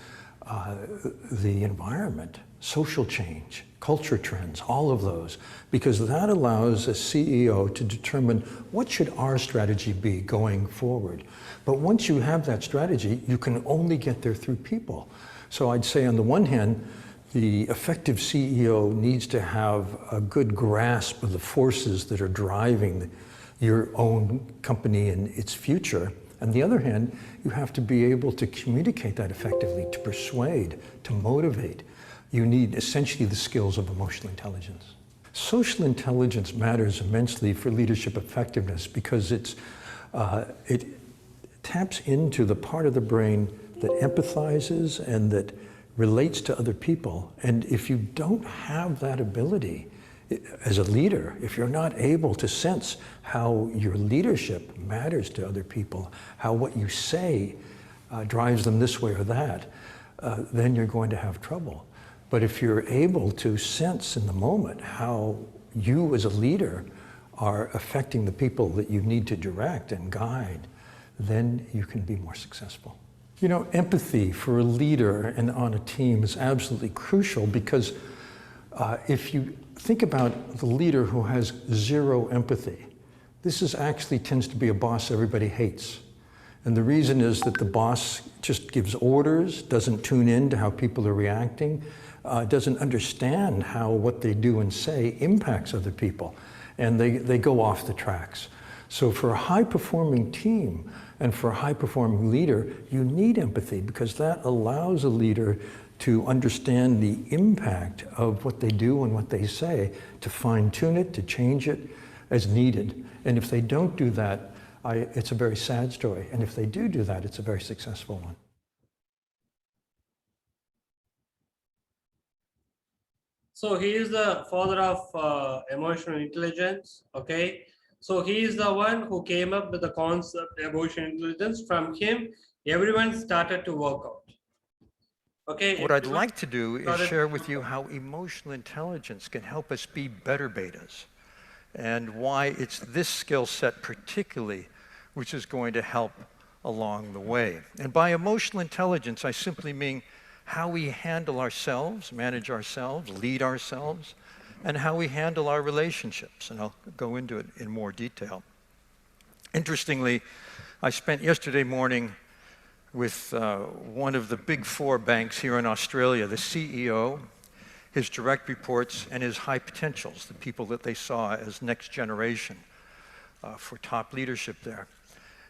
the environment, social change, culture trends, all of those, because that allows a CEO to determine what should our strategy be going forward. But once you have that strategy, you can only get there through people. So I'd say on the one hand, the effective CEO needs to have a good grasp of the forces that are driving your own company and its future. On the other hand, you have to be able to communicate that effectively, to persuade, to motivate. You need essentially the skills of emotional intelligence. Social intelligence matters immensely for leadership effectiveness because it taps into the part of the brain that empathizes and that relates to other people. And if you don't have that ability as a leader, if you're not able to sense how your leadership matters to other people, how what you say drives them this way or that, then you're going to have trouble. But if you're able to sense in the moment how you as a leader are affecting the people that you need to direct and guide, then you can be more successful. You know, empathy for a leader and on a team is absolutely crucial because if you think about the leader who has zero empathy, this actually tends to be a boss everybody hates. And the reason is that the boss just gives orders, doesn't tune in to how people are reacting, doesn't understand how what they do and say impacts other people, and they go off the tracks. So for a high-performing team and for a high-performing leader, you need empathy because that allows a leader to understand the impact of what they do and what they say, to fine-tune it, to change it as needed. And if they don't do that, it's a very sad story. And if they do that, it's a very successful one. So he is the father of emotional intelligence, okay? So he is the one who came up with the concept emotional intelligence. From him, everyone started to work out. Okay. What I'd like to do is share with you how emotional intelligence can help us be better betas and why it's this skill set particularly which is going to help along the way. And by emotional intelligence, I simply mean how we handle ourselves, manage ourselves, lead ourselves, and how we handle our relationships. And I'll go into it in more detail. Interestingly, I spent yesterday morning with one of the big four banks here in Australia, the CEO, his direct reports, and his high potentials, the people that they saw as next generation for top leadership there.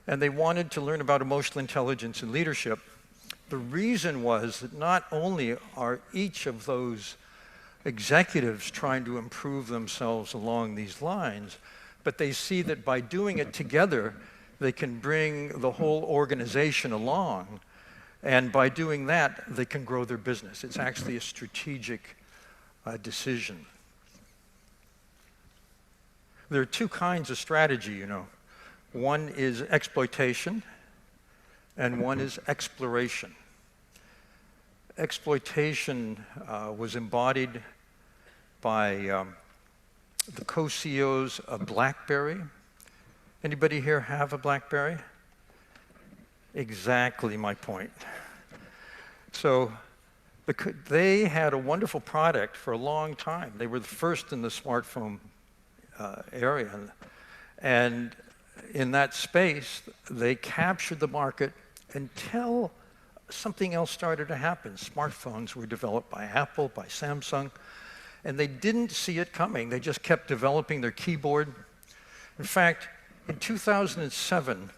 And they wanted to learn about emotional intelligence and leadership. The reason was that not only are each of those executives trying to improve themselves along these lines, but they see that by doing it together, they can bring the whole organization along, and by doing that, they can grow their business. It's actually a strategic decision. There are two kinds of strategy, you know. One is exploitation, and one is exploration. Exploitation was embodied by the co-CEOs of BlackBerry. Anybody here have a BlackBerry? Exactly my point. So they had a wonderful product for a long time. They were the first in the smartphone area. And in that space, they captured the market until something else started to happen. Smartphones were developed by Apple, by Samsung, and they didn't see it coming. They just kept developing their keyboard. In fact, in 2007,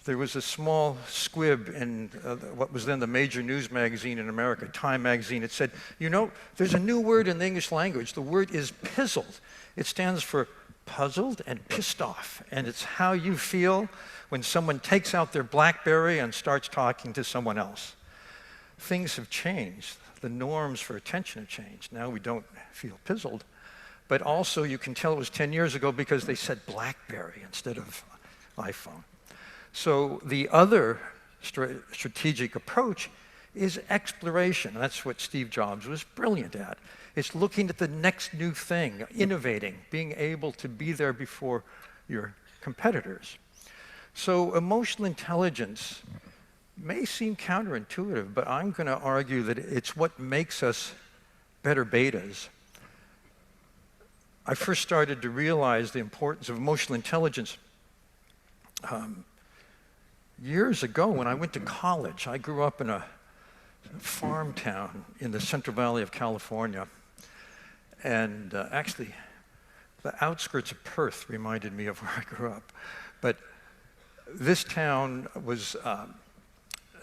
there was a small squib in what was then the major news magazine in America, Time magazine. It said, you know, there's a new word in the English language. The word is pizzled. It stands for puzzled and pissed off. And it's how you feel when someone takes out their BlackBerry and starts talking to someone else. Things have changed. The norms for attention have changed. Now we don't feel pizzled. But also you can tell it was 10 years ago because they said BlackBerry instead of iPhone. So the other strategic approach is exploration. That's what Steve Jobs was brilliant at. It's looking at the next new thing, innovating, being able to be there before your competitors. So emotional intelligence may seem counterintuitive, but I'm going to argue that it's what makes us better betas. I first started to realize the importance of emotional intelligence years ago when I went to college. I grew up in a farm town in the Central Valley of California. And actually, the outskirts of Perth reminded me of where I grew up. But this town was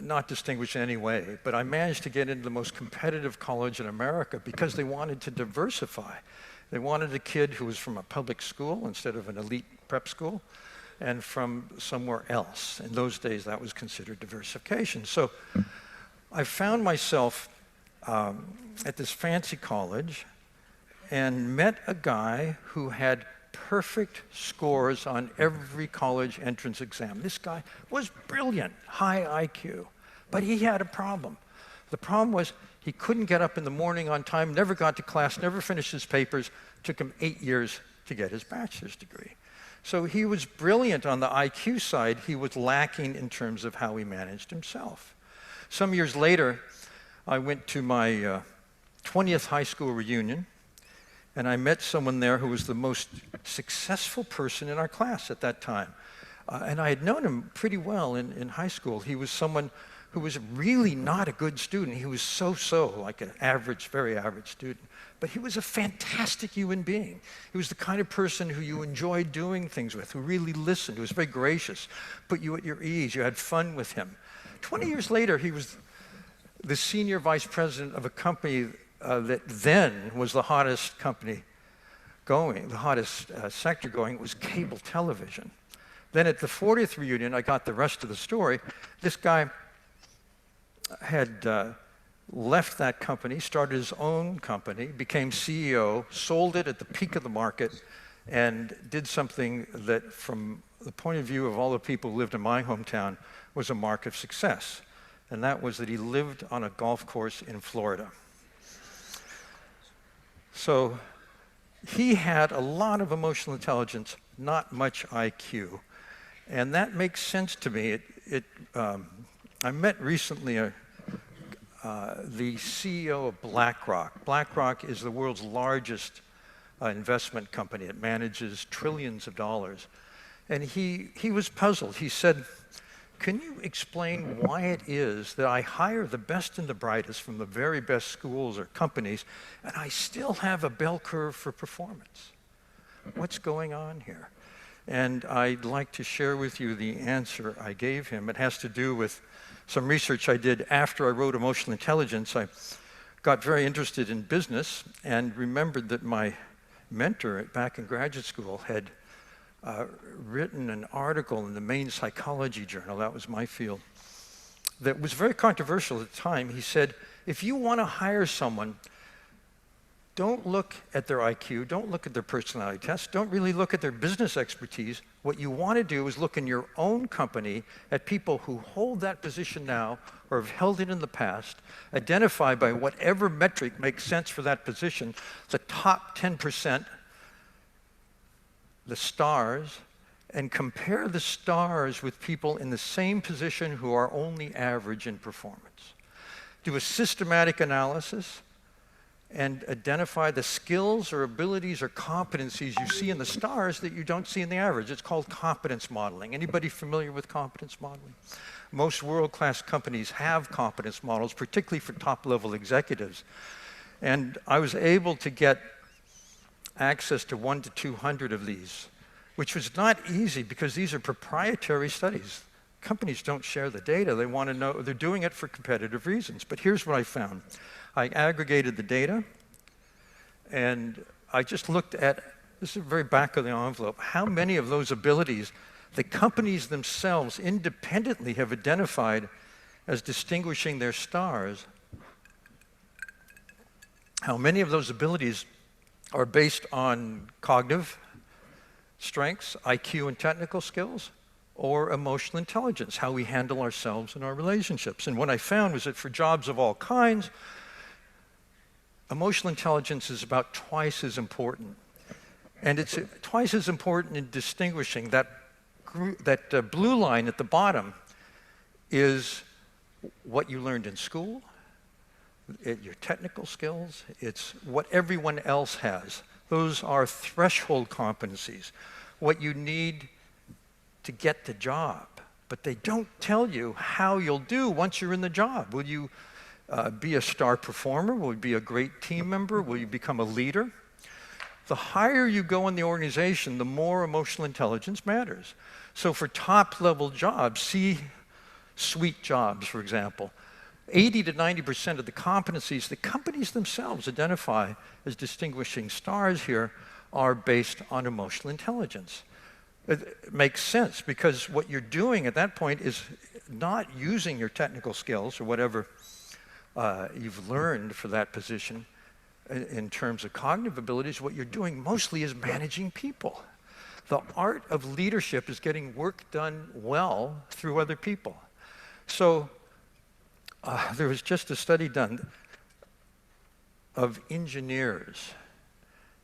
not distinguished in any way, but I managed to get into the most competitive college in America because they wanted to diversify. They wanted a kid who was from a public school instead of an elite prep school, and from somewhere else. In those days, that was considered diversification. So I found myself at this fancy college and met a guy who had perfect scores on every college entrance exam. This guy was brilliant, high IQ, but he had a problem. The problem was he couldn't get up in the morning on time, never got to class, never finished his papers. Took him 8 years to get his bachelor's degree. So he was brilliant on the IQ side. He was lacking in terms of how he managed himself. Some years later, I went to my 20th high school reunion, and I met someone there who was the most successful person in our class at that time. And I had known him pretty well in high school. He was someone who was really not a good student. He was so-so, like an average, very average student. But he was a fantastic human being. He was the kind of person who you enjoyed doing things with, who really listened, who was very gracious, put you at your ease, you had fun with him. 20 years later, he was the senior vice president of a company that then was the hottest company going, the hottest sector going. It was cable television. Then at the 40th reunion, I got the rest of the story. This guy had left that company, started his own company, became CEO, sold it at the peak of the market, and did something that, from the point of view of all the people who lived in my hometown, was a mark of success. And that was that he lived on a golf course in Florida. So he had a lot of emotional intelligence, not much IQ. And that makes sense to me. I met recently the CEO of BlackRock. BlackRock is the world's largest investment company. It manages trillions of dollars. And he was puzzled. He said, "Can you explain why it is that I hire the best and the brightest from the very best schools or companies, and I still have a bell curve for performance? What's going on here?" And I'd like to share with you the answer I gave him. It has to do with some research I did after I wrote Emotional Intelligence. I got very interested in business and remembered that my mentor back in graduate school had written an article in the main psychology journal, that was my field, that was very controversial at the time. He said, if you want to hire someone, don't look at their IQ, don't look at their personality tests, don't really look at their business expertise. What you want to do is look in your own company at people who hold that position now or have held it in the past, identify by whatever metric makes sense for that position, the top 10%, the stars, and compare the stars with people in the same position who are only average in performance. Do a systematic analysis and identify the skills or abilities or competencies you see in the stars that you don't see in the average. It's called competence modeling. Anybody familiar with competence modeling? Most world-class companies have competence models, particularly for top-level executives. And I was able to get access to 1 to 200 of these, which was not easy because these are proprietary studies. Companies don't share the data. They want to know, they're doing it for competitive reasons. But here's what I found. I aggregated the data, and I just looked at, this is the very back of the envelope, how many of those abilities the companies themselves independently have identified as distinguishing their stars. How many of those abilities are based on cognitive strengths, IQ and technical skills, or emotional intelligence, how we handle ourselves and our relationships. And what I found was that for jobs of all kinds, emotional intelligence is about twice as important. And it's twice as important in distinguishing that blue line at the bottom is what you learned in school, your technical skills, it's what everyone else has. Those are threshold competencies, what you need to get the job. But they don't tell you how you'll do once you're in the job. Will you be a star performer? Will you be a great team member? Will you become a leader? The higher you go in the organization, the more emotional intelligence matters. So for top-level jobs, C-suite jobs, for example, 80 to 90% of the competencies the companies themselves identify as distinguishing stars here are based on emotional intelligence. It makes sense because what you're doing at that point is not using your technical skills or whatever you've learned for that position in terms of cognitive abilities. What you're doing mostly is managing people. The art of leadership is getting work done well through other people. So there was just a study done of engineers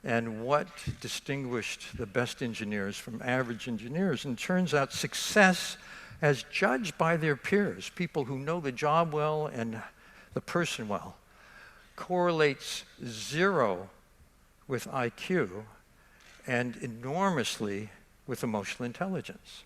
and what distinguished the best engineers from average engineers. And it turns out success as judged by their peers, people who know the job well and the person well, correlates 0 with IQ and enormously with emotional intelligence.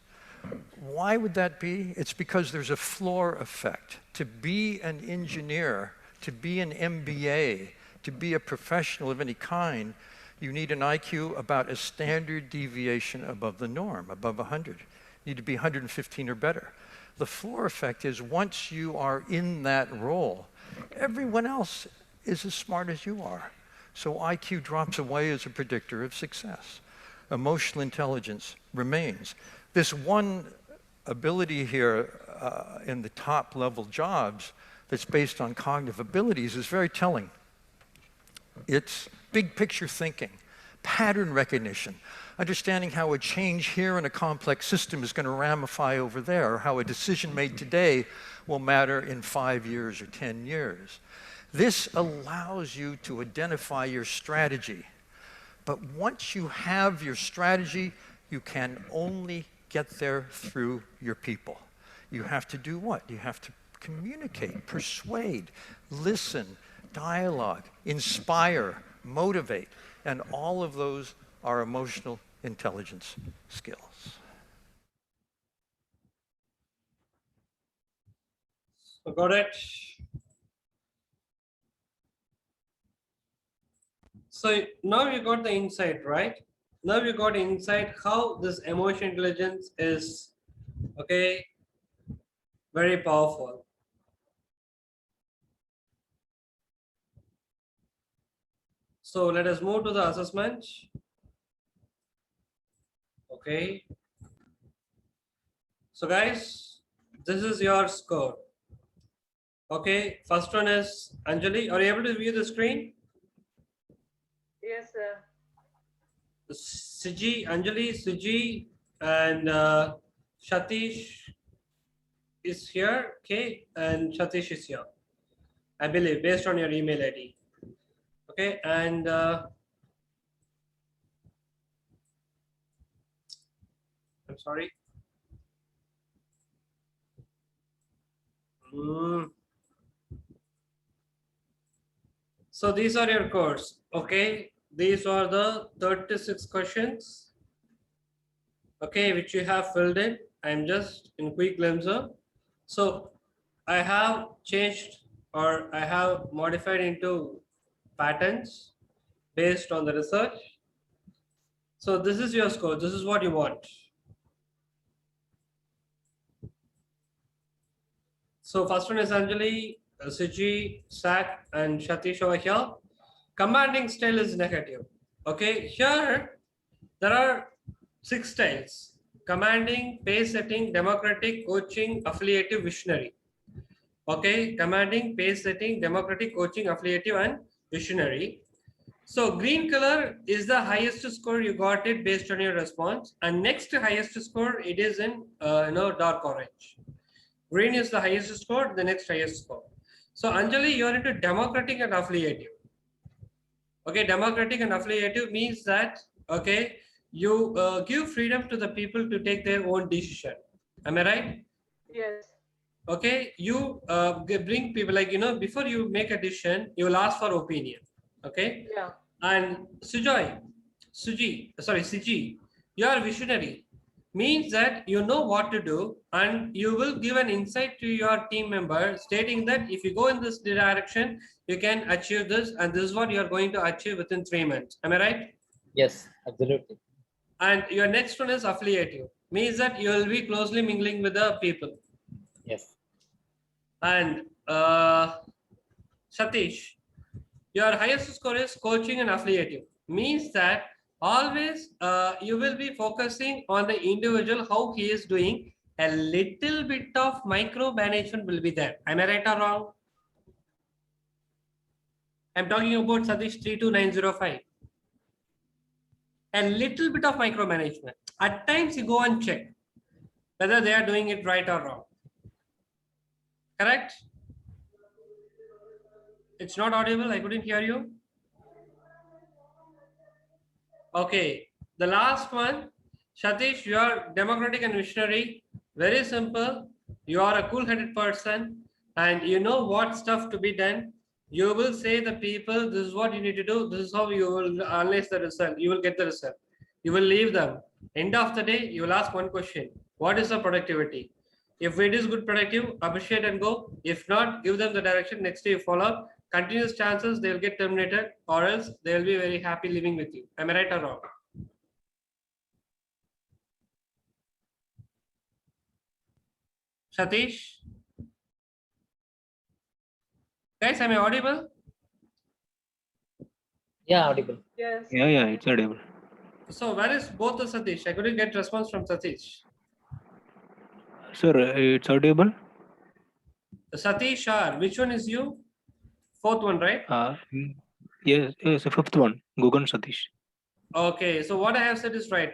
Why would that be? It's because there's a floor effect. To be an engineer, to be an MBA, to be a professional of any kind, you need an IQ about a standard deviation above the norm, above 100. You need to be 115 or better. The floor effect is once you are in that role, everyone else is as smart as you are. So IQ drops away as a predictor of success. Emotional intelligence remains. This one ability here in the top level jobs that's based on cognitive abilities is very telling. It's big picture thinking, pattern recognition, understanding how a change here in a complex system is going to ramify over there, or how a decision made today will matter in 5 years or 10 years. This allows you to identify your strategy. But once you have your strategy, you can only get there through your people. You have to do what? You have to communicate, persuade, listen, dialogue, inspire, motivate, and all of those are emotional intelligence skills. Got it? So now you got the insight, right? Now you got insight how this emotional intelligence is, okay, very powerful. So let us move to the assessment. Okay. So guys, this is your score. Okay, first one is Anjali. Are you able to view the screen? Yes, sir. Siji, Anjali, Siji, and Shatish is here. Okay, and Shatish is here, I believe, based on your email ID. Okay, and I'm sorry. So these are your course. Okay, these are the 36 questions. Okay, which you have filled in. I'm just in quick glimpse. So I have changed, or I have modified into patterns based on the research. So this is your score. This is what you want. So first one is Anjali, Siji, Sak, and Shatish over here. Commanding style is negative. Okay, here there are 6 styles: commanding, pace setting, democratic, coaching, affiliative, visionary. Okay, commanding, pace setting, democratic, coaching, affiliative, and visionary. So green color is the highest score you got it based on your response, and next highest score it is in dark orange. Green is the highest score, the next highest score. So Anjali, you are into democratic and affiliative. Okay, democratic and affiliative means that, okay, you give freedom to the people to take their own decision. Am I right? Yes. Okay, you bring people, like, before you make a decision, you will ask for opinion. Okay. Yeah. And Siji, you are visionary. Means that you know what to do, and you will give an insight to your team member stating that if you go in this direction, you can achieve this, and this is what you are going to achieve within 3 months. Am I right? Yes, absolutely. And your next one is affiliative. Means that you will be closely mingling with the people. Yes. And Satish, your highest score is coaching and affiliative. Means that always you will be focusing on the individual, how he is doing. A little bit of micromanagement will be there. Am I right or wrong? I'm talking about Satish 32905. A little bit of micromanagement. At times you go and check whether they are doing it right or wrong. Correct? It's not audible. I couldn't hear you. Okay. The last one, Satish, you are democratic and visionary. Very simple. You are a cool-headed person and you know what stuff to be done. You will say the people, this is what you need to do. This is how you will analyze the result. You will get the result. You will leave them. End of the day, you will ask one question. What is the productivity? If it is good productive, appreciate and go. If not, give them the direction. Next day you follow up. Continuous chances, they will get terminated or else they will be very happy living with you. Am I right or wrong? Satish? Guys, am I audible? Yeah, audible. Yes. Yeah, it's audible. So where is both the Satish? I couldn't get response from Satish. Sir, it's audible. Satish R, which one is you? Fourth one, right? Yes, the fifth one, Gugan Satish. Okay, so what I have said is right?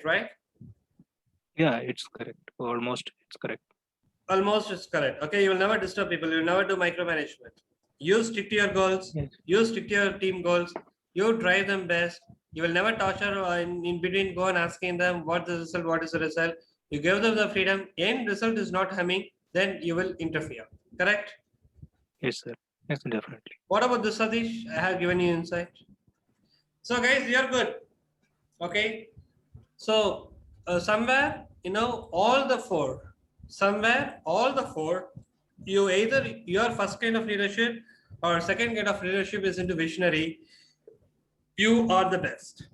Yeah, it's correct. Almost, it's correct. Almost it's correct. Okay, you will never disturb people. You will never do micromanagement. You stick to your goals. Yes. You stick to your team goals. You drive them best. You will never torture or in between go and asking them what the result, what is the result. You give them the freedom. End result is not humming, then you will interfere. Correct? Yes, sir. Yes, definitely. What about this, Satish? I have given you insight. So guys, you are good. Okay. So somewhere, all the four, you either your first kind of leadership or second kind of leadership is into visionary. You are the best.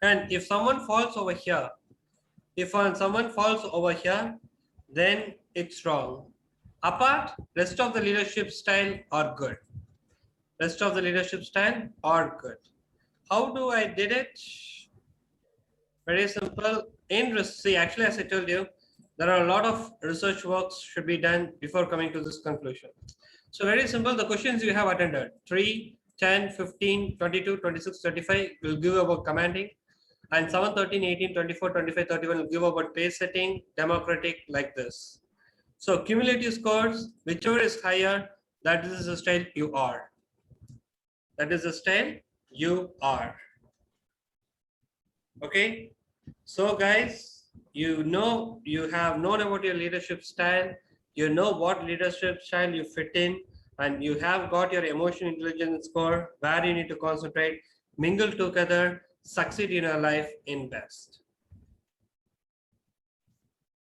And if someone falls over here, then it's wrong. Apart, rest of the leadership style are good. How do I did it? Very simple. See, actually, as I told you, there are a lot of research works should be done before coming to this conclusion. So very simple. The questions you have attended, 3, 10, 15, 22, 26, 35 will give about commanding. And 7, 13, 18, 24, 25, 31 will give about pace setting, democratic, like this. So cumulative scores, whichever is higher, that is the style you are. Okay. So guys, you have known about your leadership style. You know what leadership style you fit in, and you have got your emotional intelligence score where you need to concentrate, mingle together, succeed in your life in best.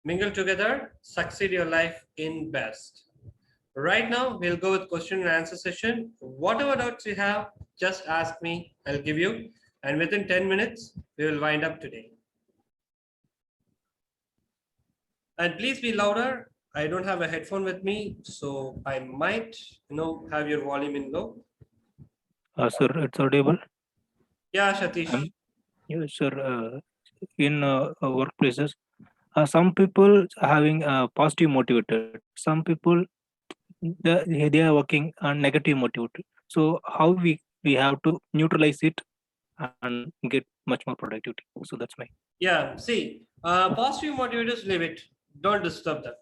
Mingle together, succeed your life in best. Right now, we'll go with question and answer session. Whatever doubts you have, just ask me, I'll give you. And within 10 minutes, we will wind up today. And please be louder. I don't have a headphone with me, so I might, have your volume in low. Sir, it's audible. Yeah, Satish. Yes, sir. In workplaces, some people having positive motivated. Some people they are working on negative motivated. So how we have to neutralize it and get much more productivity. So that's my. Yeah. See, positive motivators, leave it. Don't disturb them.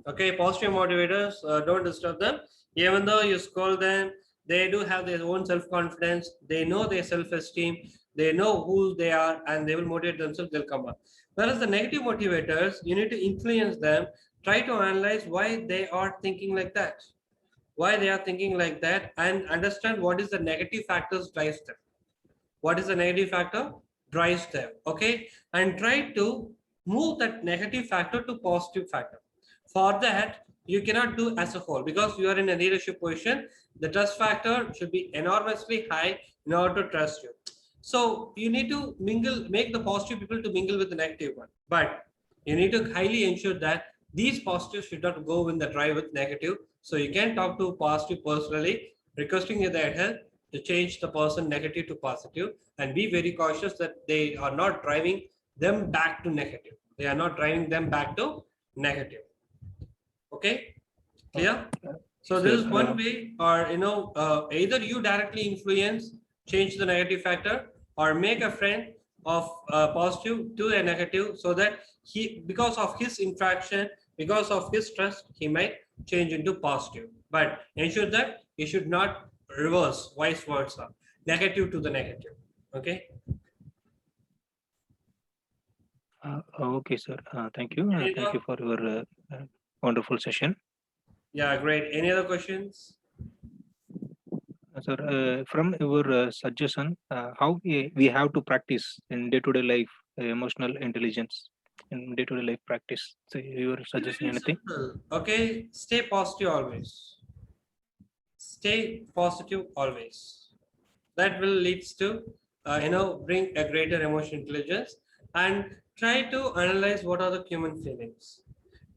Okay, positive motivators, don't disturb them. Even though you scold them, they do have their own self-confidence. They know their self-esteem. They know who they are, and they will motivate themselves. They'll come up. Whereas the negative motivators, you need to influence them. Try to analyze why they are thinking like that. And understand what is the negative factors drives them. What is the negative factor drives them? Okay, and try to move that negative factor to positive factor. For that, you cannot do as a whole because you are in a leadership position. The trust factor should be enormously high in order to trust you. So you need to make the positive people to mingle with the negative one. But you need to highly ensure that these positives should not go in the drive with negative. So you can talk to positive personally, requesting their help to change the person negative to positive, and be very cautious that they are not driving them back to negative. They are not driving them back to negative. Okay, clear? So this is one way, or either you directly influence, change the negative factor, or make a friend of positive to a negative, so that he, because of his interaction, because of his trust, he might change into positive. But ensure that he should not reverse, vice versa, negative to the negative. Okay. Okay, sir. Thank you. Thank you for your wonderful session. Yeah, great. Any other questions? Sir, from your suggestion, how we have to practice in day-to-day life emotional intelligence in day-to-day life practice? So your suggestion, anything? Okay, stay positive always. Stay positive always. That will leads to bring a greater emotional intelligence, and try to analyze what are the human feelings.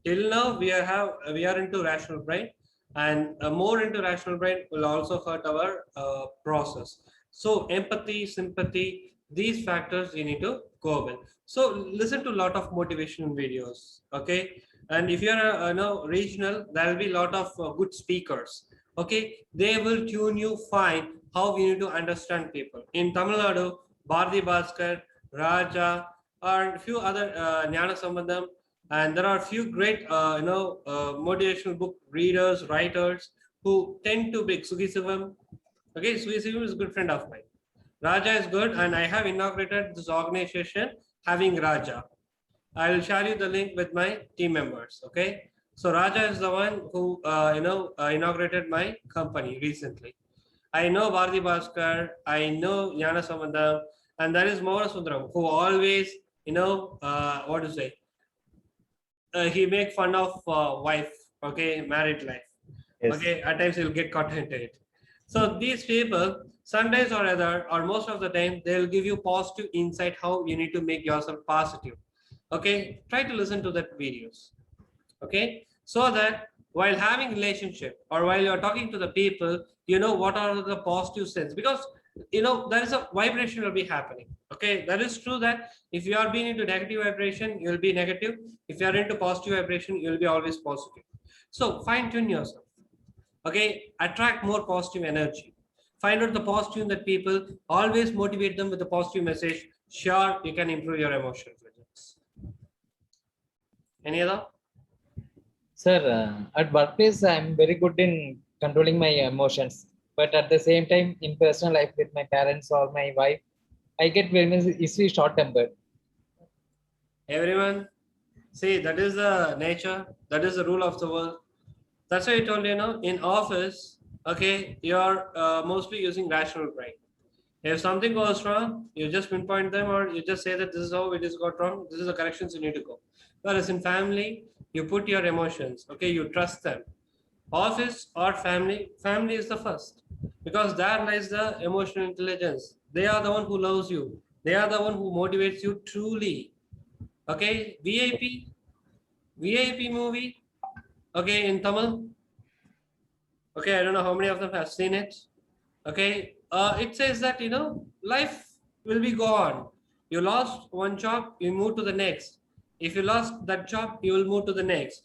Till now we are into rational brain, and more into rational brain will also hurt our process. So empathy, sympathy, these factors you need to go with. So listen to a lot of motivational videos. Okay, and if you are regional, there will be a lot of good speakers. Okay, they will tune you fine how we need to understand people. In Tamil Nadu, Bharati Bhaskar, Raja, or a few other Jnana Sambandham, and there are a few great motivational book readers, writers who tend to be Sugi Sivam. Okay, Sugi Sivam is a good friend of mine. Raja is good, and I have inaugurated this organization having Raja. I will share you the link with my team members. Okay, so Raja is the one who inaugurated my company recently. I know Bharati Bhaskar, I know Jnana Sambandham, and there is Mohan Sundaram, who always what to say, he make fun of wife, okay, married life. Yes. Okay, at times he'll get caught into it. So these people, Sundays or other, or most of the time, they'll give you positive insight how you need to make yourself positive. Okay, try to listen to that videos. Okay, so that while having relationship or while you're talking to the people, you know what are the positive sense, because there is a vibration will be happening. Okay, that is true that if you are being into negative vibration, you'll be negative. If you are into positive vibration, you'll be always positive. So fine tune yourself. Okay, attract more positive energy. Find out the positive in that people, always motivate them with a positive message. Sure, you can improve your emotional intelligence. Any other? Sir, at workplace, I'm very good in controlling my emotions. But at the same time, in personal life with my parents or my wife, I get very easily short-tempered. Everyone, see, that is the nature, that is the rule of the world. That's why I told you, in office, okay, you're mostly using rational brain. If something goes wrong, you just pinpoint them, or you just say that this is how it is got wrong, this is the corrections you need to go. Whereas in family, you put your emotions, okay, you trust them. Office or family is the first, because there lies the emotional intelligence. They are the one who loves you. They are the one who motivates you truly. Okay, VIP movie, okay, in Tamil. Okay, I don't know how many of them have seen it. Okay, it says that, life will be gone. You lost one job, you move to the next. If you lost that job, you will move to the next.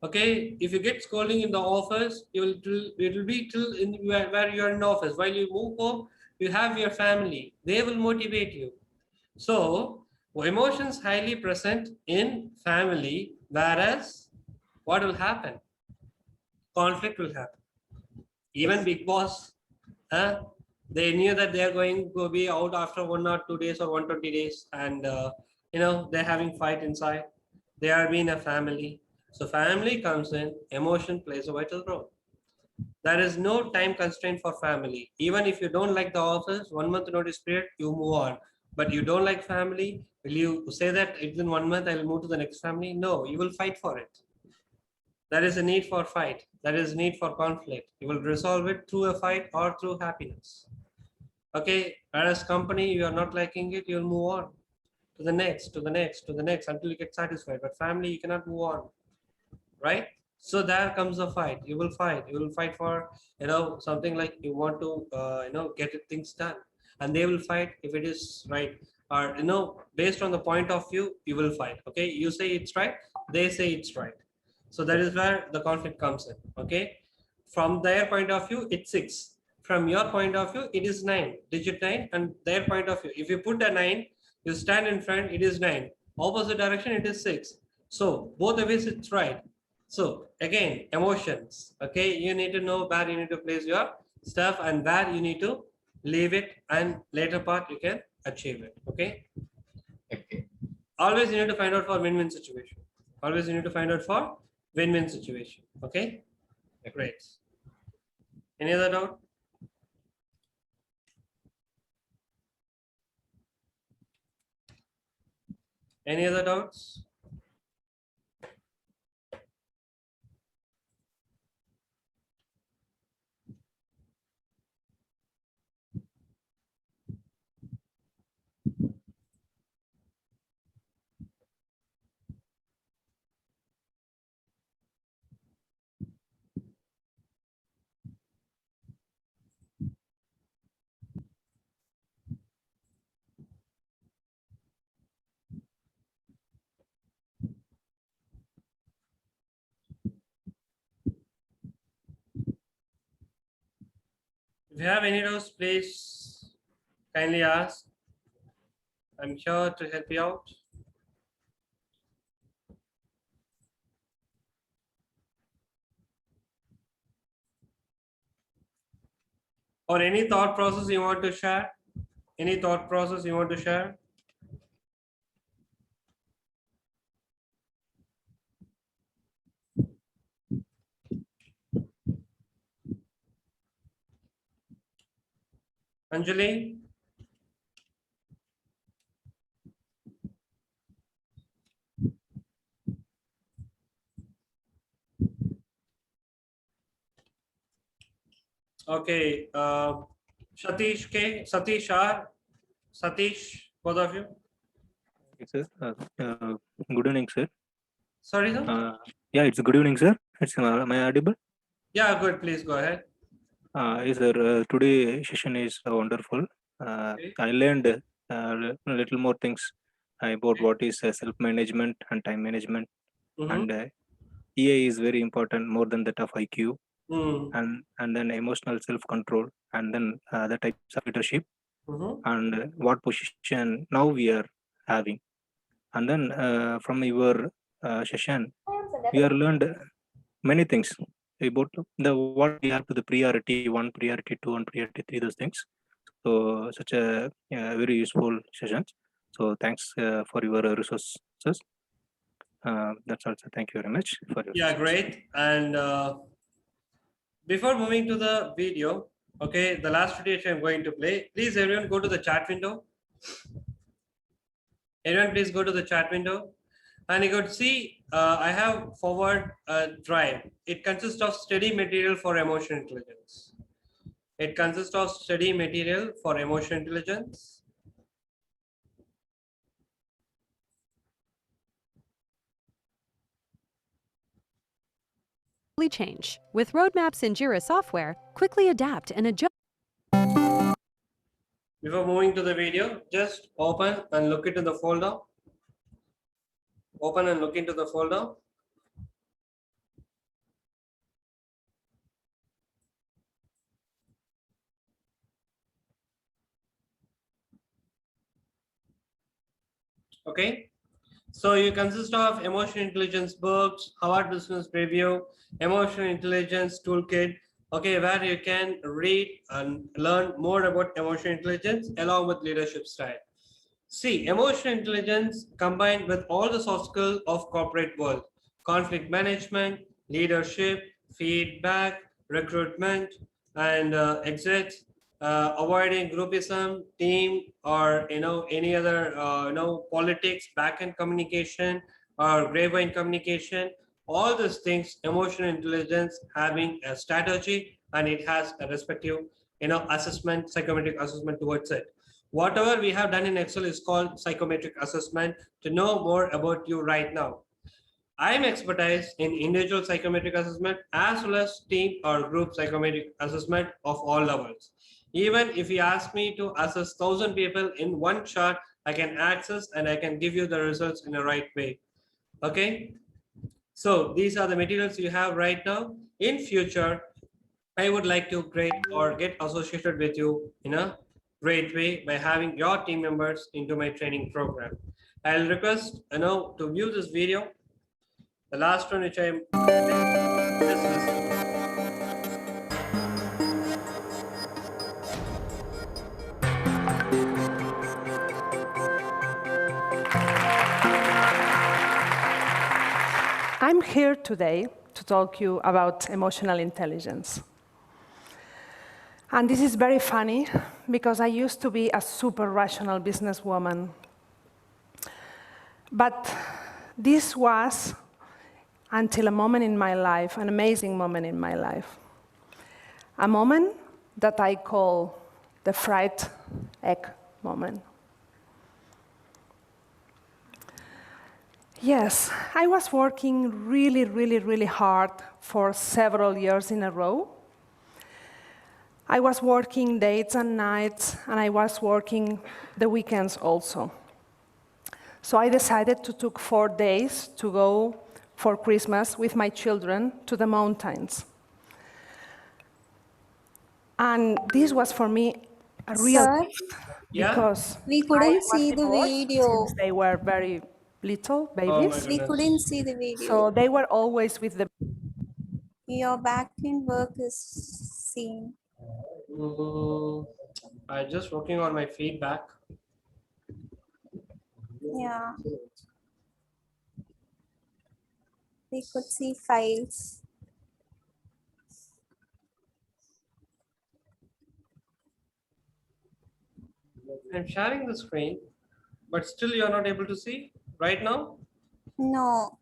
Okay, if you get scolding in the office, it will be till where you are in office. While you move home, you have your family. They will motivate you. So emotions highly present in family, whereas what will happen? Conflict will happen. Even Big Boss, they knew that they are going to be out after 1 or 2 days or 120 days, and they're having fight inside. They are being a family. So family comes in, emotion plays a vital role. There is no time constraint for family. Even if you don't like the office, 1 month notice period, you move on. But you don't like family, will you say that within 1 month I will move to the next family? No, you will fight for it. There is a need for fight. There is need for conflict. You will resolve it through a fight or through happiness. Okay, whereas company, you are not liking it, you'll move on to the next, to the next, to the next until you get satisfied. But family, you cannot move on, right? So there comes a fight. You will fight for, something like you want to, get things done, and they will fight if it is right, or based on the point of view, you will fight. Okay, you say it's right, they say it's right. So that is where the conflict comes in. Okay, from their point of view, it's 6. From your point of view, it is 9, digit 9, and their point of view, if you put a 9, you stand in front, it is 9. Opposite direction, it is 6. So both the ways it's right. So again, emotions. Okay, you need to know where you need to place your stuff and where you need to leave it, and later part you can achieve it. Okay. Okay. Always you need to find out for win-win situation. Always you need to find out for win-win situation. Okay. Great. Any other doubt? Any other doubts? If you have any doubts, please kindly ask. I'm here to help you out. Or any thought process you want to share? Any thought process you want to share? Anjali? Okay, Satish K, Satish R, Satish, both of you. Yes, sir. Good evening, sir. Sorry, sir? Yeah, it's good evening, sir. Am I audible? Yeah, good. Please go ahead. Yes, sir. Today session is wonderful. Okay. I learned a little more things about what is self-management and time management, and EA is very important more than that of IQ, and then emotional self-control, and then the types of leadership, and what position now we are having, and then from your session we are learned many things about the what we have to the priority 1, priority 2, and priority 3, those things. So such a very useful session. So thanks for your resources. That's also, thank you very much for your Yeah, great. And before moving to the video, okay, the last video I'm going to play, please everyone go to the chat window. Everyone please go to the chat window, and you could see I have forward drive. It consists of study material for emotional intelligence. It consists of study material for emotional intelligence. Change. With roadmaps in Jira software, quickly adapt and adjust. Before moving to the video, just open and look into the folder. Open and look into the folder. Okay. So you consist of emotional intelligence books, Harvard Business Review, emotional intelligence toolkit, okay, where you can read and learn more about emotional intelligence along with leadership style. See, emotional intelligence combined with all the soft skills of corporate world, conflict management, leadership, feedback, recruitment, and exits, avoiding groupism, team, or any other politics, back-end communication, or grapevine communication. All these things, emotional intelligence having a strategy, and it has a respective assessment, psychometric assessment towards it. Whatever we have done in Excel is called psychometric assessment to know more about you right now. I'm expertise in individual psychometric assessment as well as team or group psychometric assessment of all levels. Even if you ask me to assess 1,000 people in one shot, I can access and I can give you the results in the right way. Okay. So these are the materials you have right now. In future, I would like to create or get associated with you in a great way by having your team members into my training program. I'll request to view this video. The last one which I'm I'm here today to talk to you about emotional intelligence. And this is very funny because I used to be a super rational businesswoman. But this was, until a moment in my life, an amazing moment in my life. A moment that I call the fried egg moment. Yes, I was working really hard for several years in a row. I was working days and nights, and I was working the weekends also. So I decided to take 4 days to go for Christmas with my children to the mountains. And this was for me a real Sir? gift Yeah? because We I couldn't was see the divorced video. since they were very little babies. We couldn't see the video. So they were always with the Your backend work is seen. I'm just working on my feedback. Yeah. We could see files. I'm sharing the screen, but still you're not able to see right now? No.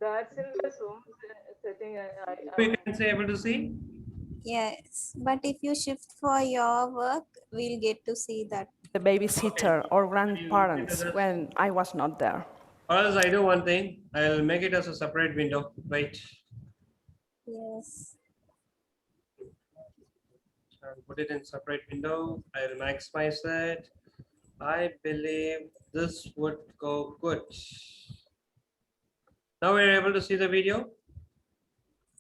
That's in the Zoom setting. We can say able to see? Yes. But if you shift for your work, we'll get to see that. the babysitter or grandparents when I was not there. Or else I do one thing, I'll make it as a separate window. Wait. Yes. I'll put it in separate window. I'll maximize it. I believe this would go good. Now we're able to see the video.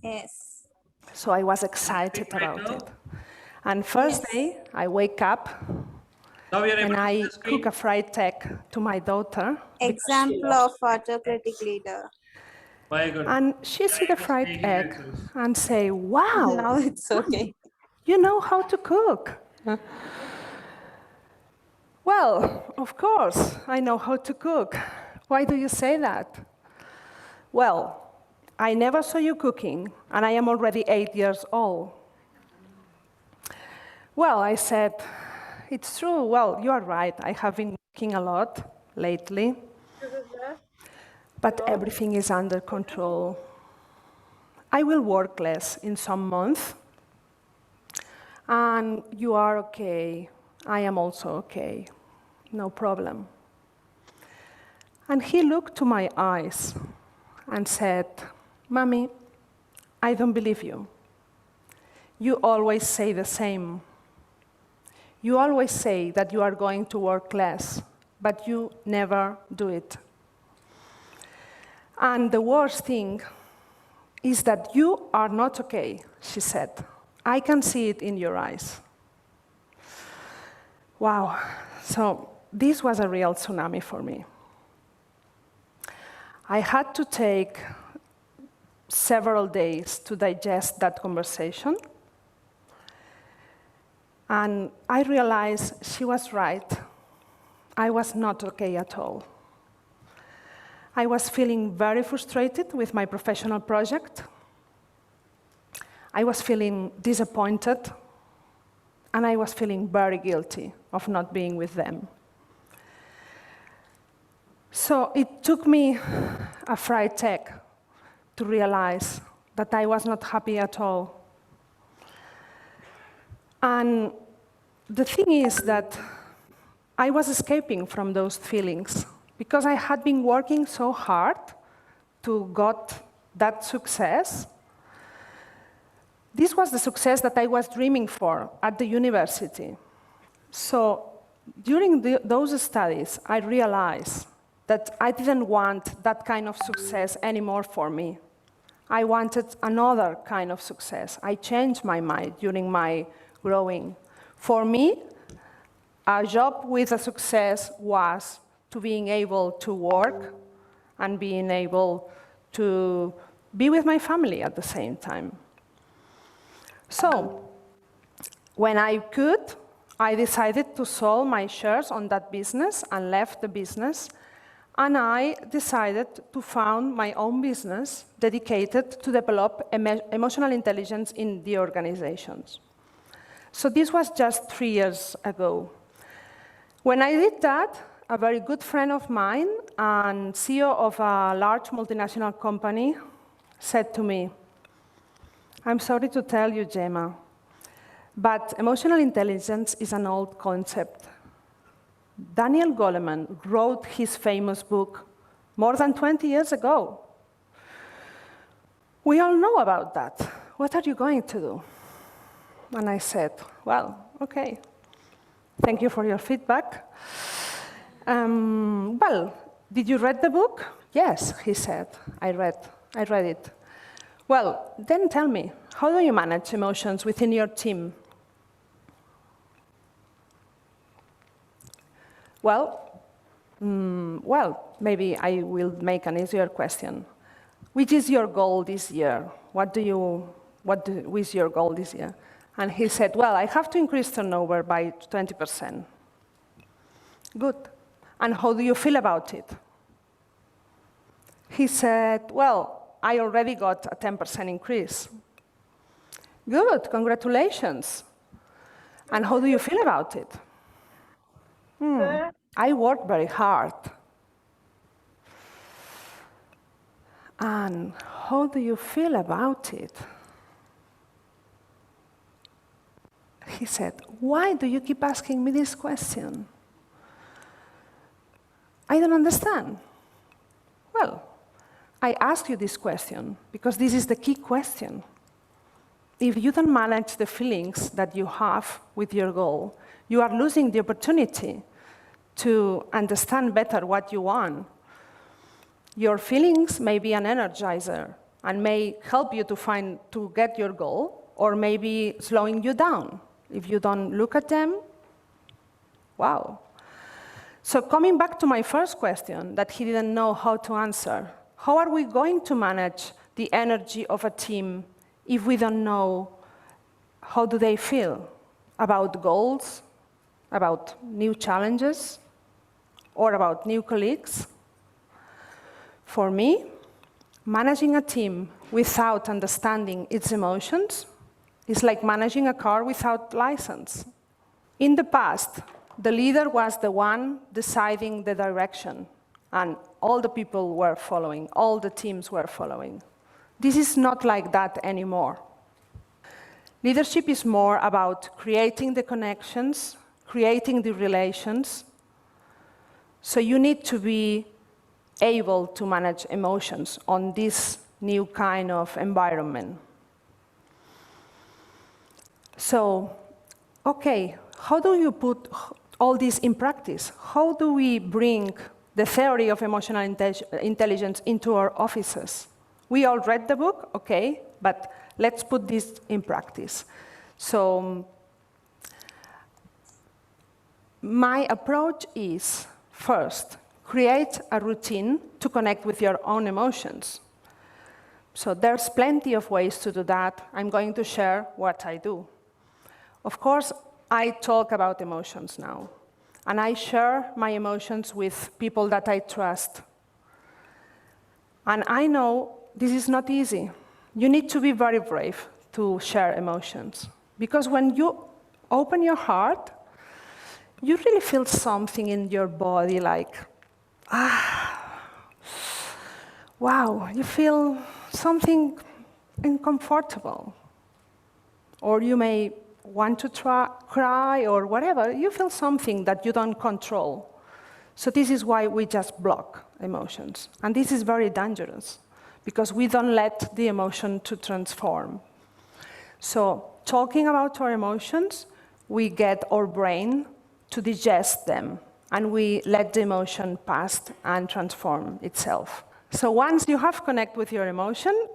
Yes. So I was excited about it. And first day, I wake up and I cook a fried egg to my daughter. Example of autocratic leader. My goodness. And she see the fried egg and say, wow. Now it's okay. You know how to cook. Well, of course, I know how to cook. Why do you say that? Well, I never saw you cooking, and I am already 8 years old. Well, I said, it's true. Well, you are right. I have been cooking a lot lately, but everything is under control. I will work less in some months, and you are okay. I am also okay. No problem. And he looked to my eyes and said, Mommy, I don't believe you. You always say the same. You always say that you are going to work less, but you never do it. And the worst thing is that you are not okay, she said. I can see it in your eyes. Wow. So this was a real tsunami for me. I had to take several days to digest that conversation. And I realized she was right. I was not okay at all. I was feeling very frustrated with my professional project. I was feeling disappointed. And I was feeling very guilty of not being with them. So it took me a fried egg to realize that I was not happy at all. And the thing is that I was escaping from those feelings because I had been working so hard to get that success. This was the success that I was dreaming for at the university. So during those studies, I realized that I didn't want that kind of success anymore for me. I wanted another kind of success. I changed my mind during my growing. For me, a job with a success was to being able to work and being able to be with my family at the same time. So when I could, I decided to sell my shares on that business and left the business. And I decided to found my own business dedicated to develop emotional intelligence in the organizations. So this was just 3 years ago. When I did that, a very good friend of mine and CEO of a large multinational company said to me, "I'm sorry to tell you, Gemma, but emotional intelligence is an old concept. Daniel Goleman wrote his famous book more than 20 years ago. We all know about that. What are you going to do?" And I said, "Well, okay. Thank you for your feedback. Well, did you read the book?" "Yes," he said. I read it. "Well, then tell me, how do you manage emotions within your team?" Well, maybe I will make an easier question. Which is your goal this year? What is your goal this year? And he said, "Well, I have to increase turnover by 20%. "Good. And how do you feel about it?" He said, "Well, I already got a 10% increase." "Good, congratulations. And how do you feel about it?" "I work very hard." "And how do you feel about it?" He said, "Why do you keep asking me this question? I don't understand." "Well, I ask you this question because this is the key question. If you don't manage the feelings that you have with your goal, you are losing the opportunity to understand better what you want. Your feelings may be an energizer and may help you to get your goal, or maybe slowing you down. If you don't look at them, wow." So coming back to my first question that he didn't know how to answer, how are we going to manage the energy of a team if we don't know how do they feel about goals, about new challenges, or about new colleagues? For me, managing a team without understanding its emotions is like managing a car without license. In the past, the leader was the one deciding the direction, and all the people were following, all the teams were following. This is not like that anymore. Leadership is more about creating the connections, creating the relations. So you need to be able to manage emotions on this new kind of environment. So, okay, how do you put all this in practice? How do we bring the theory of emotional intelligence into our offices? We all read the book, okay, but let's put this in practice. So, my approach is, first, create a routine to connect with your own emotions. So there's plenty of ways to do that. I'm going to share what I do. Of course, I talk about emotions now, and I share my emotions with people that I trust. And I know this is not easy. You need to be very brave to share emotions, because when you open your heart, you really feel something in your body like, wow, you feel something uncomfortable. Or you may want to cry or whatever, you feel something that you don't control. So this is why we just block emotions. And this is very dangerous because we don't let the emotion to transform. So talking about our emotions, we get our brain to digest them and we let the emotion pass and transform itself. So once you have connected with your emotion,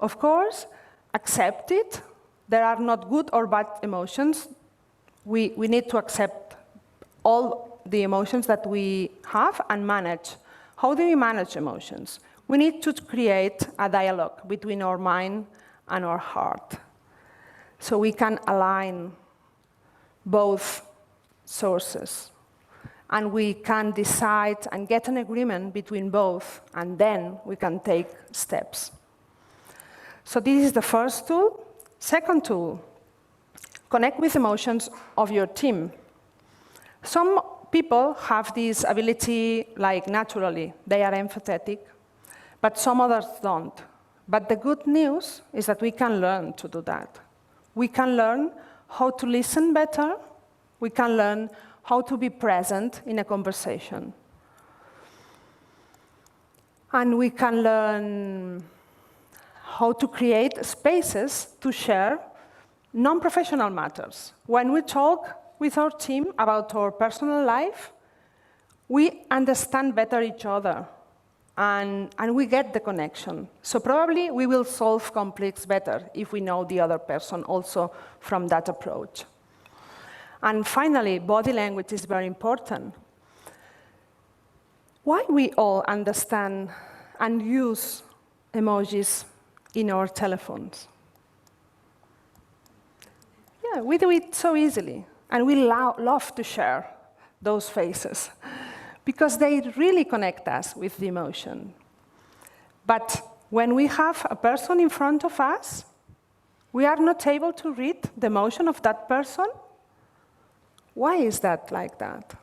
of course, accept it. There are not good or bad emotions. We need to accept all the emotions that we have and manage. How do we manage emotions? We need to create a dialogue between our mind and our heart so we can align both sources. And we can decide and get an agreement between both, and then we can take steps. So this is the first tool. Second tool, connect with emotions of your team. Some people have this ability like naturally, they are empathetic, but some others don't. But the good news is that we can learn to do that. We can learn how to listen better. We can learn how to be present in a conversation. And we can learn how to create spaces to share non-professional matters. When we talk with our team about our personal life, we understand better each other, and we get the connection. So probably we will solve conflicts better if we know the other person also from that approach. And finally, body language is very important. Why we all understand and use emojis in our telephones? Yeah, we do it so easily, and we love to share those faces because they really connect us with the emotion. But when we have a person in front of us, we are not able to read the emotion of that person. Why is that like that?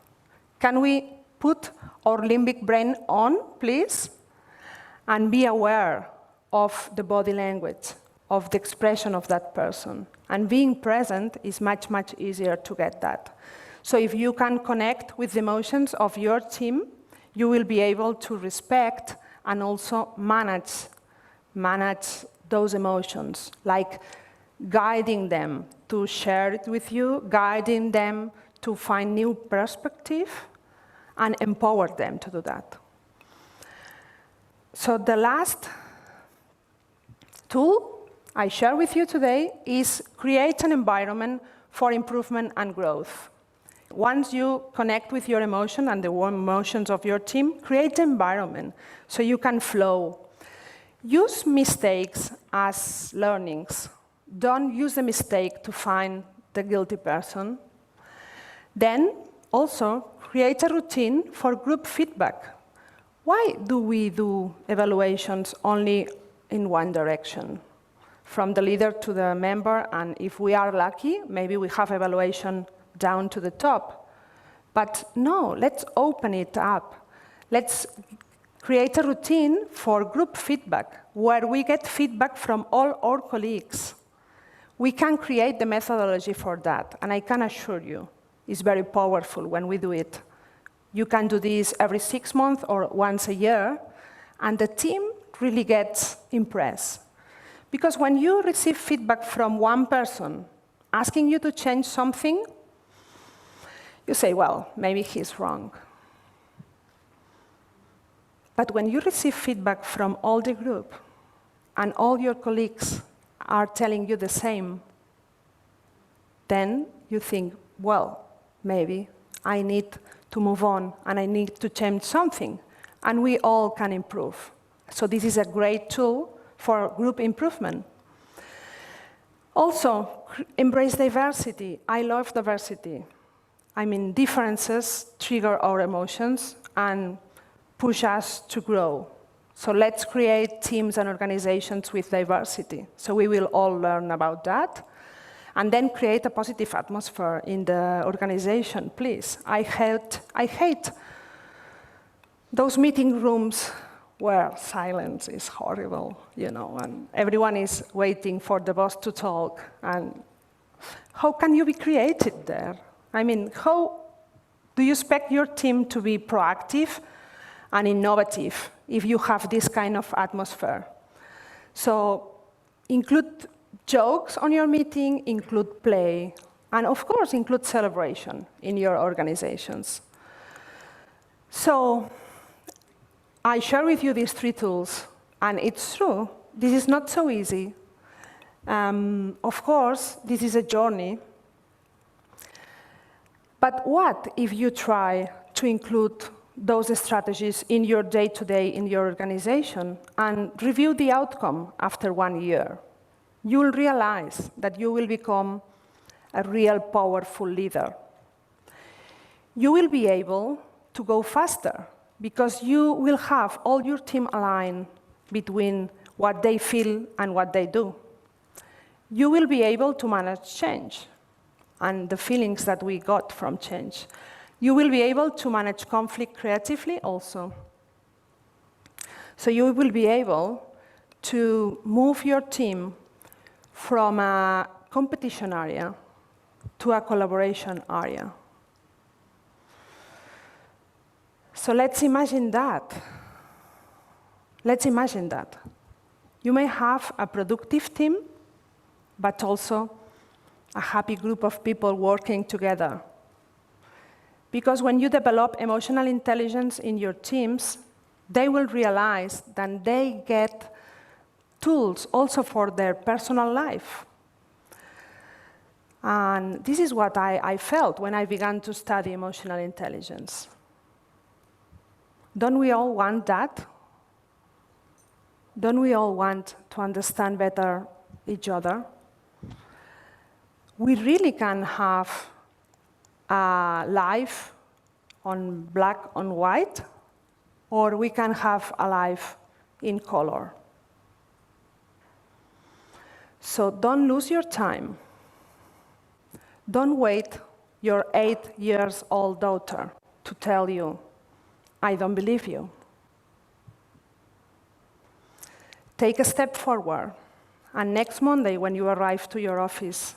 Can we put our limbic brain on, please, and be aware of the body language, of the expression of that person? And being present is much, much easier to get that. So if you can connect with the emotions of your team, you will be able to respect and also manage those emotions, like guiding them to share it with you, guiding them to find new perspective, and empower them to do that. So the last tool I share with you today is create an environment for improvement and growth. Once you connect with your emotion and the emotions of your team, create an environment so you can flow. Use mistakes as learnings. Don't use the mistake to find the guilty person. Then also create a routine for group feedback. Why do we do evaluations only in one direction? From the leader to the member, and if we are lucky, maybe we have evaluation down to the top. But no, let's open it up. Let's create a routine for group feedback, where we get feedback from all our colleagues. We can create the methodology for that, and I can assure you, it's very powerful when we do it. You can do this every 6 months or once a year, and the team really gets impressed. Because when you receive feedback from one person asking you to change something, you say, well, maybe he's wrong. But when you receive feedback from all the group, and all your colleagues are telling you the same, then you think, well, maybe I need to move on, and I need to change something, and we all can improve. So this is a great tool for group improvement. Also, embrace diversity. I love diversity. I mean, differences trigger our emotions and push us to grow. So let's create teams and organizations with diversity. So we will all learn about that. And then create a positive atmosphere in the organization, please. I hate those meeting rooms where silence is horrible, and everyone is waiting for the boss to talk. And how can you be creative there? I mean, how do you expect your team to be proactive and innovative if you have this kind of atmosphere? So include jokes on your meeting, include play, and of course, include celebration in your organizations. So I share with you these 3 tools, and it's true, this is not so easy. Of course, this is a journey. But what if you try to include those strategies in your day-to-day in your organization and review the outcome after 1 year? You'll realize that you will become a real powerful leader. You will be able to go faster because you will have all your team aligned between what they feel and what they do. You will be able to manage change and the feelings that we got from change. You will be able to manage conflict creatively also. So you will be able to move your team from a competition area to a collaboration area. So let's imagine that. Let's imagine that. You may have a productive team, but also a happy group of people working together. Because when you develop emotional intelligence in your teams, they will realize that they get tools also for their personal life. And this is what I felt when I began to study emotional intelligence. Don't we all want that? Don't we all want to understand better each other? We really can have a life on black on white, or we can have a life in color. So don't lose your time. Don't wait your 8-year-old daughter to tell you, I don't believe you. Take a step forward, and next Monday when you arrive to your office,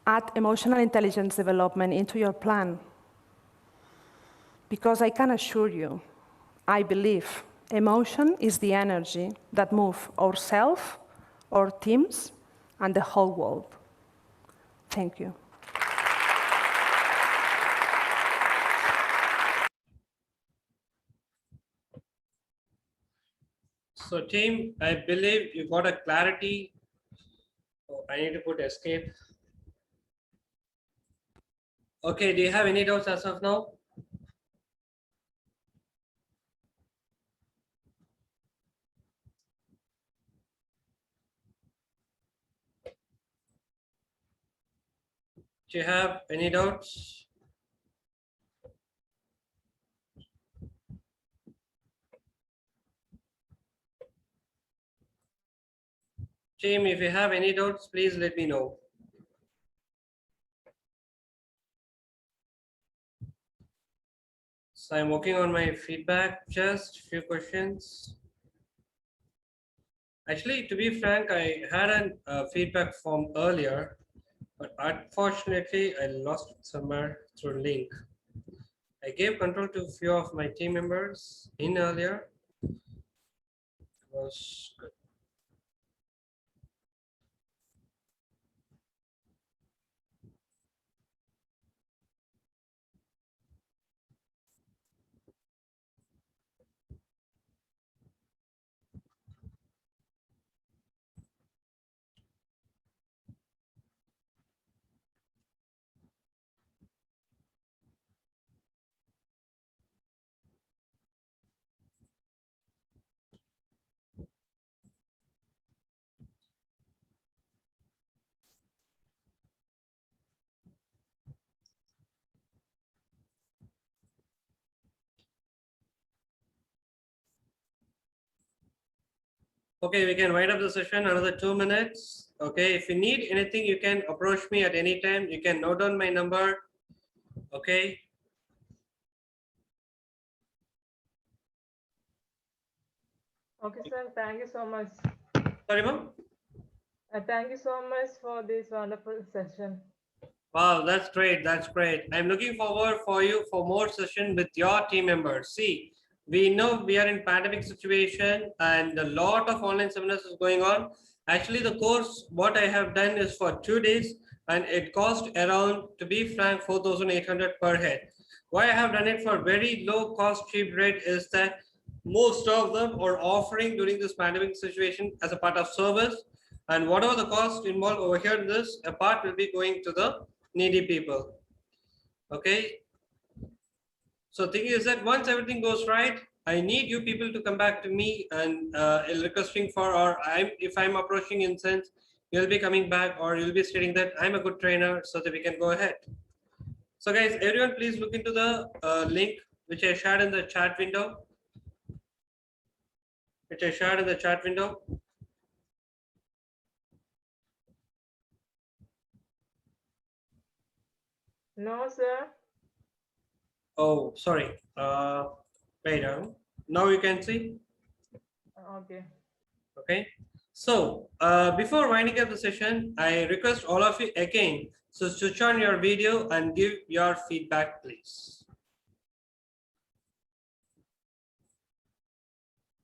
add emotional intelligence development into your plan. Because I can assure you, I believe emotion is the energy that moves ourselves, our teams, and the whole world. Thank you. So team, I believe you got a clarity. Oh, I need to put escape. Okay, do you have any doubts as of now? Do you have any doubts? Team, if you have any doubts, please let me know. So I'm working on my feedback, just a few questions. Actually, to be frank, I had a feedback form earlier, but unfortunately, I lost it somewhere through link. I gave control to a few of my team members in earlier. It was good. Okay, we can wind up the session another 2 minutes. Okay, if you need anything, you can approach me at any time. You can note down my number. Okay. Okay, sir. Thank you so much. Sorry, ma'am. Thank you so much for this wonderful session. Wow, that's great. That's great. I'm looking forward for you for more session with your team members. See, we know we are in pandemic situation and a lot of online seminars is going on. Actually, the course, what I have done is for 2 days and it cost around, to be frank, 4,800 per head. Why I have done it for very low cost, cheap rate is that most of them are offering during this pandemic situation as a part of service. And whatever the cost involved over here in this, a part will be going to the needy people. Okay. So thing is that once everything goes right, I need you people to come back to me and requesting for, or if I'm approaching in sense, you'll be coming back or you'll be stating that I'm a good trainer so that we can go ahead. So guys, everyone please look into the link which I shared in the chat window. No, sir. Oh, sorry. Wait. Now you can see. Okay. Okay. So before winding up the session, I request all of you again to switch on your video and give your feedback, please.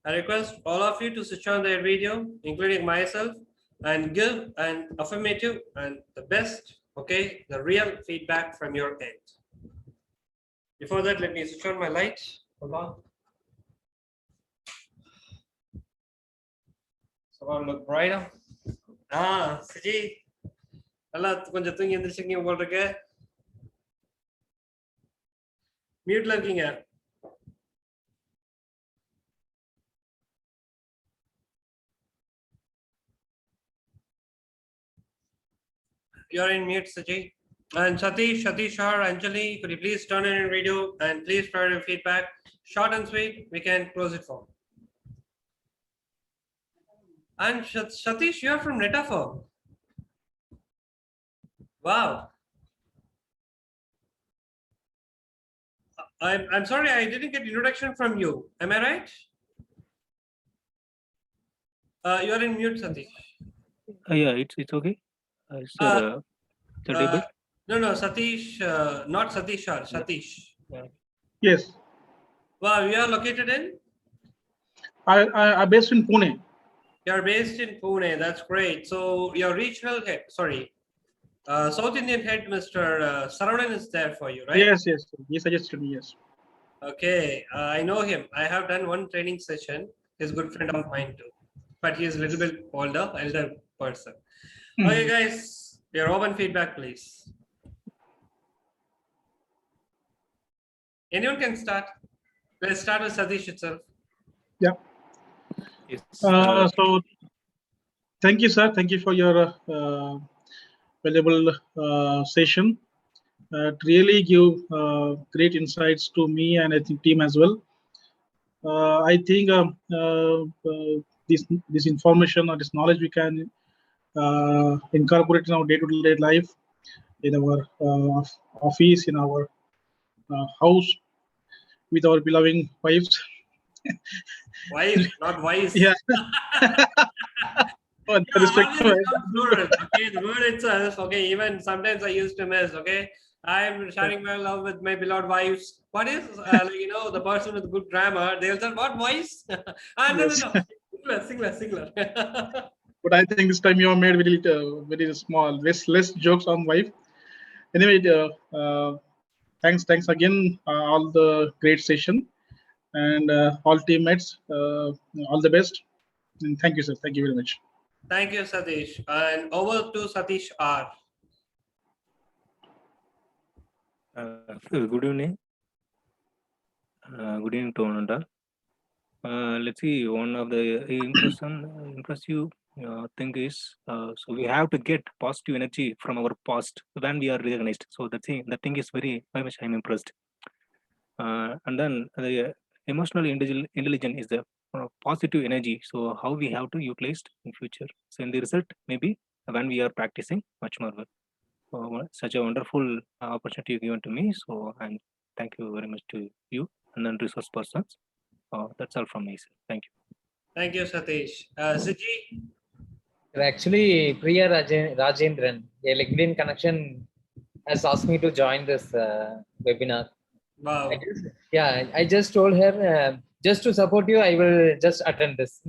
I request all of you to switch on their video, including myself, and give an affirmative and the best, okay, the real feedback from your end. Before that, let me switch on my light. Hold on. So look brighter. Suji. நல்லா கொஞ்சம் தூங்கி எந்திரிச்சிருக்கீங்க போல இருக்கு. மியூட்ல இருக்கீங்க. You're in mute, Suji. And Satish or Anjali, could you please turn on your video and please provide your feedback. Short and sweet, we can close it for. And Satish, you're from Netafor. Wow. I'm sorry, I didn't get introduction from you. Am I right? You're in mute, Satish. Yeah, it's okay. Sir, no, Satish, not Satish, Satish. Yes. Wow, you are located in? I'm based in Pune. You're based in Pune, that's great. So your regional head, sorry, South Indian head, Mr. Saravanan is there for you, right? Yes. He suggested me, yes. Okay, I know him. I have done one training session. He's a good friend of mine too, but he is a little bit elder person. Okay, guys, your open feedback, please. Anyone can start. Let's start with Satish itself. Yeah. So, thank you, sir. Thank you for your valuable session. It really give great insights to me and I think team as well. I think this information or this knowledge we can incorporate in our day-to-day life, in our office, in our house, with our beloved wives. Wife, not wives. Yeah. Plural. Okay, the word itself. Okay, even sometimes I used to miss. Okay, I'm sharing my love with my beloved wives. What is the person with good grammar? They'll say, "What voice?" No. Singular. But I think this time you have made very small, less jokes on wife. Anyway, thanks again, all the great session, and all teammates, all the best, and thank you, sir. Thank you very much. Thank you, Satish. And over to Satish R. Good evening. Good evening to one and all. Let's see, one of the impressive thing is, so we have to get positive energy from our past when we are recognized. So the thing is very much I'm impressed. And then the emotional intelligence is the positive energy. So how we have to utilize in future. So in the result, maybe when we are practicing much more well. So such a wonderful opportunity given to me. So and thank you very much to you and then resource persons. That's all from me, sir. Thank you. Thank you, Satish. Siji? Actually, Priya Rajendran, a LinkedIn connection, has asked me to join this webinar. Wow. I just told her, just to support you, I will just attend this.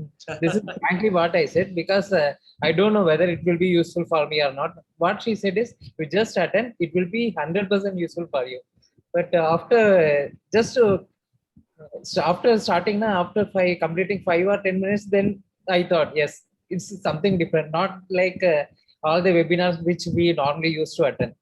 This is frankly what I said, because I don't know whether it will be useful for me or not. What she said is, you just attend, it will be 100% useful for you. But after starting now, after completing 5 or 10 minutes, then I thought, yes, it's something different, not like all the webinars which we normally used to attend.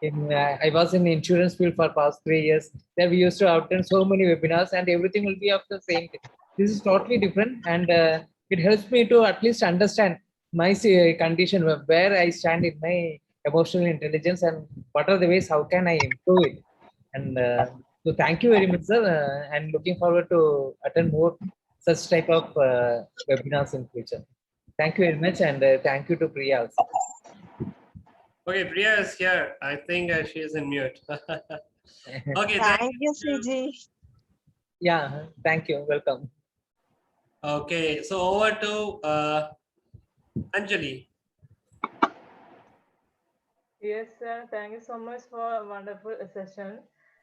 I was in the insurance field for past 3 years. There we used to attend so many webinars, and everything will be of the same thing. This is totally different, and it helps me to at least understand my condition, where I stand in my emotional intelligence, and what are the ways how can I improve it. And so thank you very much, sir. I'm looking forward to attend more such type of webinars in future. Thank you very much, and thank you to Priya also. Okay, Priya is here. I think she is in mute. Okay, Thank you, CG. Yeah, thank you. Welcome. Okay, so over to Anjali. Yes, sir. Thank you so much for a wonderful session.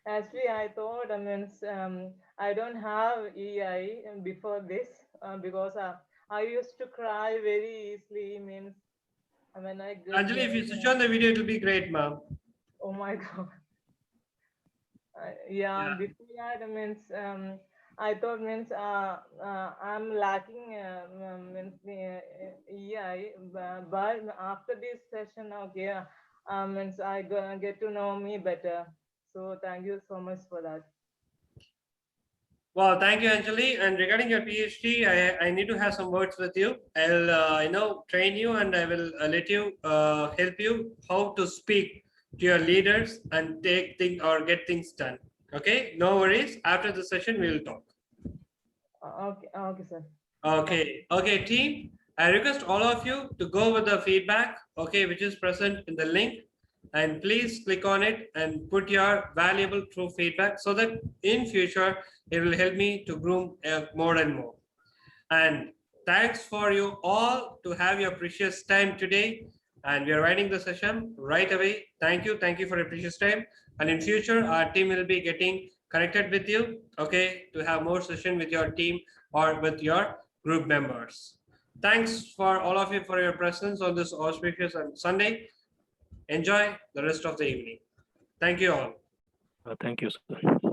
Actually, I thought, I don't have EI before this because I used to cry very easily. Means when I get Anjali, if you switch on the video, it will be great, ma'am. Oh my God. Yeah, before that I thought I'm lacking EI, but after this session, okay, I get to know me better. So thank you so much for that. Well, thank you, Anjali. And regarding your PhD, I need to have some words with you. I'll train you, and I will let you help you how to speak to your leaders and take things or get things done. Okay, no worries. After the session, we will talk. Okay, sir. Okay, team. I request all of you to go with the feedback, okay, which is present in the link, and please click on it and put your valuable true feedback so that in future it will help me to groom more and more. And thanks for you all to have your precious time today. And we are writing the session right away. Thank you for your precious time. And in future, our team will be getting connected with you, okay, to have more session with your team or with your group members. Thanks for all of you for your presence on this auspicious Sunday. Enjoy the rest of the evening. Thank you all. Thank you, sir.